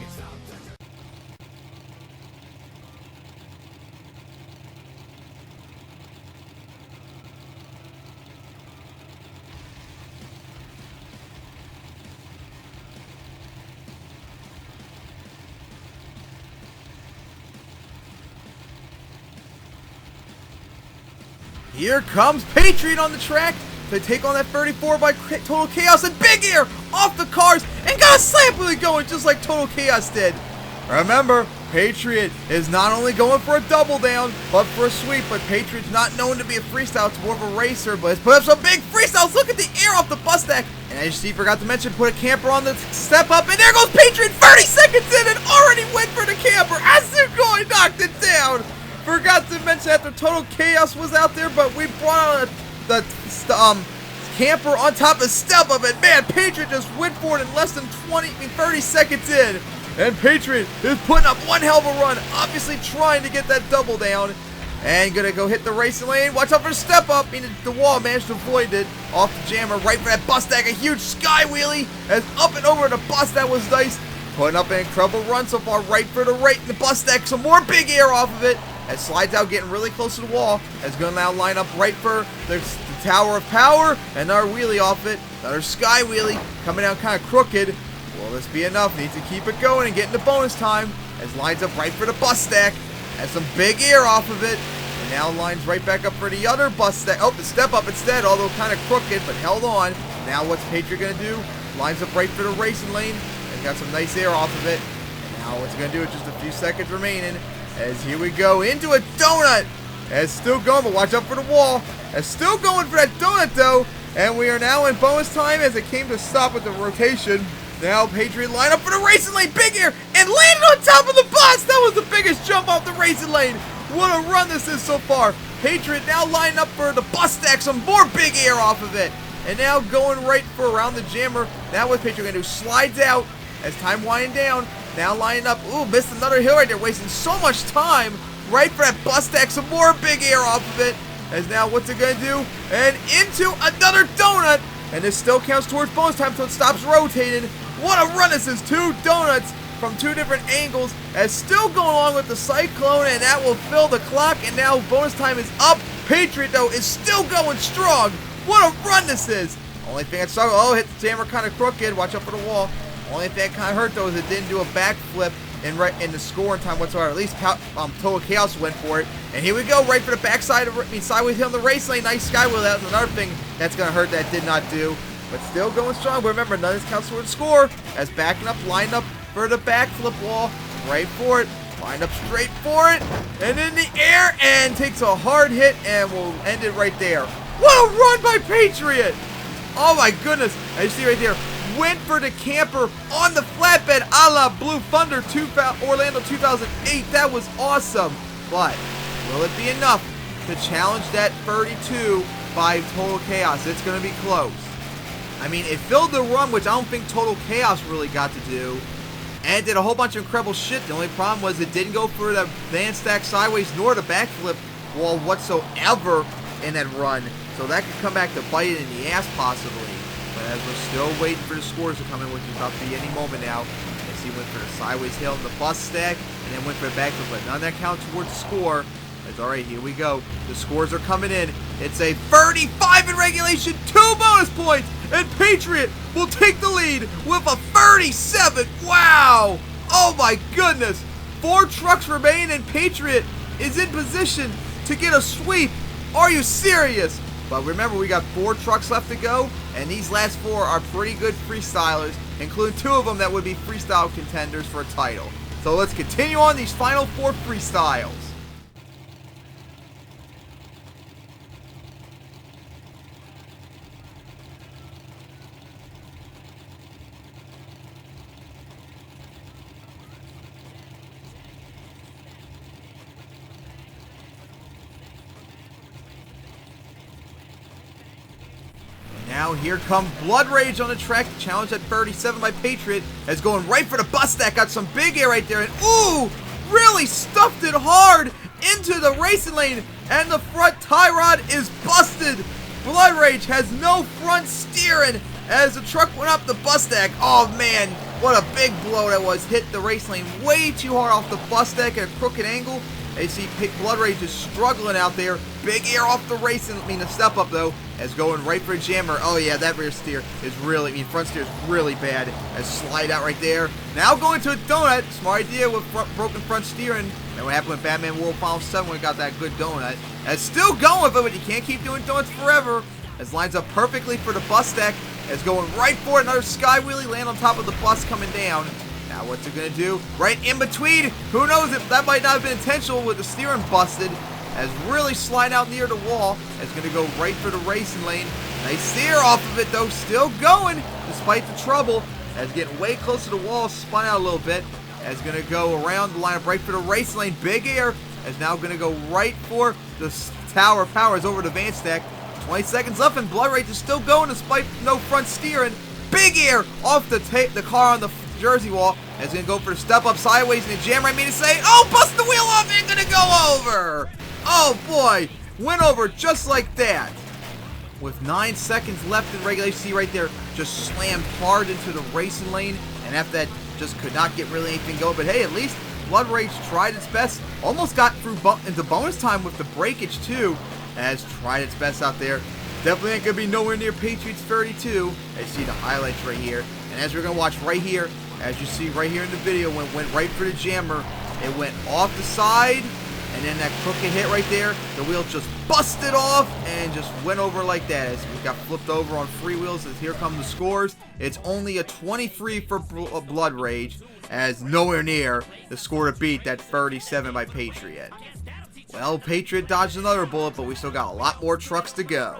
Here comes Patriot on the track to take on that 34 by Total Chaos, and big air off the cars and got a slam wheelie going just like Total Chaos did. Remember, Patriot is not only going for a double down, but for a sweep, but Patriot's not known to be a freestyle, it's more of a racer, but it's put up some big freestyles. Look at the air off the bus stack. And as you see, forgot to mention, put a camper on the step up, and there goes Patriot, 30 seconds in and already went for the camper. Asugoi knocked it down. Forgot to mention after Total Chaos was out there, but we brought out the camper on top of step of it. Man, Patriot just went for it in less than 30 seconds in. And Patriot is putting up one hell of a run, obviously trying to get that double down. And gonna go hit the racing lane. Watch out for the step up. I mean, the wall managed to avoid it. Off the jammer, right for that bus stack. A huge sky wheelie as up and over the bus. That was nice. Putting up an incredible run so far. Right for the the bus stack. Some more big air off of it. As slides out, getting really close to the wall. As gonna now line up right for the Tower of Power. Another wheelie off it. Another sky wheelie coming out kind of crooked. Will this be enough? Needs to keep it going and get into bonus time. As lines up right for the bus stack. Has some big air off of it. And now lines right back up for the other bus stack. Oh, the step up instead, although kind of crooked, but held on. Now what's Patriot going to do? Lines up right for the racing lane. And got some nice air off of it. And now what's going to do with just a few seconds remaining. As here we go into a donut. As still going, but watch out for the wall. As still going for that donut though. And we are now in bonus time as it came to stop with the rotation. Now Patriot line up for the racing lane, big air, and landed on top of the bus. That was the biggest jump off the racing lane. What a run this is so far. Patriot now lining up for the bus stack, some more big air off of it. And now going right for around the jammer. Now what Patriot gonna do? Slides out as time winding down. Now lining up. Ooh, missed another hill right there, wasting so much time. Right for that bus stack, some more big air off of it. As now what's it gonna do? And into another donut. And this still counts towards bonus time until it stops rotating. What a run this is. 2 donuts from 2 different angles. As still going along with the cyclone, and that will fill the clock. And now bonus time is up. Patriot, though, is still going strong. What a run this is. Only thing that struggled, oh, hit the jammer kind of crooked. Watch out for the wall. Only thing that kind of hurt, though, is it didn't do a backflip in the scoring time whatsoever. At least Total Chaos went for it. And here we go, right for the backside of sideways hill on the race lane. Nice sky wheel. That was another thing that's going to hurt that did not do. But still going strong. But remember, none of this counts towards score. As backing up, lined up for the backflip wall. Right for it. Lined up straight for it. And in the air. And takes a hard hit. And we'll end it right there. What a run by Patriot. Oh my goodness. As you see right there. Went for the camper on the flatbed a la Blue Thunder Orlando 2008. That was awesome. But will it be enough to challenge that 32 by Total Chaos? It's going to be close. I mean, it filled the run, which I don't think Total Chaos really got to do. And did a whole bunch of incredible shit. The only problem was it didn't go for the van stack sideways nor the backflip wall whatsoever in that run. So that could come back to bite it in the ass possibly. But as we're still waiting for the scores to come in, which is about to be any moment now. As he went for the sideways hill in the bus stack and then went for the backflip. But none of that counts towards the score. It's alright, here we go. The scores are coming in. It's a 35 in regulation, 2 bonus points, and Patriot will take the lead with a 37. Wow! Oh my goodness! 4 trucks remain, and Patriot is in position to get a sweep. Are you serious? But remember, we got 4 trucks left to go, and these last 4 are pretty good freestylers, including 2 of them that would be freestyle contenders for a title. So let's continue on these final 4 freestyles. Now here comes Blood Rage on the track. Challenge at 37 by Patriot. As going right for the bus stack. Got some big air right there. And ooh, really stuffed it hard into the racing lane. And the front tie rod is busted. Blood Rage has no front steering as the truck went up the bus stack. Oh man, what a big blow that was. Hit the race lane way too hard off the bus stack at a crooked angle. As you see Blood Rage is struggling out there. Big air off the the step up though. As going right for a jammer. Oh yeah, that rear steer is really, front steer is really bad. As slide out right there. Now going to a donut. Smart idea with broken front steering. And what happened with Batman World Final 7 when we got that good donut. As still going with it, but you can't keep doing donuts forever. As lines up perfectly for the bus stack. As going right for it. Another sky wheelie, land on top of the bus coming down. Now what's it going to do? Right in between. Who knows if that might not have been intentional with the steering busted. As really slide out near the wall. As going to go right for the racing lane. Nice steer off of it though. Still going despite the trouble. As getting way close to the wall. Spun out a little bit. As going to go around the lineup right for the racing lane. Big air. As now going to go right for the Tower of Power. Is over the van stack. 20 seconds left and Blood Rage is still going despite no front steering. Big air off the car on the Jersey wall. It's going to go for the step up sideways and the jammer. I mean to say, oh, bust the wheel off and going to go over. Oh, boy. Went over just like that. With 9 seconds left in regulation, see right there, just slammed hard into the racing lane. And after that, just could not get really anything going. But hey, at least Blood Rage tried its best. Almost got through into bonus time with the breakage too. As tried its best out there. Definitely ain't going to be nowhere near Patriots 32. As you see the highlights right here. And as we're going to watch right here, as you see right here in the video, when it went right for the jammer, it went off the side. And then that crooked hit right there, the wheel just busted off and just went over like that as we got flipped over on free wheels. As here come the scores. It's only a 23 for Blood Rage, as nowhere near the score to beat that 37 by Patriot. Well, Patriot dodged another bullet, but we still got a lot more trucks to go.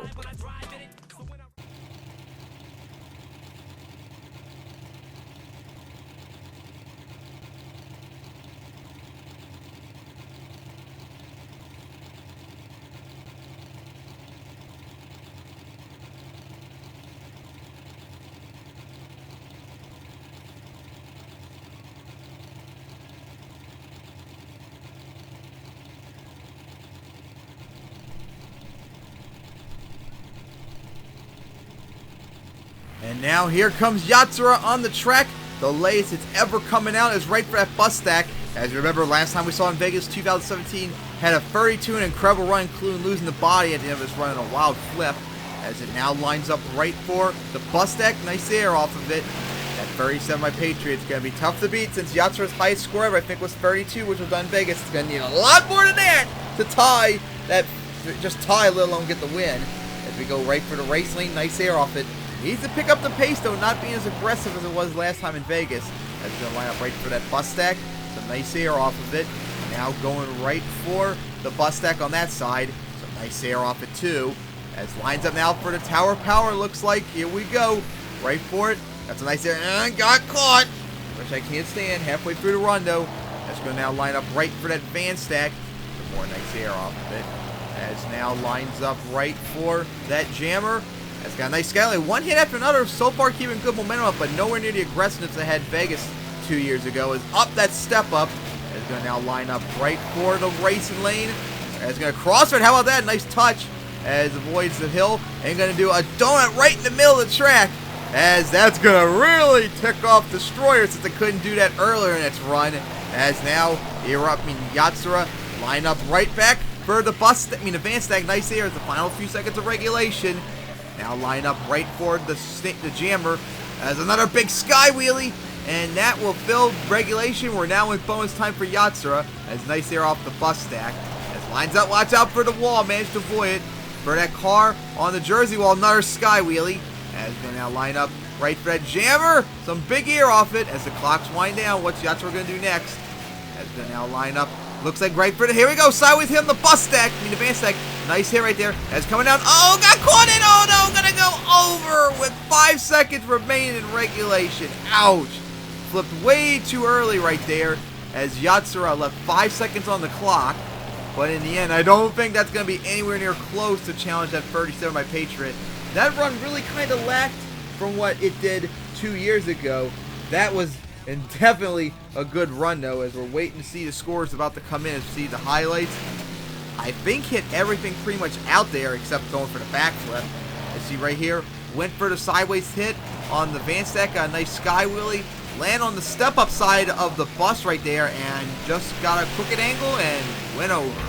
And now here comes Yatsura on the track. The latest it's ever coming out is right for that bus stack. As you remember, last time we saw in Vegas 2017, had a 32 and incredible run, including losing the body at the end of this run in a wild flip. As it now lines up right for the bus stack. Nice air off of it. That 37 by Patriots going to be tough to beat since Yatsura's highest score ever, I think, was 32, which was done in Vegas. It's going to need a lot more than that to tie that, just tie, let alone get the win. As we go right for the race lane, nice air off it. Needs to pick up the pace, though, not being as aggressive as it was last time in Vegas. That's going to line up right for that bus stack. Some nice air off of it. Now going right for the bus stack on that side. Some nice air off it, too. As lines up now for the tower power, looks like. Here we go. Right for it. That's a nice air. And got caught. Which I can't stand. Halfway through the run, though. That's going to now line up right for that van stack. Some more nice air off of it. As now lines up right for that jammer. That's got a nice scale. One hit after another. So far keeping good momentum up, but nowhere near the aggressiveness that had Vegas 2 years ago. Is up that step up. It's going to now line up right for the racing lane. It's going to cross it. How about that? Nice touch as avoids the hill. And going to do a donut right in the middle of the track. As that's going to really tick off Destroyer since they couldn't do that earlier in its run. As now, Yatsura line up right back for the the van stack. Nice air as the final few seconds of regulation. Now line up right for the jammer as another big sky wheelie, and that will fill regulation. We're now in bonus time for Yatsura as nice air off the bus stack. As lines up, watch out for the wall, managed to avoid it for that car on the Jersey wall. Another sky wheelie as going to now line up right for that jammer. Some big air off it as the clocks wind down. What's Yatsura going to do next? As going to now line up. Looks like right for the, here we go, sideways hit on the bus stack, the van stack. Nice hit right there. As coming down, oh, got caught in, oh no, gonna go over with 5 seconds remaining in regulation. Ouch. Flipped way too early right there as Yatsura left 5 seconds on the clock. But in the end, I don't think that's gonna be anywhere near close to challenge that 37 by Patriot. That run really kind of lacked from what it did 2 years ago. That was and definitely a good run, though, as we're waiting to see the scores about to come in and see the highlights. I think hit everything pretty much out there except going for the backflip. As see right here, went for the sideways hit on the van stack, got a nice sky wheelie, land on the step-up side of the bus right there, and just got a crooked angle and went over.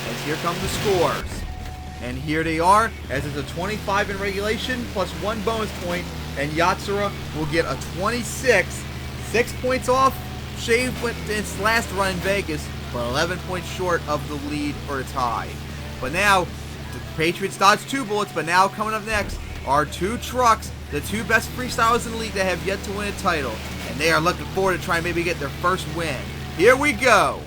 As here come the scores. And here they are, as it's a 25 in regulation plus 1 bonus point, and Yatsura will get a 26. 6 points off, shaved with its last run in Vegas, but 11 points short of the lead for a tie. But now, the Patriots dodged 2 bullets, but now coming up next are 2 trucks, the 2 best freestylers in the league that have yet to win a title. And they are looking forward to trying to maybe get their first win. Here we go.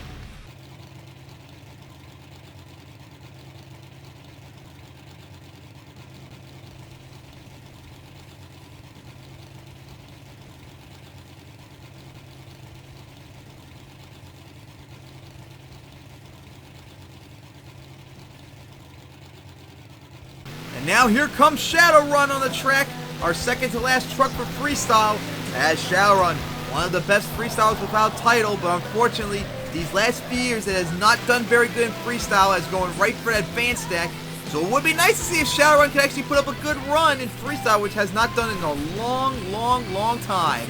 And now here comes Shadowrun on the track, our second to last truck for Freestyle, as Shadowrun one of the best freestyles without title, but unfortunately, these last few years, it has not done very good in freestyle as going right for that advanced stack. So it would be nice to see if Shadowrun could actually put up a good run in freestyle, which has not done in a long time.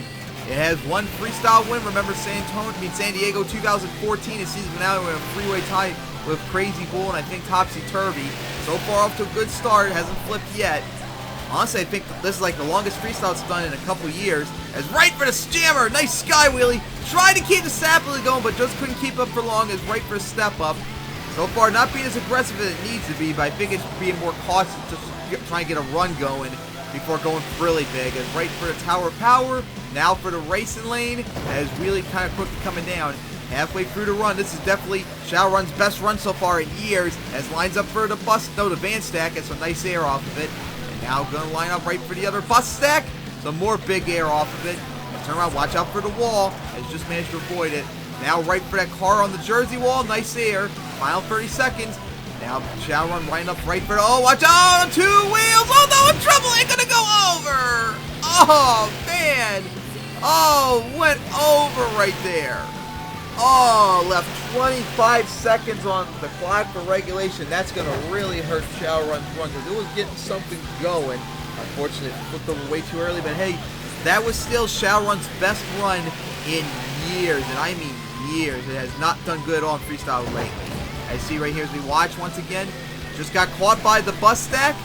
It has one freestyle win. Remember San Diego 2014, his season finale with a freeway tie with Crazy Bull and I think Topsy Turvy. So far off to a good start, hasn't flipped yet. Honestly, I think this is like the longest freestyle it's done in a couple years. As right for the jammer, nice sky wheelie. Tried to keep the sapling going, but just couldn't keep up for long. As right for a step up. So far, not being as aggressive as it needs to be, but I think it's being more cautious to try and get a run going before going really big. As right for the Tower of Power, now for the racing lane, as really kind of quickly coming down. Halfway through the run, this is definitely Shadowrun's best run so far in years, as lines up for the the van stack, gets some nice air off of it. And now gonna line up right for the other bus stack, some more big air off of it. Turn around, watch out for the wall, has just managed to avoid it. Now right for that car on the Jersey wall, nice air. Final 30 seconds. Now Shadowrun lined up right for the, oh, watch out on 2 wheels. Oh no, in trouble, ain't gonna go over. Oh man. Oh, went over right there. Oh, left 25 seconds on the clock for regulation. That's gonna really hurt Shadowrun's run because it was getting something going. Unfortunately, it flipped over way too early, but hey, that was still Shadowrun's best run in years, and I mean years. It has not done good on freestyle lately. As you see right here as we watch once again, just got caught by the bus stack,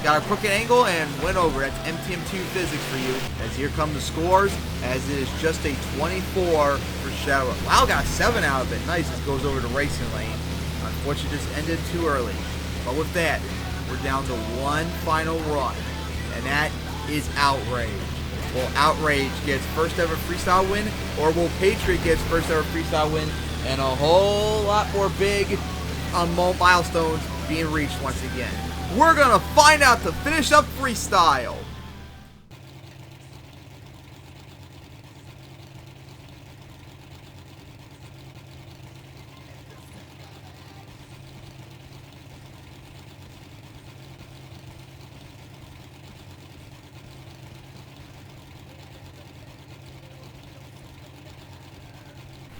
got a crooked angle, and went over. That's MTM2 physics for you. As here come the scores, as it is just a 24 for Shadowrun. Wow, got a 7 out of it. Nice, this goes over to racing lane. Unfortunately, just ended too early. But with that, we're down to one final run, and that is Outrage. Will Outrage gets first ever freestyle win, or will Patriot gets first ever freestyle win, and a whole lot more big milestones being reached once again. We're gonna find out to finish up freestyle.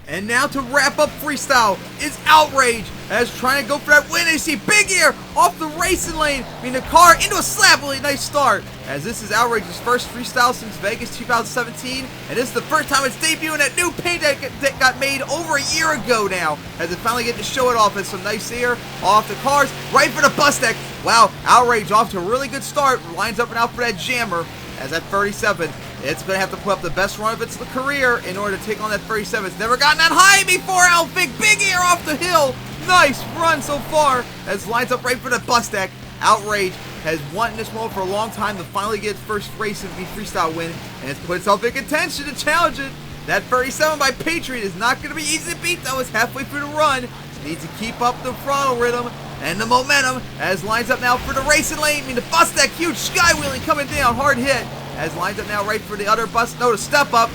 And now to wrap up freestyle is Outrage, as trying to go for that win. And you see big air off the racing lane, the car into a slap. Really nice start, as this is Outrage's first freestyle since Vegas 2017, and this is the first time it's debuting that new paint that got made over a year ago now, as it finally get to show it off. As some nice air off the cars, right for the bus deck. Wow, Outrage off to a really good start, lines up and out for that jammer, as at 37. It's going to have to put up the best run of its career in order to take on that 37. It's never gotten that high before, Outfig. Big air off the hill. Nice run so far, as lines up right for the bus deck. Outrage has wanted this mode for a long time to finally get its first race and freestyle win, and it's put itself in contention to challenge it. That 37 by Patriot is not going to be easy to beat, though. It's halfway through the run. Needs to keep up the throttle rhythm and the momentum, as lines up now for the racing lane. The bus deck, huge skywheeling coming down, hard hit. As lines up now right for the other bus, no, to step up.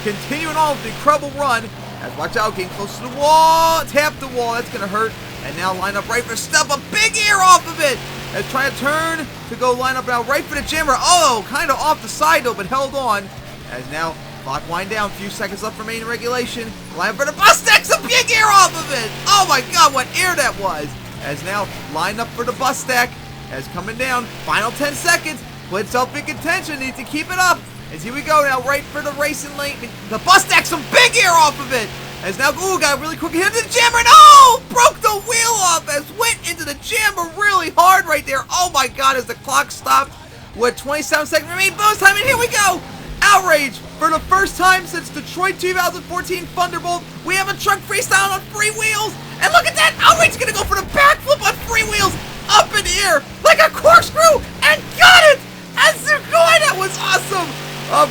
Continuing on with the incredible run. As watch out, getting close to the wall. Tap the wall, that's going to hurt. And now line up right for step up. Big air off of it. As trying to turn to go line up now right for the jammer. Oh, kind of off the side though, but held on. As now clock wind down, few seconds left remaining regulation. Line up for the bus deck, some big air off of it. Oh my God, what air that was. As now lined up for the bus stack. As coming down, final 10 seconds. Put itself in contention, needs to keep it up. As here we go now, right for the racing lane. The bus deck, some big air off of it. As now, ooh, got a really quick hit to the jammer. No! Broke the wheel off as went into the jammer really hard right there. Oh my God, as the clock stopped with 27 seconds remaining. Bonus time, and here we go. Outrage, for the first time since Detroit 2014 Thunderbolt, we have a truck freestyle on 3 wheels. And look at that, Outrage is gonna go for the backflip on 3 wheels. Up in the air, like a corkscrew, and got it! As Sugoi, that was awesome! A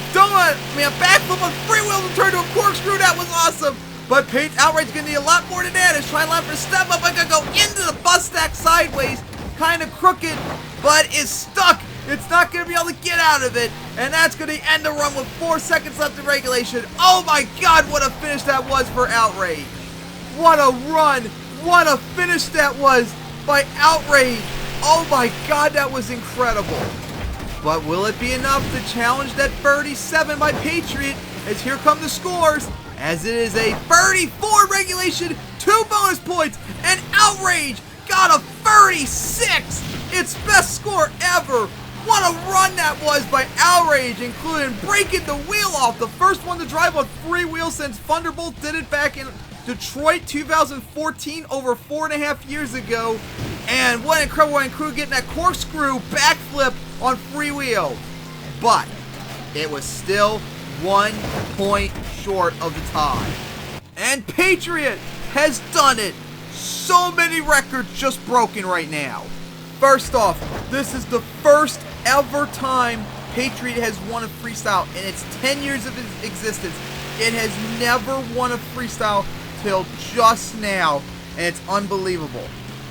backflip on 3 wheels and turn to a corkscrew, that was awesome! But Outrage's gonna need a lot more than that. It's trying to line for a step up. I'm gonna go into the bus stack sideways, kind of crooked, but is stuck. It's not gonna be able to get out of it, and that's gonna end the run with 4 seconds left in regulation. Oh my God, what a finish that was for Outrage! What a run! What a finish that was by Outrage! Oh my God, that was incredible. But will it be enough to challenge that 37 by Patriot as here come the scores, as it is a 34 regulation, 2 bonus points, and Outrage got a 36, its best score ever. What a run that was by Outrage, including breaking the wheel off, the first one to drive on freewheel since Thunderbolt did it back in Detroit 2014, over 4.5 years ago. And what an incredible way, crew getting that corkscrew backflip on freewheel. But it was still 1 point short of the tie. And Patriot has done it. So many records just broken right now. First off, this is the first ever time Patriot has won a freestyle in its 10 years of its existence. It has never won a freestyle till just now, and it's unbelievable.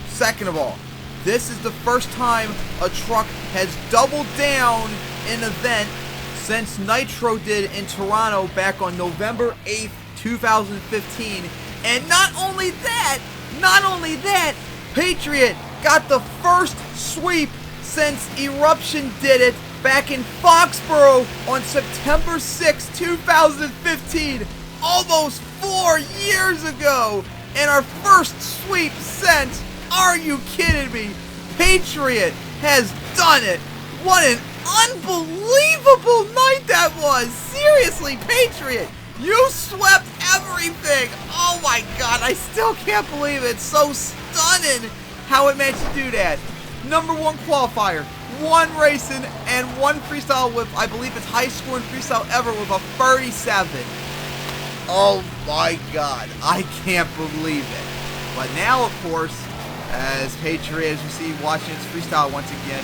Second of all, this is the first time a truck has doubled down an event since Nitro did in Toronto back on November 8th, 2015. And not only that, Patriot got the first sweep since Eruption did it back in Foxborough on September 6, 2015, almost 4 years ago, and our first sweep since. Are you kidding me? Patriot has done it. What an unbelievable night that was. Seriously, Patriot, you swept everything. Oh my God, I still can't believe it. So stunning how it managed to do that. Number 1 qualifier, 1 racing, and 1 freestyle with, I believe it's high scoring freestyle ever with a 37. Oh my God, I can't believe it. But now, of course, as Patriot, as you see, watching its freestyle once again,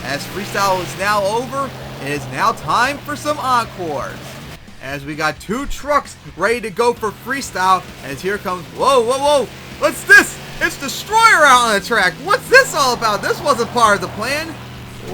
as freestyle is now over, it is now time for some encores. As we got 2 trucks ready to go for freestyle, as here comes, whoa, what's this? It's Destroyer out on the track. What's this all about? This wasn't part of the plan.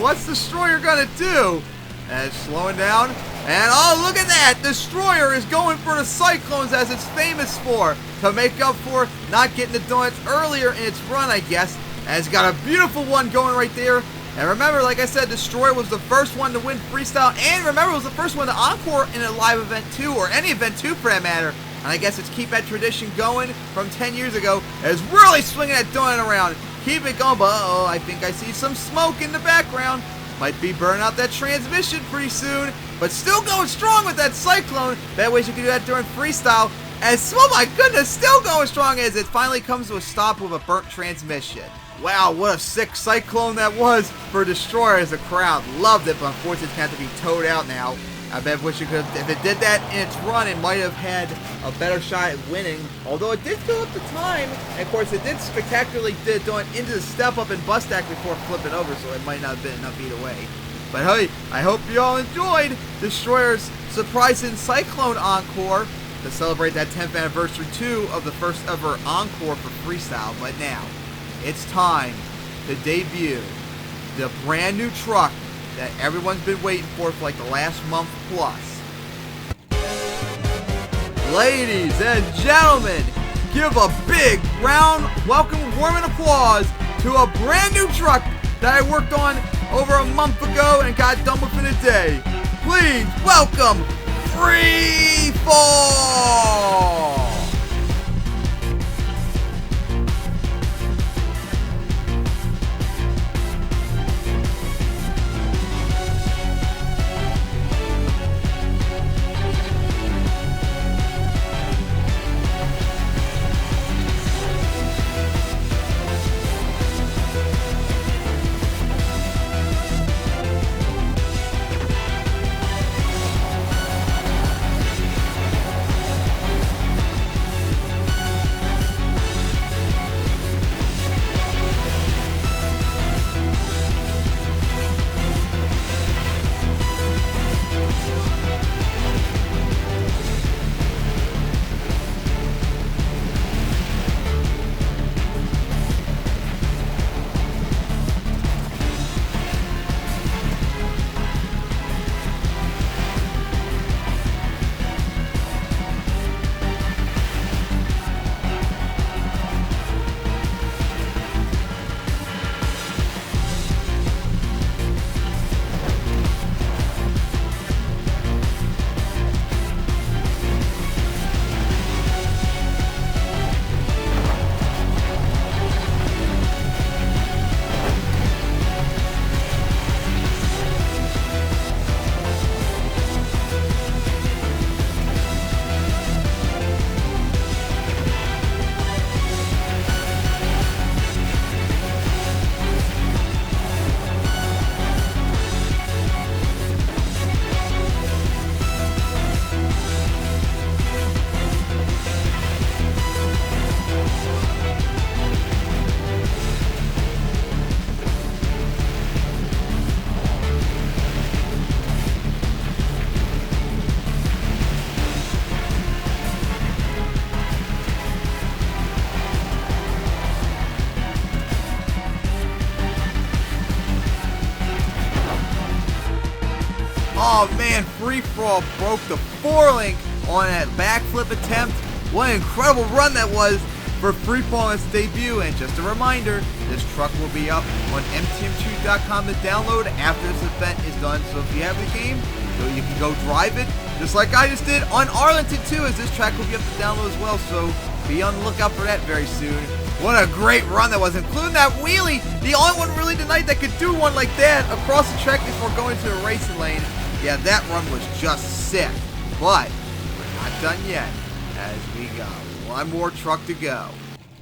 What's Destroyer gonna do? And slowing down, and oh, look at that! Destroyer is going for the Cyclones, as it's famous for, to make up for not getting the donuts earlier in its run, I guess. And it's got a beautiful one going right there. And remember, like I said, Destroyer was the first one to win freestyle, and remember, it was the first one to encore in a live event too, or any event too for that matter. And I guess it's keep that tradition going from 10 years ago, as really swinging that donut around. Keep it going, but uh-oh, I think I see some smoke in the background. Might be burning out that transmission pretty soon, but still going strong with that Cyclone. That way you can do that during freestyle. As, oh my goodness, still going strong as it finally comes to a stop with a burnt transmission. Wow, what a sick Cyclone that was for Destroyer, as the crowd loved it, but unfortunately it's going to have to be towed out now. I bet wish it could have, if it did that in its run, it might have had a better shot at winning. Although it did fill up the time, and of course it did spectacularly going into the step up and bus stack before flipping over, so it might not have been enough either way. But hey, I hope you all enjoyed Destroyer's surprising Cyclone Encore to celebrate that 10th anniversary too of the first ever Encore for freestyle. But now, it's time to debut the brand new truck that everyone's been waiting for like the last month plus. Ladies and gentlemen, give a big round welcome, warm and applause to a brand new truck that I worked on over a month ago and got done within a day. Please welcome Freefall! Oh man, Free Fall broke the 4-link on that backflip attempt. What an incredible run that was for Free Fall in its debut. And just a reminder, this truck will be up on MTWS.com to download after this event is done. So if you have the game, you can go drive it, just like I just did on Arlington too, as this track will be up to download as well. So be on the lookout for that very soon. What a great run that was, including that wheelie. The only one really tonight that could do one like that across the track before going to the racing lane. Yeah, that run was just sick. But we're not done yet, as we got one more truck to go.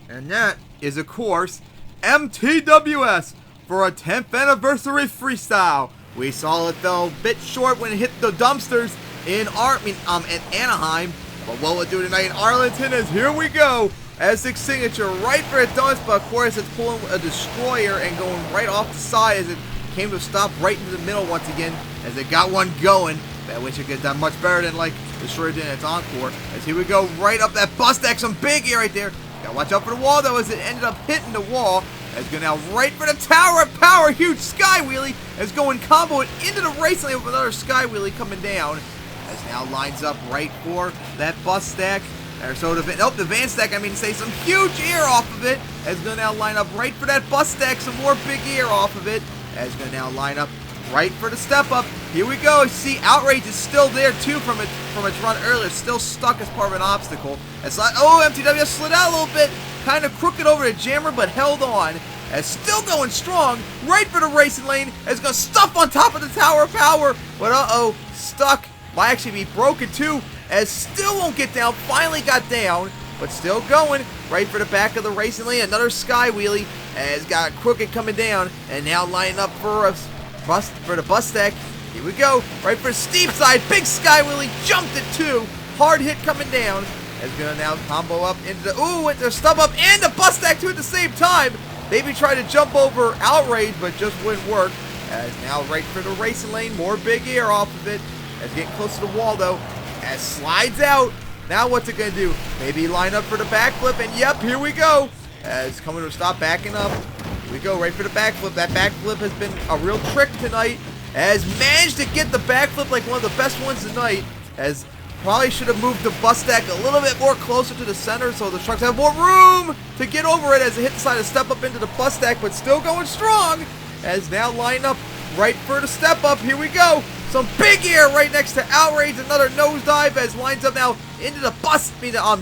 And that is, of course, MTWS for a 10th anniversary freestyle. We saw it though a bit short when it hit the dumpsters in Anaheim. But what we'll do tonight in Arlington is, here we go. S6 signature right for the donuts, but of course it's pulling a destroyer and going right off the side as it came to a stop right into the middle once again as it got one going. I wish it could have done much better than like destroyer did in its encore. As here we go right up that bus deck, some big air right there. Gotta watch out for the wall though, as it ended up hitting the wall. It's going now right for the tower of power, huge sky wheelie. It's going comboing into the race lane with another sky wheelie coming down. As now lines up right for that bus stack. Or so the van stack, I mean to say, some huge air off of it. It's going to now line up right for that bus stack, some more big air off of it. It's going to now line up right for the step up. Here we go. You see, Outrage is still there too from its run earlier, still stuck as part of an obstacle. It's like, oh, MTWS slid out a little bit, kind of crooked over the jammer, but held on. It's still going strong, right for the racing lane. It's going to stuff on top of the tower of power, but uh-oh, stuck. Might actually be broken too, as still won't get down. Finally got down, but still going right for the back of the racing lane. Another sky wheelie has got crooked coming down, and now lining up for the bus stack. Here we go, right for the steep side. Big sky wheelie, jumped it too. Hard hit coming down. It's gonna now combo up into the with the stub up and the bus stack too at the same time. Maybe try to jump over Outrage, but just wouldn't work. As now right for the racing lane, more big air off of it. As getting close to the wall though, as slides out. Now what's it gonna do? Maybe line up for the backflip, and yep, here we go. As coming to a stop, backing up. Here we go, right for the backflip. That backflip has been a real trick tonight. As managed to get the backflip like one of the best ones tonight. As probably should have moved the bus stack a little bit more closer to the center so the trucks have more room to get over it as it hit the side and step up into the bus stack, but still going strong. As now lining up right for the step up. Here we go. Some big air right next to Outrage. Another nosedive as lines up now into the bus,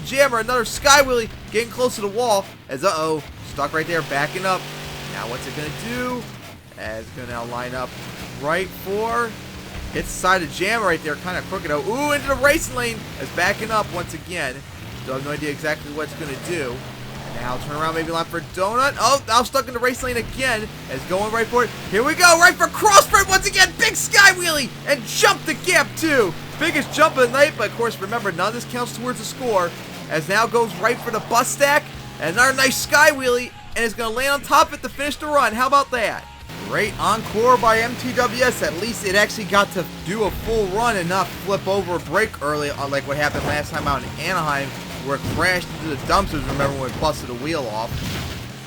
jammer. Another sky wheelie getting close to the wall. As uh-oh, stuck right there, backing up. Now what's it gonna do? As it's gonna now line up right for, hits the side of the jammer right there, kind of crooked out. Ooh, into the racing lane. As backing up once again. Still have no idea exactly what it's gonna do. Now turn around, maybe line for donut. Oh, now stuck in the race lane again. As going right for it. Here we go, right for crossbreed once again. Big sky wheelie and jump the gap too. Biggest jump of the night, but of course remember, none of this counts towards the score. As now goes right for the bus stack. And another nice sky wheelie, and it's going to land on top of it to finish the run. How about that? Great encore by MTWS. At least it actually got to do a full run and not flip over or break early like what happened last time out in Anaheim, where it crashed into the dumpsters, remember, when it busted a wheel off.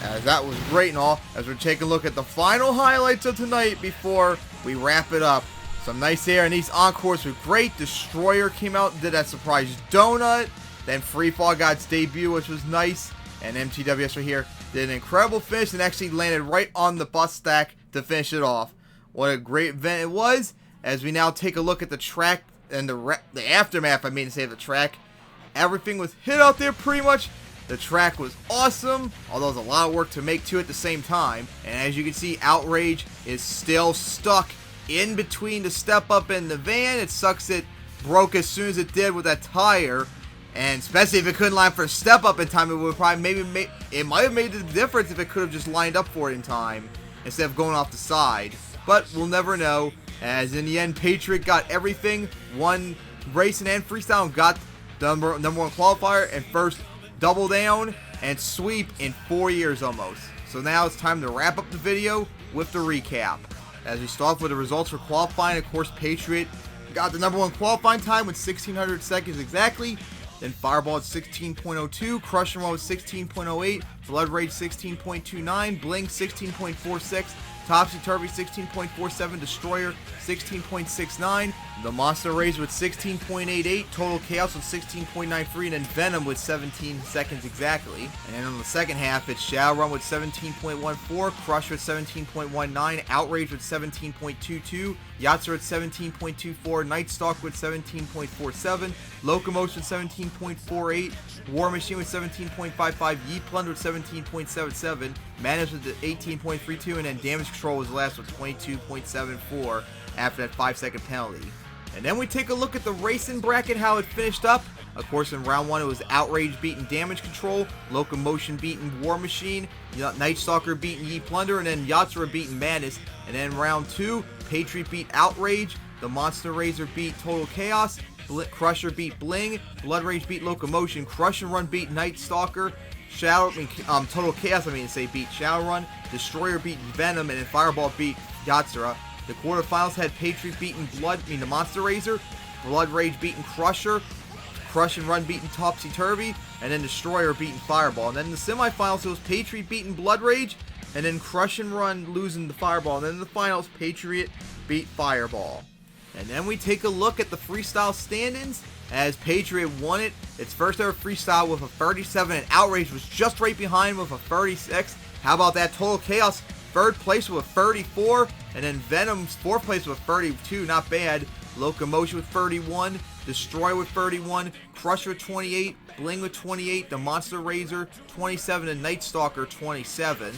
As that was great and all, as we're taking a look at the final highlights of tonight before we wrap it up. Some nice air, and these encores were great. Destroyer came out and did that surprise donut. Then Freefall got its debut, which was nice. And MTWS right here did an incredible finish and actually landed right on the bus stack to finish it off. What a great event it was. As we now take a look at the track and the aftermath, I mean to say, of the track. Everything was hit out there pretty much. The track was awesome, although there's a lot of work to make to at the same time. And as you can see, Outrage is still stuck in between the step up and the van. It sucks it broke as soon as it did with that tire. And especially if it couldn't line for a step up in time, it would probably it might have made the difference if it could have just lined up for it in time instead of going off the side. But we'll never know, as in the end, Patriot got everything, won racing and freestyle, and got the number one qualifier and first double down and sweep in 4 years almost. So now it's time to wrap up the video with the recap. As we start off with the results for qualifying, of course, Patriot got the number one qualifying time with 1,600 seconds exactly. Then Fireball at 16.02, Crusher Mode 16.08, Blood Rage 16.29, Bling 16.46, Topsy-Turvy 16.47, Destroyer 16.69, the Monster Razor with 16.88, Total Chaos with 16.93, and then Venom with 17 seconds exactly. And then on the second half, it's Shadowrun with 17.14, Crush with 17.19, Outrage with 17.22, Yatzer with 17.24, Night Stalk with 17.47, Locomotion with 17.48, War Machine with 17.55, Yeet Plunder with 17.77, Madness with 18.32, and then Damage Control was last with 22.74 after that 5-second penalty. And then we take a look at the racing bracket, how it finished up. Of course, in round 1, it was Outrage beating Damage Control, Locomotion beating War Machine, Night Stalker beating Yeet Plunder, and then Yatsura beating Madness. And then round 2, Patriot beat Outrage, the Monster Razor beat Total Chaos, Crusher beat Bling, Blood Rage beat Locomotion, Crush and Run beat Night Stalker, Total Chaos, beat Shadowrun, Destroyer beat Venom, and then Fireball beat Yatsura. The quarterfinals had Patriot beating the Monster Razor, Blood Rage beating Crusher, Crush and Run beating Topsy-Turvy, and then Destroyer beating Fireball. And then in the semifinals, it was Patriot beating Blood Rage, and then Crush and Run losing the Fireball. And then in the finals, Patriot beat Fireball. And then we take a look at the freestyle stand-ins, as Patriot won it, its first ever freestyle with a 37, and Outrage was just right behind with a 36. How about that? Total Chaos, 3rd place with a 34, and then Venom's 4th place with a 32, not bad. Locomotion with 31, Destroy with 31, Crusher with 28, Bling with 28, the Monster Razor 27, and Night Stalker 27.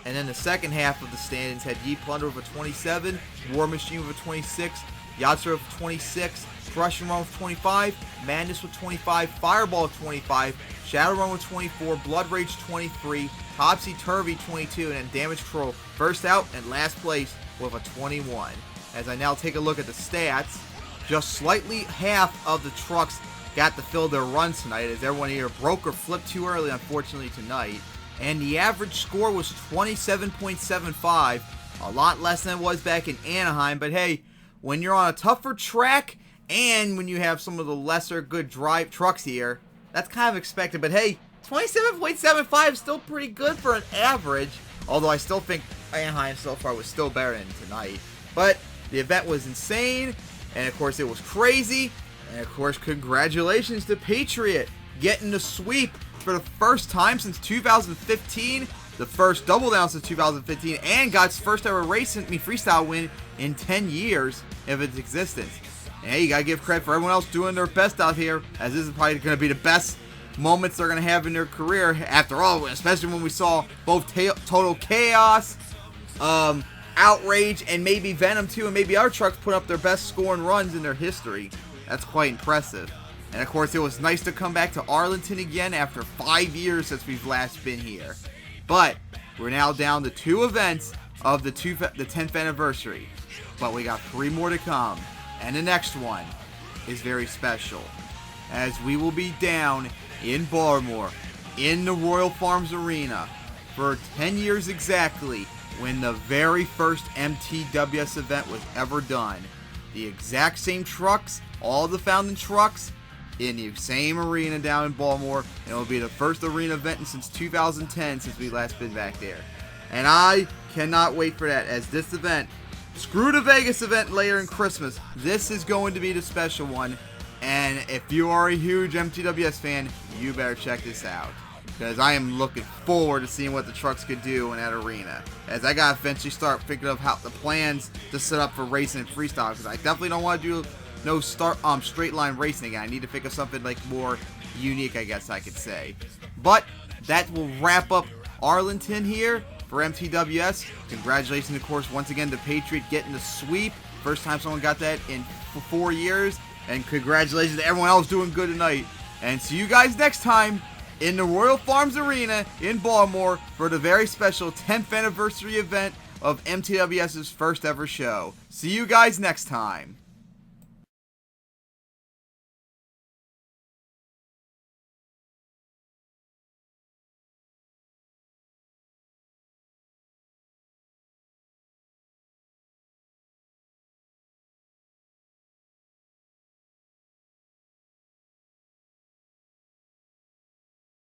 And then the second half of the stand-ins had Yeet Plunder with a 27, War Machine with a 26, Yatsura with 26, Crush and Run with 25, Madness with 25, Fireball with 25, Shadowrun with 24, Blood Rage 23, Topsy-Turvy 22, and then Damage Control first out and last place with a 21. As I now take a look at the stats, just slightly half of the trucks got to fill their runs tonight, as everyone here broke or flipped too early, unfortunately, tonight. And the average score was 27.75, a lot less than it was back in Anaheim, but hey, when you're on a tougher track, and when you have some of the lesser good drive trucks here, that's kind of expected. But hey, 27.75 is still pretty good for an average. Although I still think Anaheim so far was still better than tonight. But the event was insane. And of course it was crazy. And of course congratulations to Patriot getting the sweep for the first time since 2015. The first double down since 2015. And got its first ever freestyle win in 10 years of its existence. And hey, you gotta give credit for everyone else doing their best out here, as this is probably gonna be the best moments they're gonna have in their career. After all, especially when we saw both Total Chaos, Outrage, and maybe Venom too, and maybe other trucks put up their best scoring runs in their history. That's quite impressive. And of course, it was nice to come back to Arlington again after 5 years since we've last been here. But we're now down to 2 events of the 10th anniversary. But we got 3 more to come. And the next one is very special, as we will be down in Baltimore in the Royal Farms Arena for 10 years exactly, when the very first MTWS event was ever done. The exact same trucks, all the founding trucks, in the same arena down in Baltimore, and it will be the first arena event since 2010 since we last been back there. And I cannot wait for that, as this event, screw the Vegas event later in Christmas, this is going to be the special one. And if you are a huge MTWS fan, you better check this out, because I am looking forward to seeing what the trucks could do in that arena, as I gotta eventually start thinking of how the plans to set up for racing and freestyle, because I definitely don't want to do no straight line racing again. I need to think of something like more unique, I guess I could say. But that will wrap up Arlington here for MTWS. Congratulations, of course, once again to Patriot getting the sweep. First time someone got that in 4 years. And congratulations to everyone else doing good tonight. And see you guys next time in the Royal Farms Arena in Baltimore for the very special 10th anniversary event of MTWS's first ever show. See you guys next time.